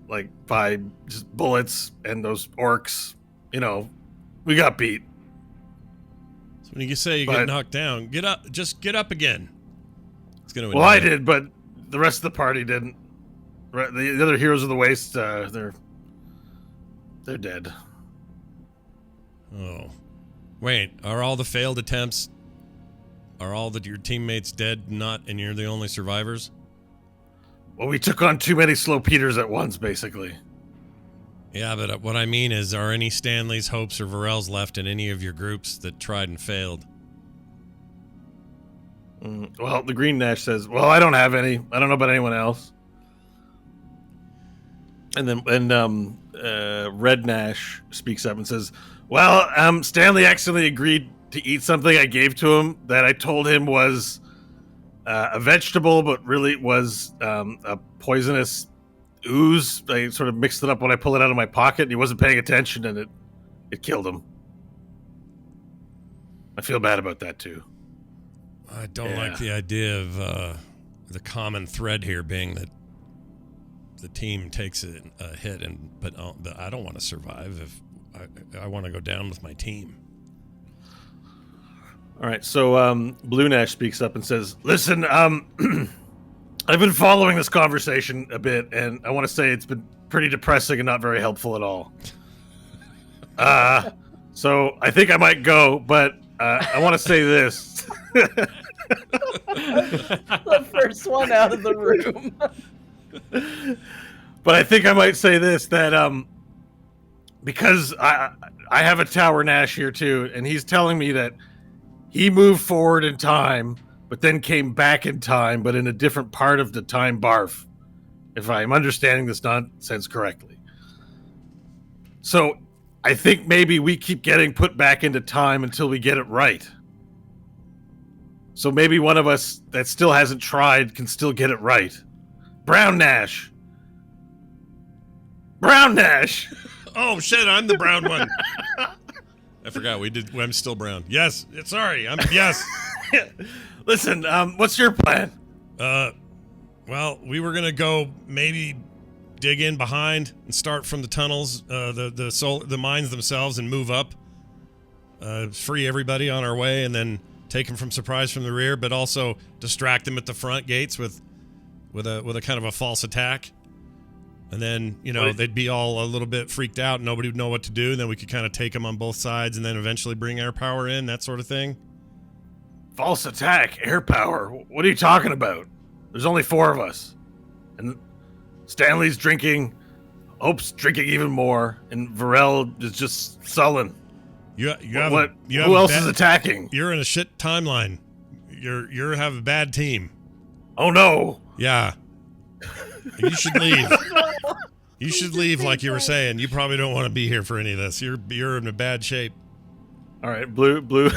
like by just bullets and those orcs. We got beat. So when you say you get knocked down, get up. Just get up again. It's gonna. Well, I did, but the rest of the party didn't. The other heroes of the waste, they're dead. Oh, wait. Are all the failed attempts? Are all your teammates dead? And you're the only survivors? Well, we took on too many slow Peters at once, basically. Yeah, but what I mean is, are any Stanley's, Hopes, or Varels left in any of your groups that tried and failed? Well, the Green Nash says, well, I don't have any. I don't know about anyone else. And then Red Nash speaks up and says, well, Stanley accidentally agreed to eat something I gave to him that I told him was a vegetable, but really was a poisonous ooze. I sort of mixed it up when I pulled it out of my pocket, and he wasn't paying attention, and it killed him. I feel bad about that, too. I don't like the idea of the common thread here being that the team takes a hit, but I don't want to survive. If I want to go down with my team. All right, so Blue Nash speaks up and says, listen, I've been following this conversation a bit, and I want to say it's been pretty depressing and not very helpful at all. So I think I might go, but I want to say this. The first one out of the room. But I think I might say this, that because I have a Tower Nash here too, and he's telling me that he moved forward in time, but then came back in time, but in a different part of the time barf, if I'm understanding this nonsense correctly. So I think maybe we keep getting put back into time until we get it right. So maybe one of us that still hasn't tried can still get it right. Brown Nash. Brown Nash. Oh shit! I'm the brown one. I forgot I'm still brown. Yes. Sorry. Yes. Listen. What's your plan? Well, we were gonna go maybe dig in behind and start from the tunnels, the mines themselves, and move up. Free everybody on our way, and then take them from surprise from the rear, but also distract them at the front gates with a kind of a false attack. And then, they'd be all a little bit freaked out. Nobody would know what to do. And then we could kind of take them on both sides and then eventually bring air power in, that sort of thing. False attack? Air power? What are you talking about? There's only 4 of us. And Stanley's drinking, Hope's drinking even more, and Varel is just sullen. Who else is attacking? You're in a shit timeline. You have a bad team. Oh no. Yeah. You should leave. You should leave, like you were saying. You probably don't want to be here for any of this. You're in a bad shape. All right, Blue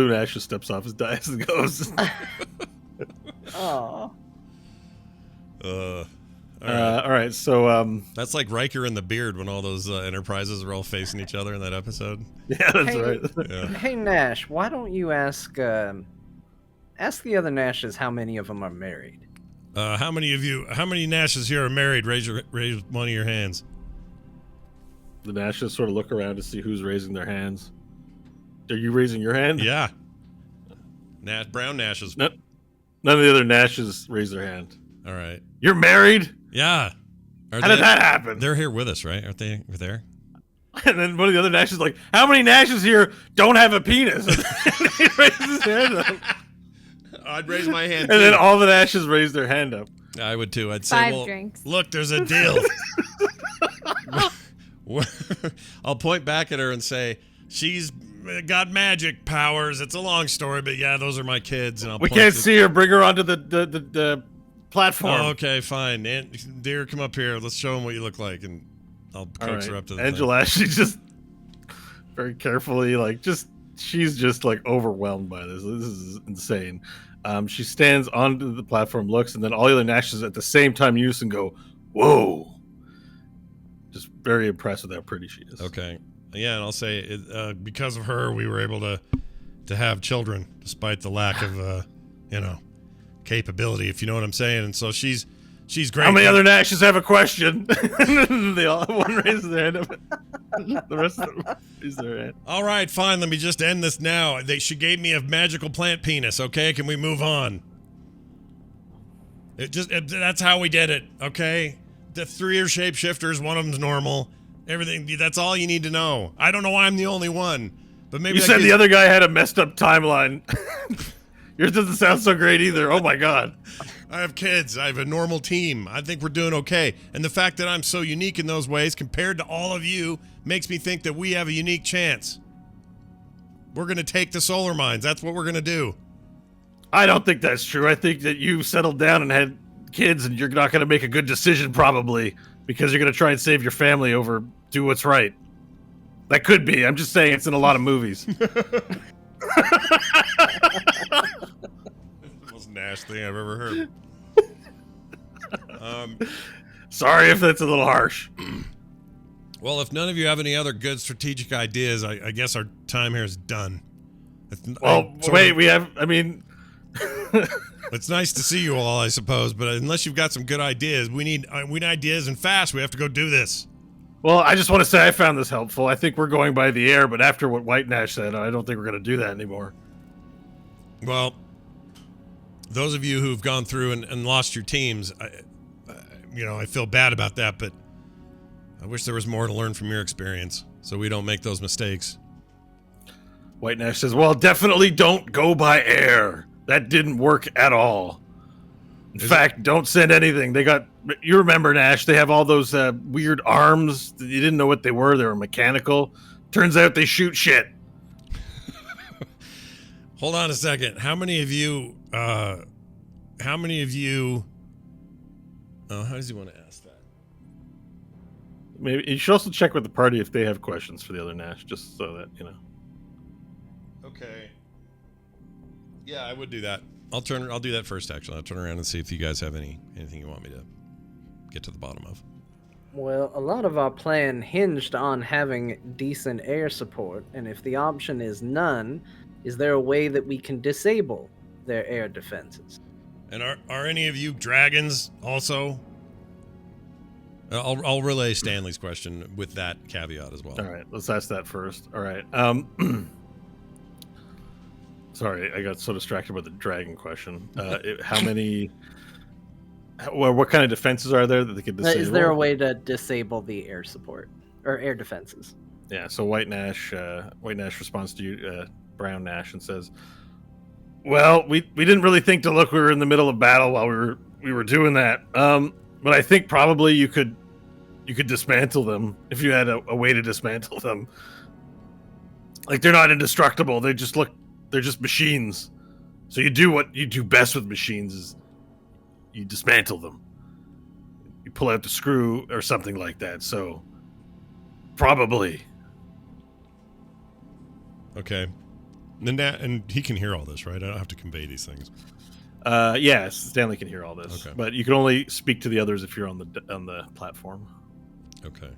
Nash just steps off his dice and goes. Oh. All right, so that's like Riker and the Beard when all those Enterprises are all facing each other in that episode. Yeah, that's right. Yeah. Hey Nash, why don't you ask the other Nashes how many of them are married? How many Nashes here are married? Raise one of your hands. The Nashes sort of look around to see who's raising their hands. Are you raising your hand? Yeah. Brown Nashes. None of the other Nashes raise their hand. All right. You're married? Yeah. How did that happen? They're here with us, right? Aren't they there? And then one of the other Nashes is like, how many Nashes here don't have a penis? And he raises his hand up. I'd raise my hand and then all the Nashes raise their hand up. I would too. I'd say, 5 drinks. Look, there's a deal. I'll point back at her and say, she's got magic powers. It's a long story, but yeah, those are my kids. And we can't see her. Bring her onto the platform. Oh, okay, fine. Dear, come up here. Let's show them what you look like, and I'll coax her up to the Angela, she's just very carefully, she's just overwhelmed by this. This is insane. She stands onto the platform, looks, and then all the other Nashes at the same time use and go, whoa. Just very impressed with how pretty she is. Okay. Yeah, and I'll say, because of her, we were able to have children, despite the lack of, capability, if you know what I'm saying. And so she's great. How many other Nashes have a question? They all one raises their hand. The rest of them raise their hand. All right, fine. Let me just end this now. She gave me a magical plant penis. Okay, can we move on? That's how we did it. Okay, the 3 are shapeshifters. One of them's normal. Everything. That's all you need to know. I don't know why I'm the only one, but maybe you said the other guy had a messed up timeline. Yours doesn't sound so great either. Oh my god. I have kids. I have a normal team. I think we're doing okay. And the fact that I'm so unique in those ways compared to all of you makes me think that we have a unique chance. We're going to take the solar mines. That's what we're going to do. I don't think that's true. I think that you settled down and had kids and you're not going to make a good decision probably because you're going to try and save your family over do what's right. That could be. I'm just saying it's in a lot of movies. Most Nash thing I've ever heard. Sorry if that's a little harsh. Well, if none of you have any other good strategic ideas, I guess our time here is done. We have, It's nice to see you all, I suppose, but unless you've got some good ideas, we need ideas and fast. We have to go do this. Well, I just want to say I found this helpful. I think we're going by the air, but after what White Nash said, I don't think we're going to do that anymore. Well, those of you who've gone through and lost your teams, I feel bad about that, but I wish there was more to learn from your experience so we don't make those mistakes. White Nash says, well, definitely don't go by air. That didn't work at all. In fact, don't send anything. You remember, Nash, they have all those weird arms. You didn't know what they were. They were mechanical. Turns out they shoot shit. Hold on a second. How many of you, how does he want to ask that? Maybe you should also check with the party if they have questions for the other Nash, just so that, you know. Okay. Yeah, I would do that. I'll do that first, actually. I'll turn around and see if you guys have anything you want me to get to the bottom of. Well, a lot of our plan hinged on having decent air support, and if the option is none, is there a way that we can disable their air defenses? And are any of you dragons also? I'll relay Stanley's question with that caveat as well. All right, let's ask that first. All right. Sorry, I got so distracted by the dragon question. What kind of defenses are there that they could disable? Is there a way to disable the air support or air defenses? Yeah. So White Nash responds to you, Brown Nash, and says, "Well, we didn't really think to look. We were in the middle of battle while we were doing that. But I think probably you could dismantle them if you had a way to dismantle them. Like they're not indestructible. They're just machines. So you do what you do best with machines is you dismantle them. You pull out the screw or something like that. So probably." Okay. And he can hear all this, right? I don't have to convey these things. Yes, Stanley can hear all this. Okay. But you can only speak to the others if you're on the platform. Okay.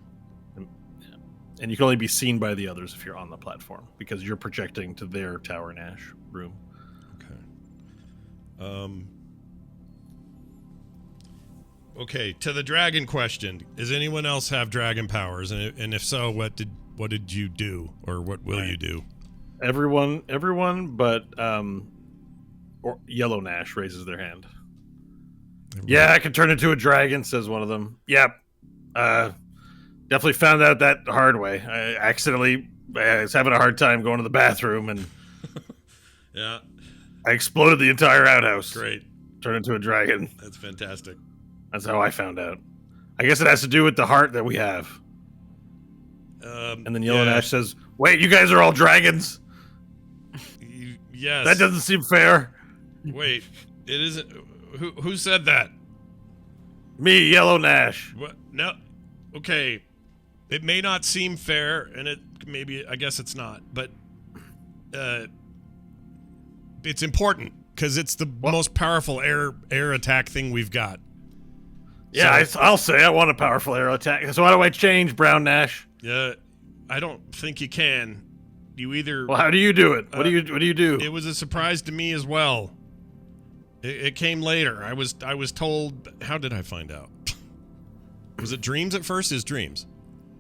And you can only be seen by the others if you're on the platform because you're projecting to their Tower Nash room. Okay. Okay, to the dragon question. Does anyone else have dragon powers? And if so, what did you do, or what will you do? Everyone, but or Yellow Nash raises their hand. Yeah, I can turn into a dragon, says one of them. Yep. Definitely found out that the hard way. I was having a hard time going to the bathroom, and yeah, I exploded the entire outhouse. Great. Turned into a dragon. That's fantastic. That's how I found out. I guess it has to do with the heart that we have. And then Yellow Nash says, "Wait, you guys are all dragons? Yes. That doesn't seem fair." Wait, it isn't. Who said that? Me, Yellow Nash. What? No. Okay. It may not seem fair, and I guess it's not, but it's important because it's the most powerful air attack thing we've got. Yeah, so, I'll say I want a powerful air attack. So why do I change, Brown Nash? Yeah, I don't think you can. You either. Well, how do you do it? What do you do? It was a surprise to me as well. It came later. I was told. How did I find out? Was it dreams at first? Is dreams?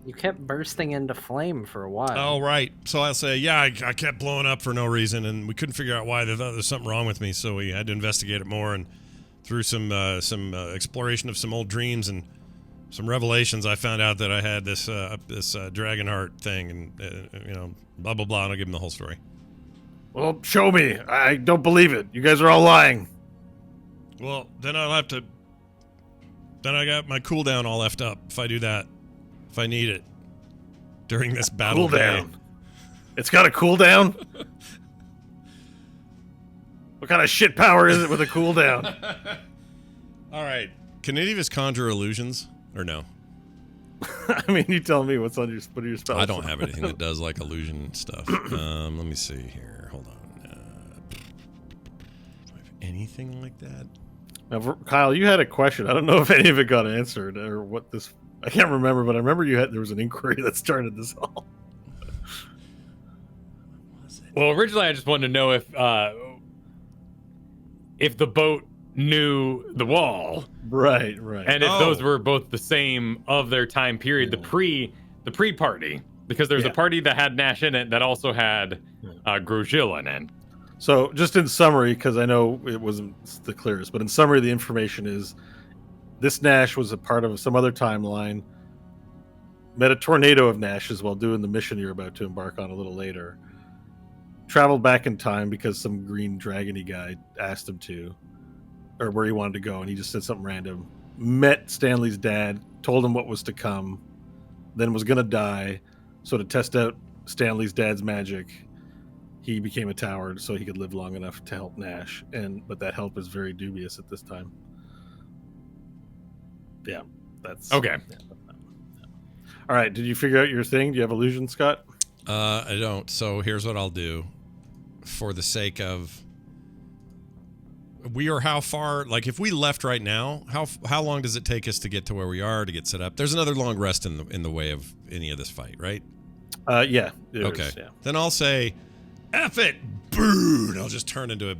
You kept bursting into flame for a while. Oh, right. So I'll say, yeah, I kept blowing up for no reason, and we couldn't figure out why. They thought there was something wrong with me, so we had to investigate it more. And through some exploration of some old dreams and some revelations, I found out that I had this dragon heart thing, and blah blah blah. And I'll give him the whole story. Well, show me. I don't believe it. You guys are all lying. Well, then I'll have to. Then I got my cooldown all left up. If I do that, if I need it during this battle. Cooldown. It's got a cooldown. What kind of shit power is it with a cooldown? All right. Can any of us conjure illusions or no? I mean, you tell me what are your spells? I don't have anything that does like illusion stuff. Let me see here. Hold on. Do I have anything like that? Now, Kyle, you had a question. I don't know if any of it got answered or what this. I can't remember, but I remember there was an inquiry that started this all. Well, originally I just wanted to know if the boat knew the wall, right, and if those were both the same of their time period, the pre-party, because there's a party that had Nash in it that also had Grosjean in it. So, just in summary, because I know it wasn't the clearest, but in summary, the information is this Nash was a part of some other timeline, met a tornado of Nashes while doing the mission you're about to embark on a little later, traveled back in time because some green dragony guy asked him to, or where he wanted to go, and he just said something random, met Stanley's dad, told him what was to come, then was going to die, so to test out Stanley's dad's magic, he became a tower so he could live long enough to help Nash, but that help is very dubious at this time. Yeah, that's okay. Yeah. All right, did you figure out your thing? Do you have illusion, Scott? I don't. So here's what I'll do, for the sake of. We are how far? Like, if we left right now, how long does it take us to get to where we are to get set up? There's another long rest in the way of any of this fight, right? Yeah. Okay. Yeah. Then I'll say, F it, boo! And I'll just turn into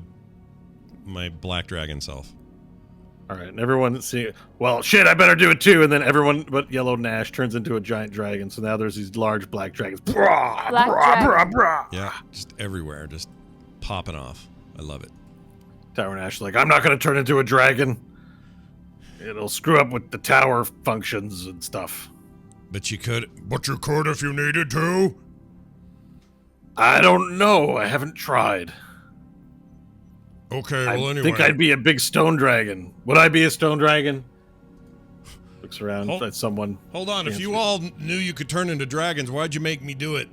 my black dragon self. All right, and everyone see. Well, shit, I better do it too. And then everyone but Yellow Nash turns into a giant dragon. So now there's these large black dragons. Brah, Black brah, dragon. brah, brah. Yeah, just everywhere, just popping off. I love it. Tower Nash is like, I'm not going to turn into a dragon. It'll screw up with the tower functions and stuff. But you could if you needed to. I don't know. I haven't tried. Okay, I well, anyway. think I'd be a big stone dragon. Would I be a stone dragon? Looks around at someone. Hold on. If you all knew you could turn into dragons, why'd you make me do it?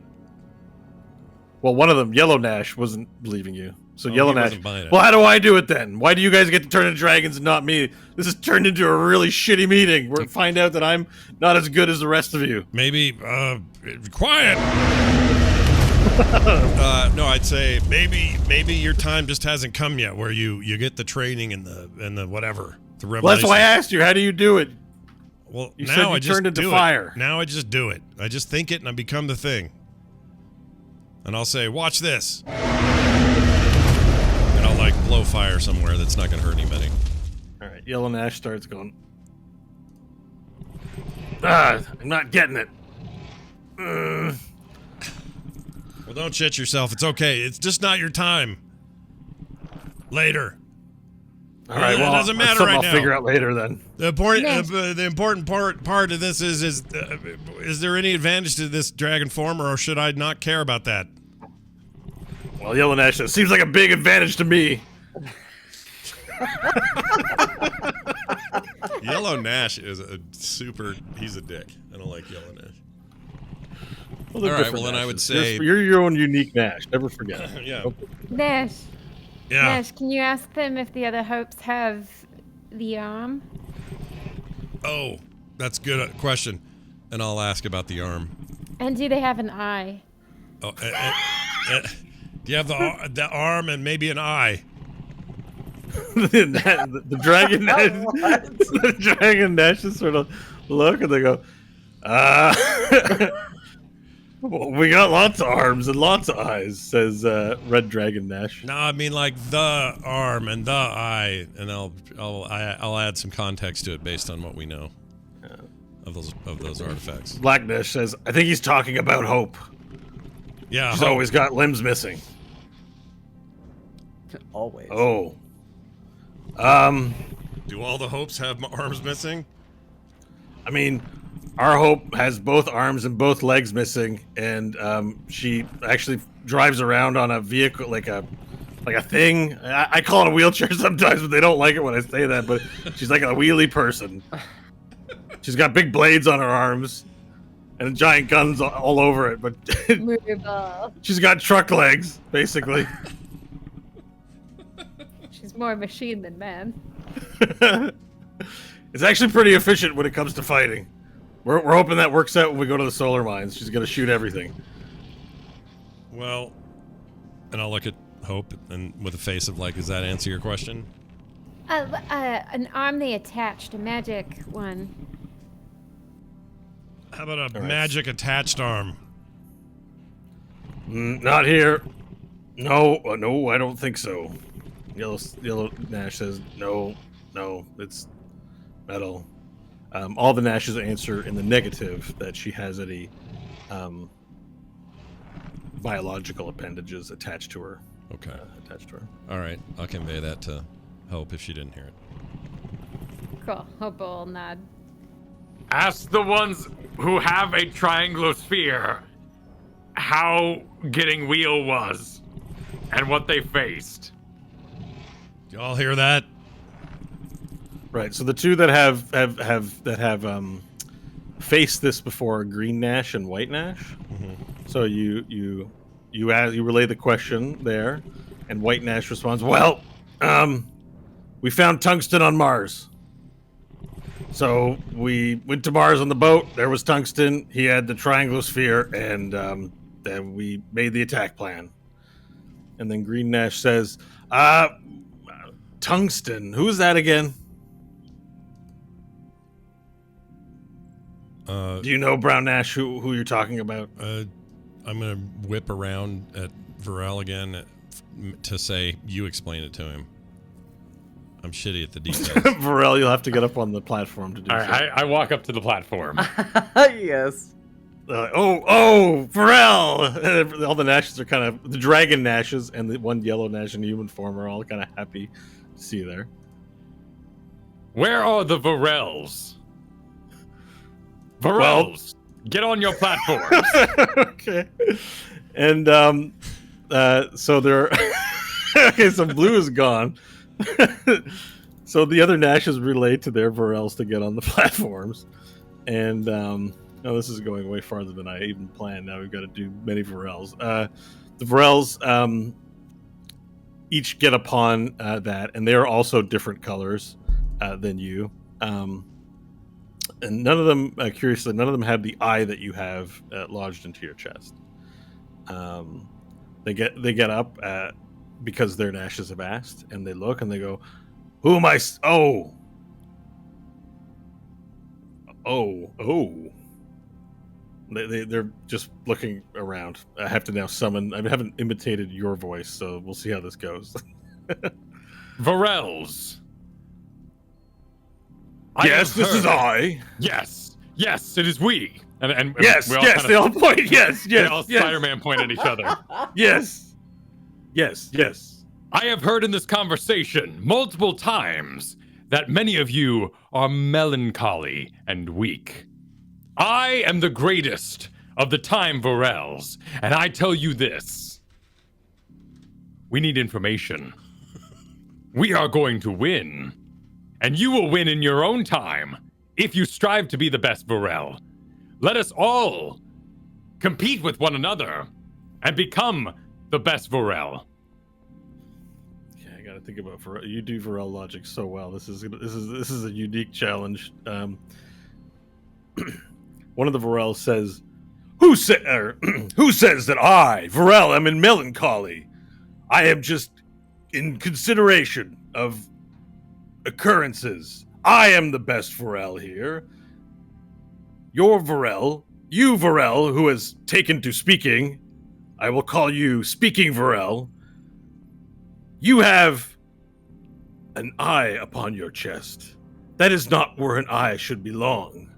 Well, one of them, Yellow Nash, wasn't believing you. So Yellow he Nash. wasn't buying it. Well, how do I do it then? Why do you guys get to turn into dragons and not me? This has turned into a really shitty meeting. We're find out that I'm not as good as the rest of you. Maybe, quiet. No, I'd say maybe your time just hasn't come yet, where you get the training and the whatever, the revelation. Well, that's why I asked you. How do you do it? Well, You now said you I just turned into do fire. it. Now I just do it. I just think it and I become the thing. And I'll say, watch this. And I'll like blow fire somewhere that's not going to hurt anybody. All right, Yellow Nash starts going. I'm not getting it. Well, don't shit yourself. It's okay. It's just not your time. Later. All right, well, it doesn't that's matter something right I'll now. figure out later then. The important part of this is there any advantage to this dragon form, or should I not care about that? Well, Yellow Nash says, seems like a big advantage to me. Yellow Nash is he's a dick. I don't like Yellow Nash. Well, they're All right, different well, then I would Nashes. say- you're your own unique Nash. Never forget. Yeah. Okay. Nash, Yeah. Nash, can you ask them if the other hopes have the arm? Oh, that's a good question. And I'll ask about the arm. And do they have an eye? Oh, do you have the arm and maybe an eye? the dragon Nash, the dragon Nash just sort of look and they go, well, we got lots of arms and lots of eyes, says Red Dragon Nash. No, I mean like the arm and the eye, and I'll add some context to it based on what we know of those artifacts. Black Nash says, I think he's talking about Hope. Yeah, She's Hope. always got limbs missing. Always. Oh. Do all the hopes have arms missing? I mean, our Hope has both arms and both legs missing, and she actually drives around on a vehicle, like a thing. I call it a wheelchair sometimes, but they don't like it when I say that. But she's like a wheelie person. She's got big blades on her arms and giant guns all over it. But she's got truck legs, basically. She's more machine than man. It's actually pretty efficient when it comes to fighting. We're hoping that works out when we go to the solar mines. She's gonna shoot everything. Well, and I'll look at Hope and with a face of like, does that answer your question? An arm they attached, a magic one. How about a right. magic attached arm? Not here. No, no, I don't think so. Yellow Nash says no, it's metal. All the Nashes answer in the negative that she has any biological appendages attached to her. Okay. All All right. I'll convey that to Hope if she didn't hear it. Cool. Hope will nod. Ask the ones who have a triangular sphere how getting wheel was and what they faced. Do y'all hear that? Right. So the two that have faced this before are Green Nash and White Nash. Mm-hmm. So you relay the question there, and White Nash responds, "Well, we found tungsten on Mars. So we went to Mars on the boat. There was tungsten. He had the triangular sphere, and then we made the attack plan." And then Green Nash says, "Tungsten. Who's that again? Do you know, Brown Nash, who you're talking about?" I'm gonna whip around at Varel again to say you explain it to him. I'm shitty at the details. Varel, you'll have to get up on the platform to do All so. right, I walk up to the platform. Yes. Varel! All the Nashes are kind of, the Dragon Nashes and the one Yellow Nash in human form are all kind of happy to see you there. Where are the Varels? Varels, get on your platforms. Okay. And so they're okay, so Blue is gone. So the other Nashes relay to their Varels to get on the platforms. And no, this is going way farther than I even planned. Now we've got to do many Varels. The Varels each get upon that, and they are also different colors than you. And none of them, curiously, none of them have the eye that you have lodged into your chest. They get up because their Nashes have asked, and they look and they go, "Who am I? Oh." They're just looking around. I have to now summon. I haven't imitated your voice, so we'll see how this goes. Varels. Yes, this is I. Yes, it is we. And Yes, we all yes, kinda- they all point. Yes, they all yes, Spider-Man point at each other. yes. I have heard in this conversation multiple times that many of you are melancholy and weak. I am the greatest of the time Varels, and I tell you this. We need information. We are going to win, and you will win in your own time if you strive to be the best Varel. Let us all compete with one another and become the best Vorel. Yeah, I gotta think about Vorel. You do Vorel logic so well. This is a unique challenge. One of the Vorels says, who says that I, Vorel, am in melancholy? I am just in consideration of occurrences. I am the best Vorel here. Your Vorel, you Vorel, who has taken to speaking, I will call you Speaking Vorel. You have an eye upon your chest. That is not where an eye should belong.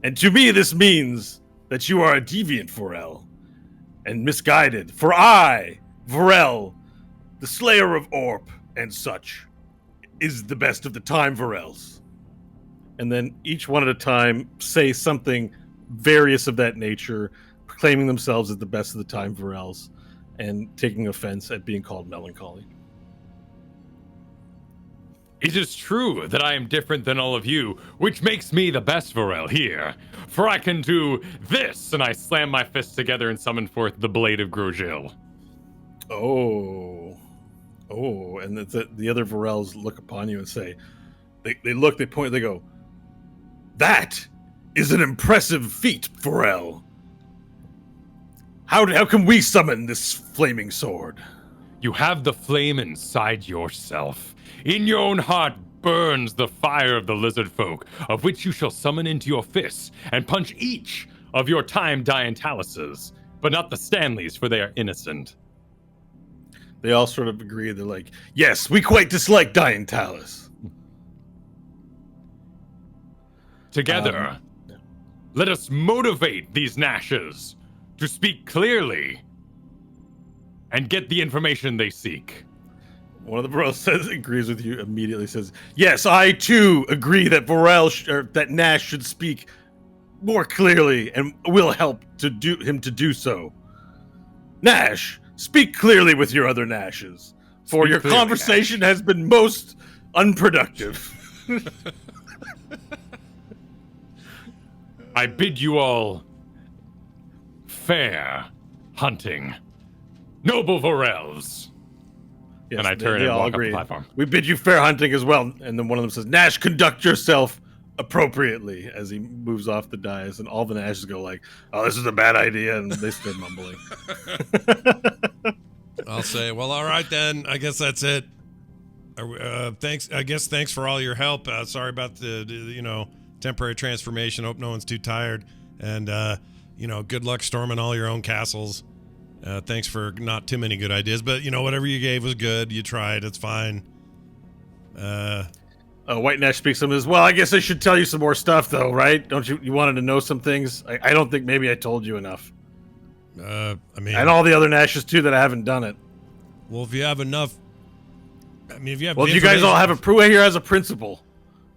And to me, this means that you are a deviant Vorel and misguided. For I, Vorel, the slayer of Orp and such, is the best of the time Vorels. And then each one at a time say something various of that nature, proclaiming themselves as the best of the time Vorels and taking offense at being called melancholy. It is true that I am different than all of you, which makes me the best Vorel here. For I can do this, and I slam my fists together and summon forth the Blade of Grosjean. Oh, and the other Vorels look upon you and say, they look, they point, they go, that is an impressive feat, Vorel. How can we summon this flaming sword? You have the flame inside yourself. In your own heart burns the fire of the lizard folk, of which you shall summon into your fists and punch each of your time Diantalises, but not the Stanleys, for they are innocent. They all sort of agree. They're like, yes, we quite dislike Diantalis. Together, let us motivate these Nashes to speak clearly and get the information they seek. One of the bros says, agrees with you, immediately says, yes, I too agree that that Nash should speak more clearly and will help him to do so. Nash, speak clearly with your other Nashes, for your conversation has been most unproductive. I bid you all fair hunting, noble Vorels. Yes, and I turn and walk up the platform. We bid you fair hunting as well. And then one of them says, Nash, conduct yourself appropriately, as he moves off the dais. And all the Nashes go like, oh, this is a bad idea. And they start mumbling. I'll say, well, all right, then. I guess that's it. Thanks. I guess thanks for all your help. Sorry about the temporary transformation. Hope no one's too tired. And, good luck storming all your own castles. Thanks for not too many good ideas, but whatever you gave was good. You tried. It's fine. White Nash speaks to him as well. I guess I should tell you some more stuff, though, right? Don't you wanted to know some things? I don't think maybe I told you enough. And all the other Nashes too that I haven't done it. Well, if you have enough, if you have, well, if you guys all have a Prue here as a principal,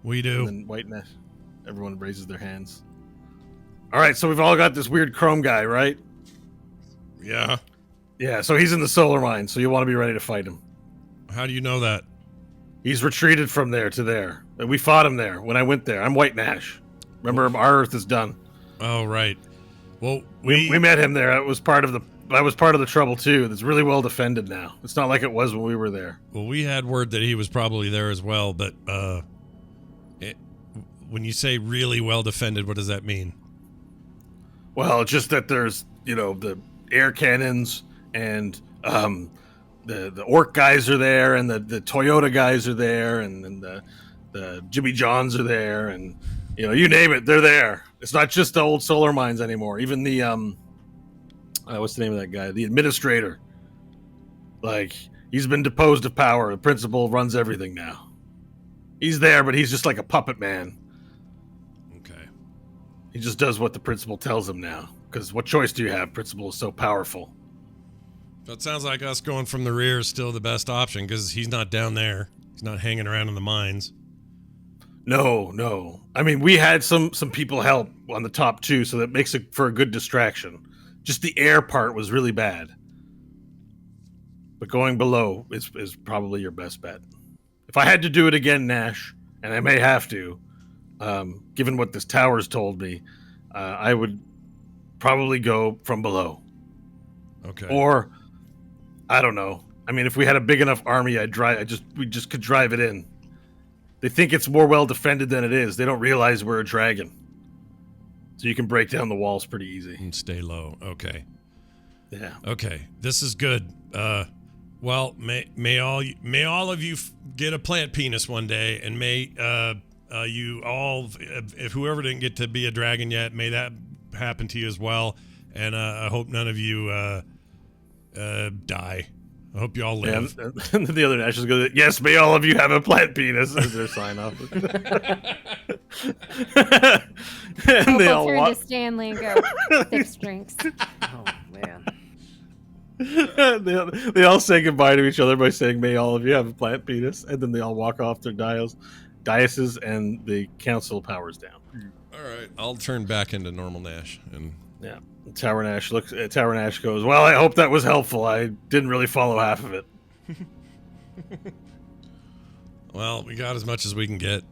we do. And then White Nash, everyone raises their hands. All right, so we've all got this weird Chrome guy, right? Yeah, so he's in the solar mine, so you want to be ready to fight him. How do you know that? He's retreated from there to there. And we fought him there when I went there. I'm White Nash. Remember, our Earth is done. Oh, right. Well, we met him there. That was part of the trouble, too. It's really well defended now. It's not like it was when we were there. Well, we had word that he was probably there as well, but when you say really well defended, what does that mean? Well, just that there's, the air cannons and the Orc guys are there and the Toyota guys are there and the Jimmy Johns are there and you name it, they're there. It's not just the old solar mines anymore. Even the what's the name of that guy? The administrator. Like, he's been deposed of power. The principal runs everything now. He's there, but he's just like a puppet man. Okay. He just does what the principal tells him now. Because what choice do you have? Principal is so powerful. So it sounds like us going from the rear is still the best option because he's not down there. He's not hanging around in the mines. No. I mean, we had some people help on the top too, so that makes it for a good distraction. Just the air part was really bad. But going below is probably your best bet. If I had to do it again, Nash, and I may have to, given what this tower's told me, I would probably go from below. Okay. Or, I don't know. I mean, if we had a big enough army, we just could drive it in. They think it's more well defended than it is. They don't realize we're a dragon. So you can break down the walls pretty easy. And stay low. Okay. Yeah. Okay. This is good. Well, may all of you get a plant penis one day, and may you all, if whoever didn't get to be a dragon yet, may that happen to you as well. And I hope none of you die. I hope you all live. Yeah, and the other Nashes go, yes, may all of you have a plant penis as their sign off. And they I'll all turn walk. to Stanley and go, 6 drinks. Oh man. They all say goodbye to each other by saying, may all of you have a plant penis. And then they all walk off their dioceses and the council powers down. All right. I'll turn back into normal Nash. And Yeah. Tower Nash goes, well, I hope that was helpful. I didn't really follow half of it. well, we got as much as we can get.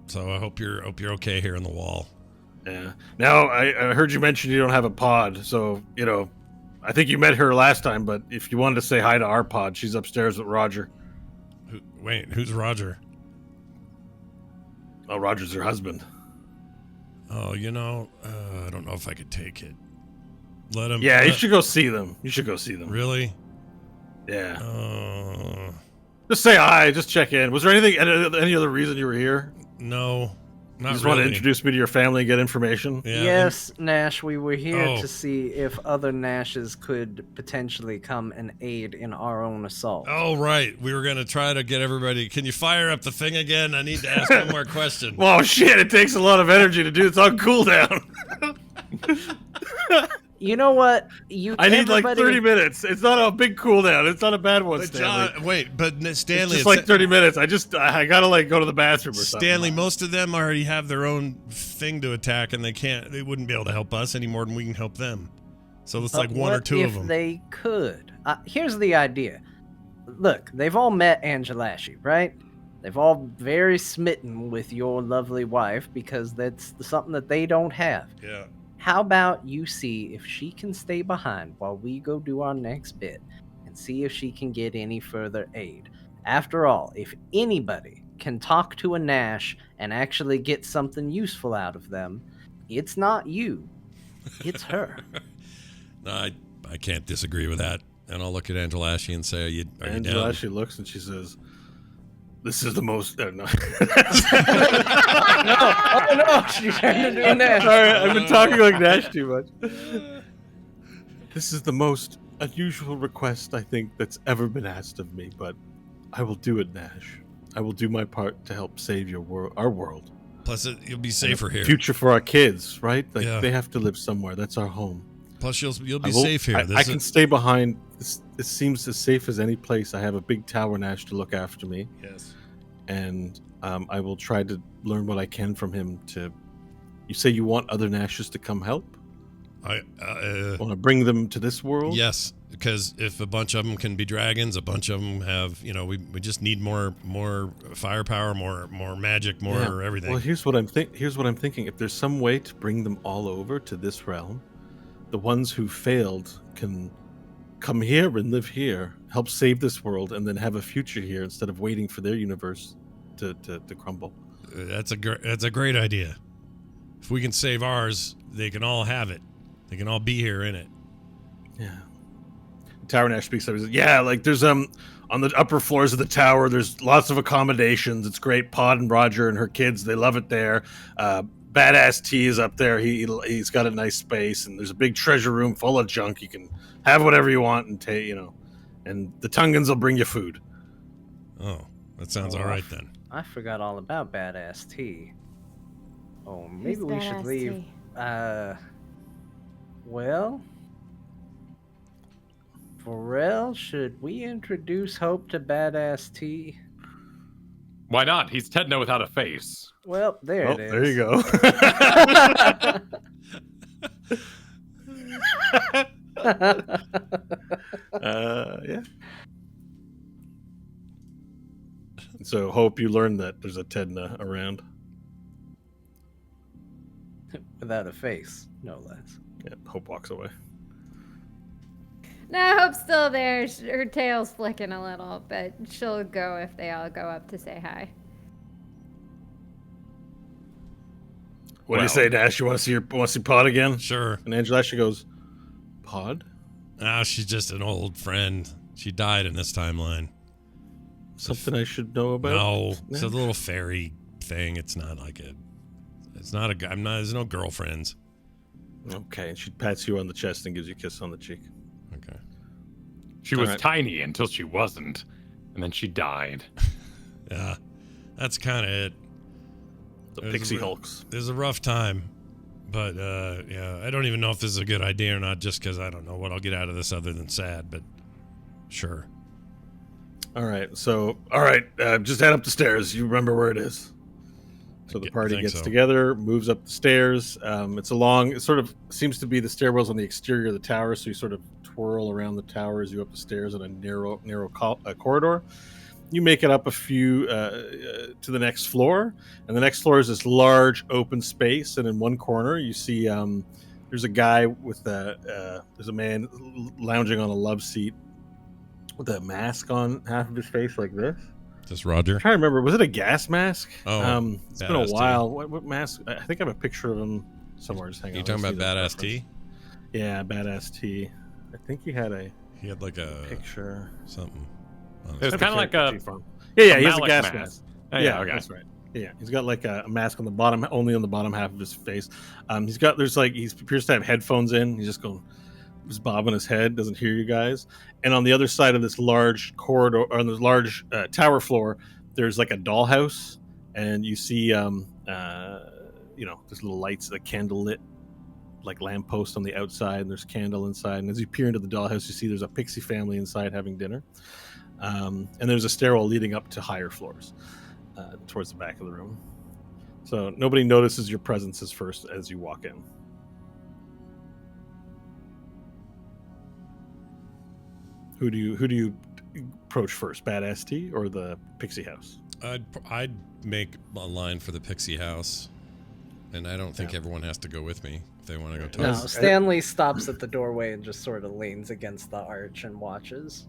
So I hope you're okay here in the wall. Yeah. Now, I heard you mention you don't have a pod, so, I think you met her last time, but if you wanted to say hi to our pod, she's upstairs with Roger. Who's Roger? Oh, Roger's her husband. Oh, I don't know if I could take it. Let him. Yeah, you should go see them. Really? Yeah. Just say hi. Just check in. Was there any other reason you were here? No, not You just really. want to introduce me to your family and get information? Yeah, Yes, Nash, we were here Oh. to see if other Nashes could potentially come and aid in our own assault. Oh, right. We were going to try to get everybody. Can you fire up the thing again? I need to ask one more question. Well, shit, it takes a lot of energy to do. It's on cooldown. You know what? I need like 30 minutes. It's not a big cooldown. It's not a bad one, But Stanley. but Stanley, It's just like 30 minutes. I gotta go to the bathroom or something. Stanley, most of them already have their own thing to attack, and they wouldn't be able to help us any more than we can help them. So it's like one or two of them. If they could. Here's the idea. Look, they've all met Angelashi, right? They've all very smitten with your lovely wife because that's something that they don't have. Yeah. How about you see if she can stay behind while we go do our next bit and see if she can get any further aid? After all, if anybody can talk to a Nash and actually get something useful out of them, it's not you. It's her. No, I can't disagree with that. And I'll look at Angelashi and say, are you down? Angelashi looks and she says, this is the most... no. Oh no, she turned into a Nash. Sorry, I've been talking like Nash too much. This is the most unusual request I think that's ever been asked of me, but I will do it, Nash. I will do my part to help save our world. Plus, you'll be safer here. Future for our kids, right? Like Yeah. they have to live somewhere. That's our home. Plus, you'll be safe here. I can stay behind. This seems as safe as any place. I have a big tower Nash to look after me. Yes. And I will try to learn what I can from him. You say you want other Nashes to come help? Want to bring them to this world? Yes, because if a bunch of them can be dragons, a bunch of them have. We just need more firepower, more magic, more everything. Well, here's what I'm thinking. If there's some way to bring them all over to this realm, the ones who failed can come here and live here, help save this world, and then have a future here instead of waiting for their universe to crumble. That's a great idea. If we can save ours, they can all have it. They can all be here in it. Yeah. Tower Nash speaks up. He says, yeah, like there's on the upper floors of the tower, there's lots of accommodations. It's great. Pod and Roger and her kids, they love it there. Badass T is up there. He's got a nice space, and there's a big treasure room full of junk. You can have whatever you want and take, and the Tungans will bring you food. Oh, that sounds all right then. I forgot all about Badass T. Oh, maybe Who's we should Badass leave. T? Well, Pharrell, should we introduce Hope to Badass T? Why not? He's Tedna without a face. Well, there it is. There you go. Yeah. So, Hope, you learned that there's a Tedna around. without a face, no less. Yeah, Hope walks away. No, Hope's still there. Her tail's flicking a little, but she'll go if they all go up to say hi. What do you say, Nash? You want to see Pod again? Sure. And Angela actually goes, Pod? Ah, she's just an old friend. She died in this timeline. Something I should know about? No, it's a little fairy thing. It's not like a. It's not a. I'm not. There's no girlfriends. Okay, and she pats you on the chest and gives you a kiss on the cheek. Okay. She was Alright. tiny until she wasn't, and then she died. Yeah, that's kind of it. The It was Pixie a- Hulks. It was a rough time, but yeah, I don't even know if this is a good idea or not. Just because I don't know what I'll get out of this other than sad, but sure. All right, just head up the stairs. You remember where it is. So the party think gets so. together, moves up the stairs. It sort of seems to be the stairwells on the exterior of the tower, so you sort of twirl around the tower as you up the stairs in a narrow corridor. You make it up a few to the next floor, and the next floor is this large open space, and in one corner you see there's a guy with there's a man lounging on a love seat with a mask on half of his face like this. Just Roger. I'm trying to remember, was it a gas mask? Oh, it's been a Badass T. while. What mask? I think I have a picture of him somewhere. Just hang You on, talking let's about see that Badass T? reference. Yeah, Badass T. I think he had a He had like a picture. something. It was kind of like a Yeah, he has a Malik gas mask. mask. Oh, yeah, okay. that's right. Yeah, he's got like a mask on the bottom, only on the bottom half of his face. He appears to have headphones in. He's just bobbing his head, doesn't hear you guys. And on the other side of this large corridor, or on this large tower floor, there's like a dollhouse, and you see, there's little lights, a candle lit, like lamppost on the outside, and there's candle inside. And as you peer into the dollhouse, you see there's a pixie family inside having dinner. And there's a stairwell leading up to higher floors towards the back of the room. So nobody notices your presence as you walk in. Who do you approach first, Badass T or the Pixie House? I'd make a line for the Pixie House, and I don't think Yeah. everyone has to go with me if they want to go talk. No, Yes. Stanley stops at the doorway and just sort of leans against the arch and watches.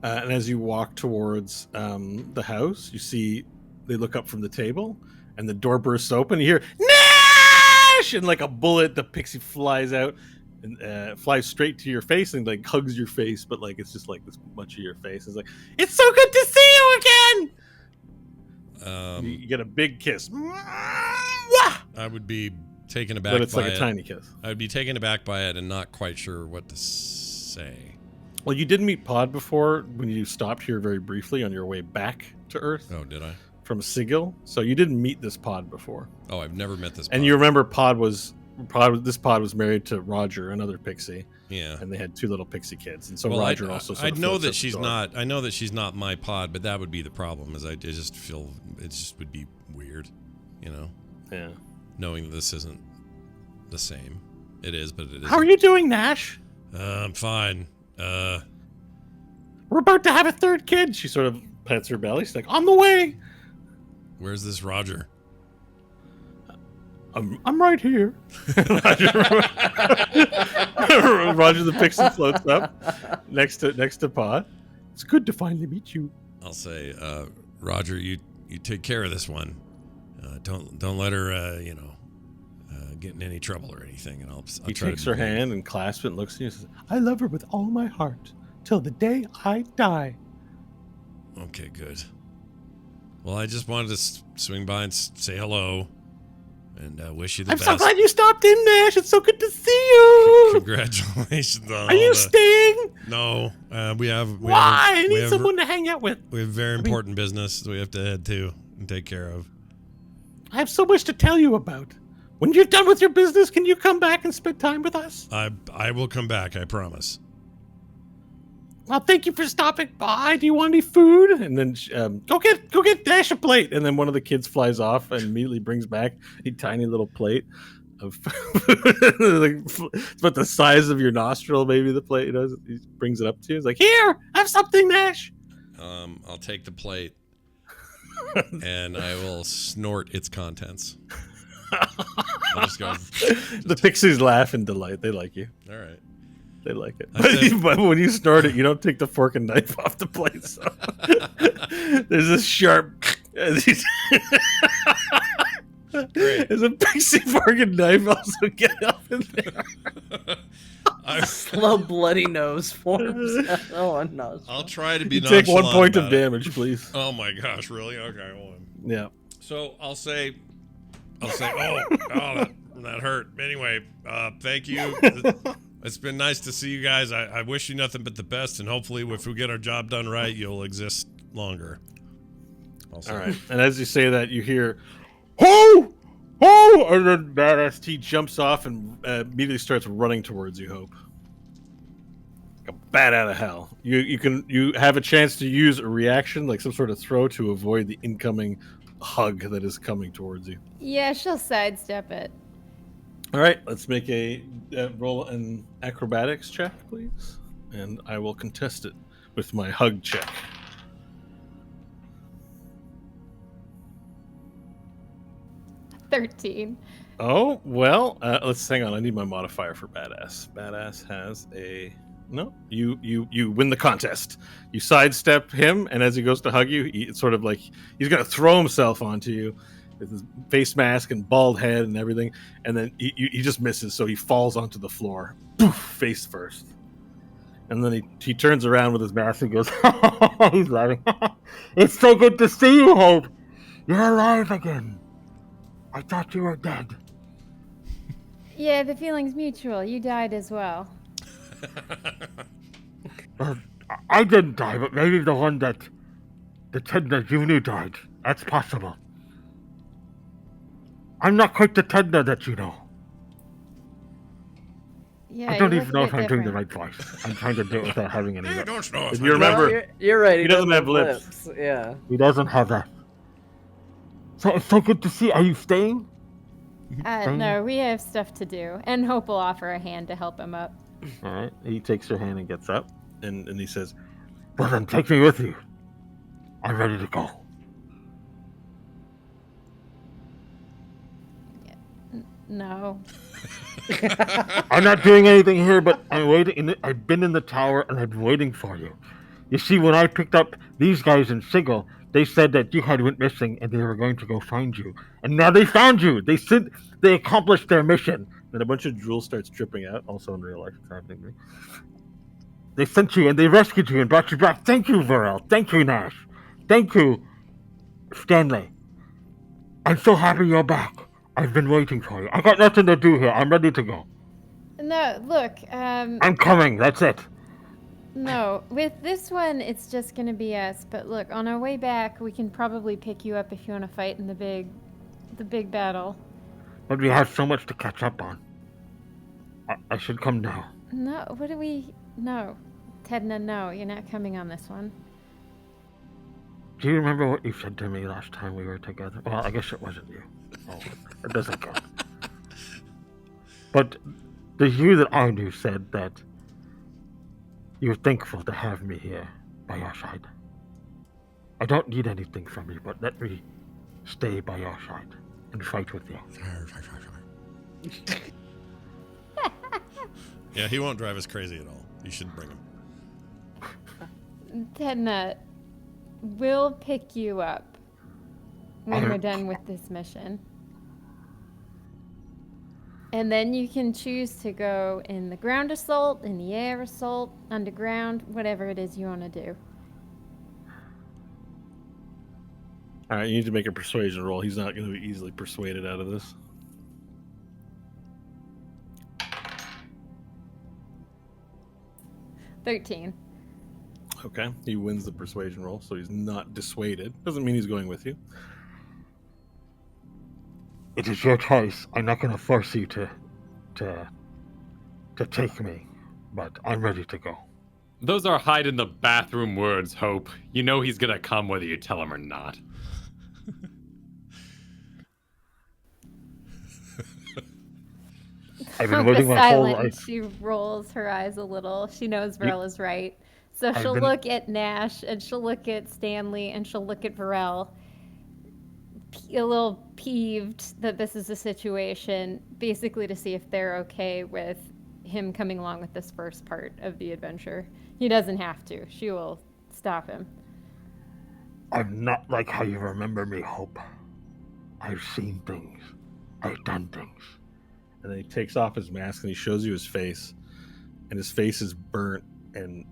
And as you walk towards the house, you see they look up from the table, and the door bursts open. You hear Nash, and like a bullet, the pixie flies out and flies straight to your face and like hugs your face, but like it's just like this much of your face. It's like, it's so good to see you again. You get a big kiss, I would be taken aback but it's by like it. a tiny kiss. I would be taken aback by it and not quite sure what to say. Well, you did meet Pod before when you stopped here very briefly on your way back to Earth Oh, did I? from Sigil, so you didn't meet this Pod before. Oh, I've never met this. And pod. you remember this pod was married to Roger, another pixie, Yeah. and they had two little pixie kids. And so Well, Roger also. I Sort of know floats that out the she's door. not. I know that she's not my pod, but that would be the problem. Is I just feel it just would be weird, Yeah. knowing that this isn't the same. It is, but it isn't. How are you doing, Nash? I'm fine. We're about to have a third kid. She sort of pats her belly. She's like, on the way. Where's this Roger? I'm right here. Roger, Roger the pixie floats up next to Pod. It's good to finally meet you. I'll say, Roger, you take care of this one. Don't let her, get in any trouble or anything. And I'll He try takes to her hand and clasps it and looks at you and says, I love her with all my heart till the day I die. Okay, good. Well, I just wanted to swing by and say hello, and wish you the I'm best. so glad you stopped in, Nash. It's so good to see you. Congratulations on Are you all the- staying? No, we have. Why? I we need have, someone to hang out with. We have very important business that we have to head to and take care of. I have so much to tell you about. When you're done with your business, can you come back and spend time with us? I will come back. I promise. Well, thank you for stopping by. Do you want any food? And then go get Dash a plate. And then one of the kids flies off and immediately brings back a tiny little plate of food. It's about the size of your nostril, maybe the plate. He brings it up to you. He's like, here, have something, Nash. I'll take the plate and I will snort its contents. I'll just go. The pixies laugh in delight. They like you. All right. They like it. I said- But when you snort it, you don't take the fork and knife off the plate. So there's this sharp. Great. There's a pixie fork and knife also get up in there. Slow bloody nose forms. Oh, I'm not. I'll try to be You take 1 nonchalant point of about it. damage, please. Oh my gosh, really? Okay, one. Yeah. So I'll say, oh, that hurt. Anyway, thank you. It's been nice to see you guys. I wish you nothing but the best, and hopefully, if we get our job done right, you'll exist longer. Also. All right. And as you say that, you hear, "Ho! Ho!" And then Badass T jumps off and immediately starts running towards you, Hope. Like a bat out of hell. You have a chance to use a reaction, like some sort of throw, to avoid the incoming hug that is coming towards you. Yeah, she'll sidestep it. All right, let's make a roll an acrobatics check, please, and I will contest it with my hug check. $13. Oh well, let's hang on. I need my modifier for badass. Badass has a no. You win the contest. You sidestep him, and as he goes to hug you, it's sort of like he's gonna throw himself onto you with his face mask and bald head and everything, and then he just misses, so he falls onto the floor, poof, face first. And then he turns around with his mask and goes, he's laughing. It's so good to see you, Hope. You're alive again. I thought you were dead. Yeah, the feeling's mutual. You died as well. I didn't die, but maybe the one that Tedna you knew died. That's possible. I'm not quite the Tedna that you know. Yeah, I don't you even look know a if bit I'm doing the different. right voice. I'm trying to do it without having any. You don't know. If you remember, You're right. he doesn't have lips. Yeah. He doesn't have that. So it's so good to see. Are you staying? No, we have stuff to do. And Hope will offer a hand to help him up. All right. He takes your hand and gets up, and he says, Well then, take me with you. I'm ready to go. No. I'm not doing anything here, but I'm waiting. I've been in the tower and I've been waiting for you. You see, when I picked up these guys in Sigil, they said that you had went missing and they were going to go find you. And now they found you. They accomplished their mission. then a bunch of drool starts dripping out. Also in real life, it's happening to me. They sent you and they rescued you and brought you back. Thank you, Varel. Thank you, Nash. Thank you, Stanley. I'm so happy you're back. I've been waiting for you. I got nothing to do here. I'm ready to go. No, look, I'm coming. That's it. no. With this one, it's just gonna be us. But look, on our way back, we can probably pick you up if you want to fight in the big battle. But we have so much to catch up on. I should come now. No, what do we... No. Tedna, no, you're not coming on this one. Do you remember what you said to me last time we were together? Well, I guess it wasn't you. Oh, it doesn't count. But the you that I knew said that you were thankful to have me here by your side. I don't need anything from you, but let me stay by your side and fight with you. Yeah, he won't drive us crazy at all. You should bring him. Tedna, we'll pick you up when Alright. we're done with this mission. And then you can choose to go in the ground assault, in the air assault, underground, whatever it is you want to do. All right, you need to make a persuasion roll. He's not going to be easily persuaded out of this. $13. Okay, he wins the persuasion roll, so he's not dissuaded. Doesn't mean he's going with you. It is your choice. I'm not going to force you to take me, but I'm ready to go. Those are hide in the bathroom words, Hope. You know he's gonna come whether you tell him or not. I've been Hope waiting is my whole silent. life. She rolls her eyes a little. She knows Varel is right. So I've she'll been- look at Nash, and she'll look at Stanley, and she'll look at Varel. a little peeved that this is a situation, basically to see if they're okay with him coming along with this first part of the adventure. He doesn't have to. She will stop him. I'm not like how you remember me, Hope. I've seen things. I've done things. And then he takes off his mask and he shows you his face. And his face is burnt and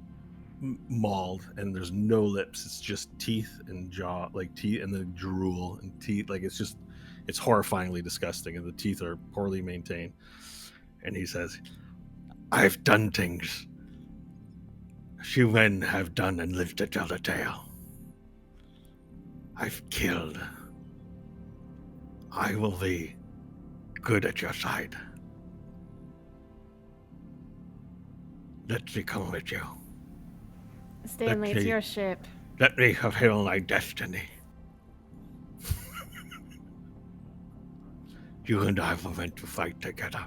mauled, and there's no lips. It's just teeth and jaw, like teeth, and then drool and teeth. Like it's horrifyingly disgusting, and the teeth are poorly maintained. And he says, I've done things few men have done and lived to tell the tale. I've killed. I will be good at your side. Let me come with you. Stanley, it's your ship. Let me fulfill my destiny. You and I were meant to fight together.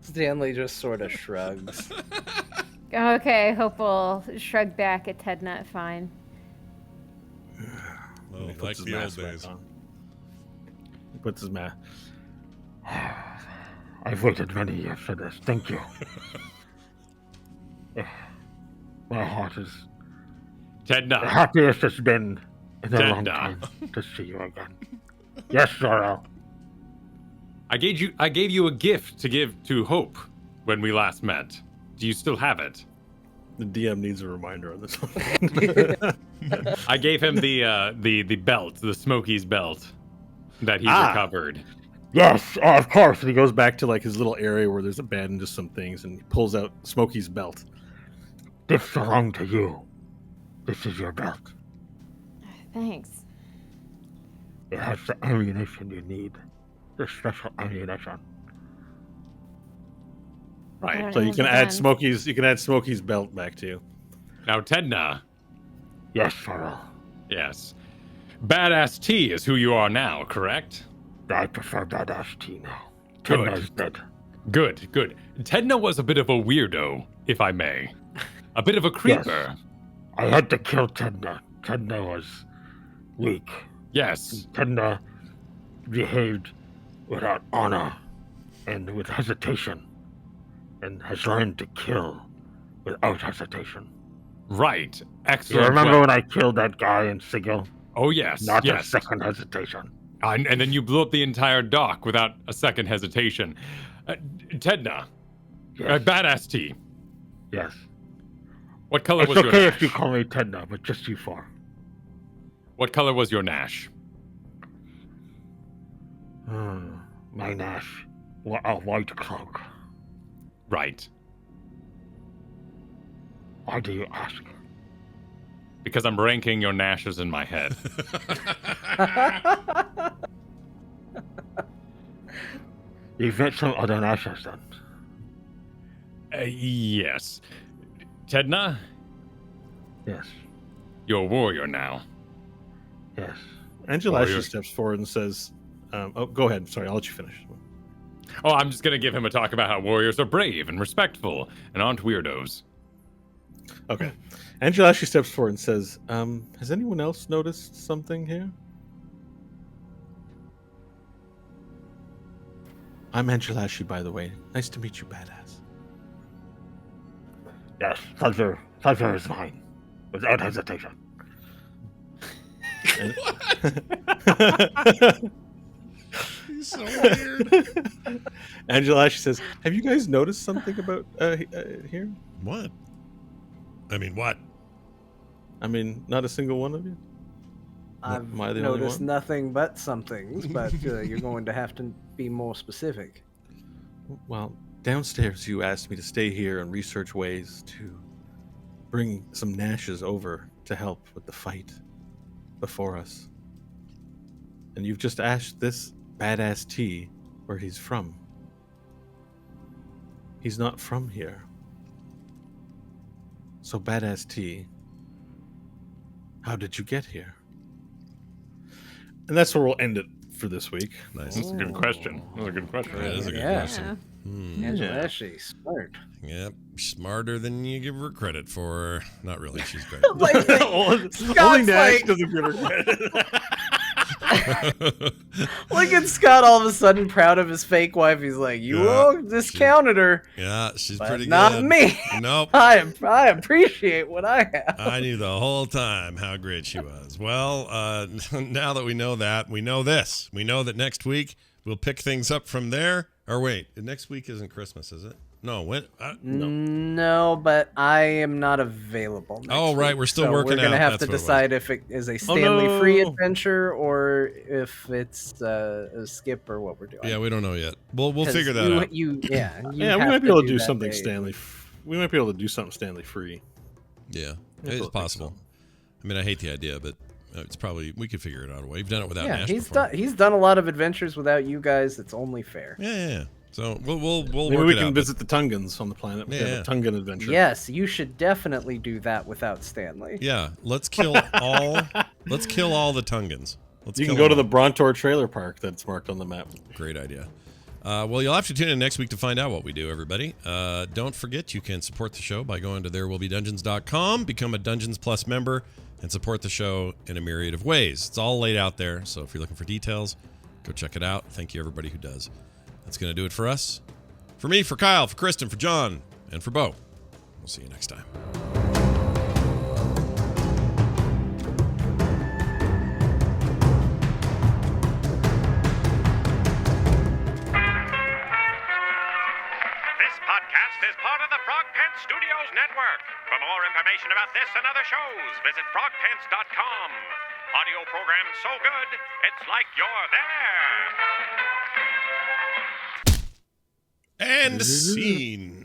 Stanley just sort of shrugs. Okay, Hope will shrug back at Tednut. Fine. Oh, He like puts his the old mask back days. on. He puts his mask. I've waited many years for this. Thank you. My heart is the Tedna. happiest it's been in a long Tedna. time to see you again. Yes, Zorro. I gave you a gift to give to Hope when we last met. Do you still have it? The DM needs a reminder on this one. I gave him the belt, the Smokies belt that he recovered. Yes, of course. And he goes back to like his little area where there's a bed and just some things, and he pulls out Smokey's belt. This belongs to you. This is your belt. Thanks. It has the ammunition you need. The special ammunition. Right. So you have can the add gun. Smokey's belt back to you. Now, Tedna. Yes, Zorro. Yes. Badass T is who you are now, correct? I prefer Badass T now. Good. Tedna's dead. Good, good. Tedna was a bit of a weirdo, if I may. A bit of a creeper. I had to kill Tedna. Tedna was weak. Yes. Tedna behaved without honor and with hesitation, and has learned to kill without hesitation. Right. You Excellent. remember when I killed that guy in Sigil? Oh, yes. Not a yes. second hesitation. And then you blew up the entire dock without a second hesitation. Tedna. Yes. Badass T. Yes. What color It's was your okay Nash? if you call me Tedna, but just you four. What color was your Nash? My Nash. A white cloak. Right. Why do you ask? Because I'm ranking your Nashes in my head. You've met some other Nashes then. Yes. Tedna, Yes. you're a warrior now. Yes. Angela Oh, actually you're- steps forward and says, go ahead. Sorry, I'll let you finish. Oh, I'm just going to give him a talk about how warriors are brave and respectful and aren't weirdos. Okay. Angela actually steps forward and says, has anyone else noticed something here? I'm Angelashi, by the way. Nice to meet you, badass. Yes. Pleasure is mine. Without hesitation. He's so weird. Angelashi says, have you guys noticed something about here? What? I mean, what? I mean, not a single one of you? I've Am I the only noticed one? nothing but some things, but you're going to have to be more specific. Well, downstairs you asked me to stay here and research ways to bring some Nashes over to help with the fight before us. And you've just asked this badass T where he's from. He's not from here. So badass T, how did you get here? And that's where we'll end it for this week. Nice. That's a good question. That's a good question. That is a good Yeah. question. Hmm. Angela, actually smart. Yep, smarter than you give her credit for. Not really. She's great. Like, Only Scott's Nash like- doesn't give her credit. Look at Scott all of a sudden proud of his fake wife. He's like, you all discounted her. Yeah, she's but pretty not good. me. Nope. I appreciate what I have. I knew the whole time how great she was. Well, now that we know that, we know this. We know that next week we'll pick things up from there. Or wait, next week isn't Christmas, is it? No, when? No. No, but I am not available. Next Right. week, We're still so working we're gonna out. have That's to what it was. decide if it is a Stanley free adventure or if it's a skip or what we're doing. Yeah, we don't know yet. We'll figure that out. Yeah, we might be able to do something Stanley. We might be able to do something Stanley free. Yeah, it's possible. I mean, I hate the idea, but it's probably we could figure it out a way. You've done it without Nash before. He's done a lot of adventures without you guys. It's only fair. Yeah. So we'll Maybe work we it can out, visit the Tungans on the planet. We have a Tungan adventure. Yes, you should definitely do that without Stanley. Yeah, let's kill all the Tungans. You can go to the Brontor trailer park that's marked on the map. Great idea. Well, you'll have to tune in next week to find out what we do, everybody. Don't forget, you can support the show by going to therewillbedungeons.com, become a Dungeons Plus member, and support the show in a myriad of ways. It's all laid out there, so if you're looking for details, go check it out. Thank you, everybody who does. That's going to do it for us. For me, for Kyle, for Kristen, for John, and for Bo. We'll see you next time. This podcast is part of the Frog Pants Studios Network. For more information about this and other shows, visit frogpants.com. Audio program so good, it's like you're there. And scene.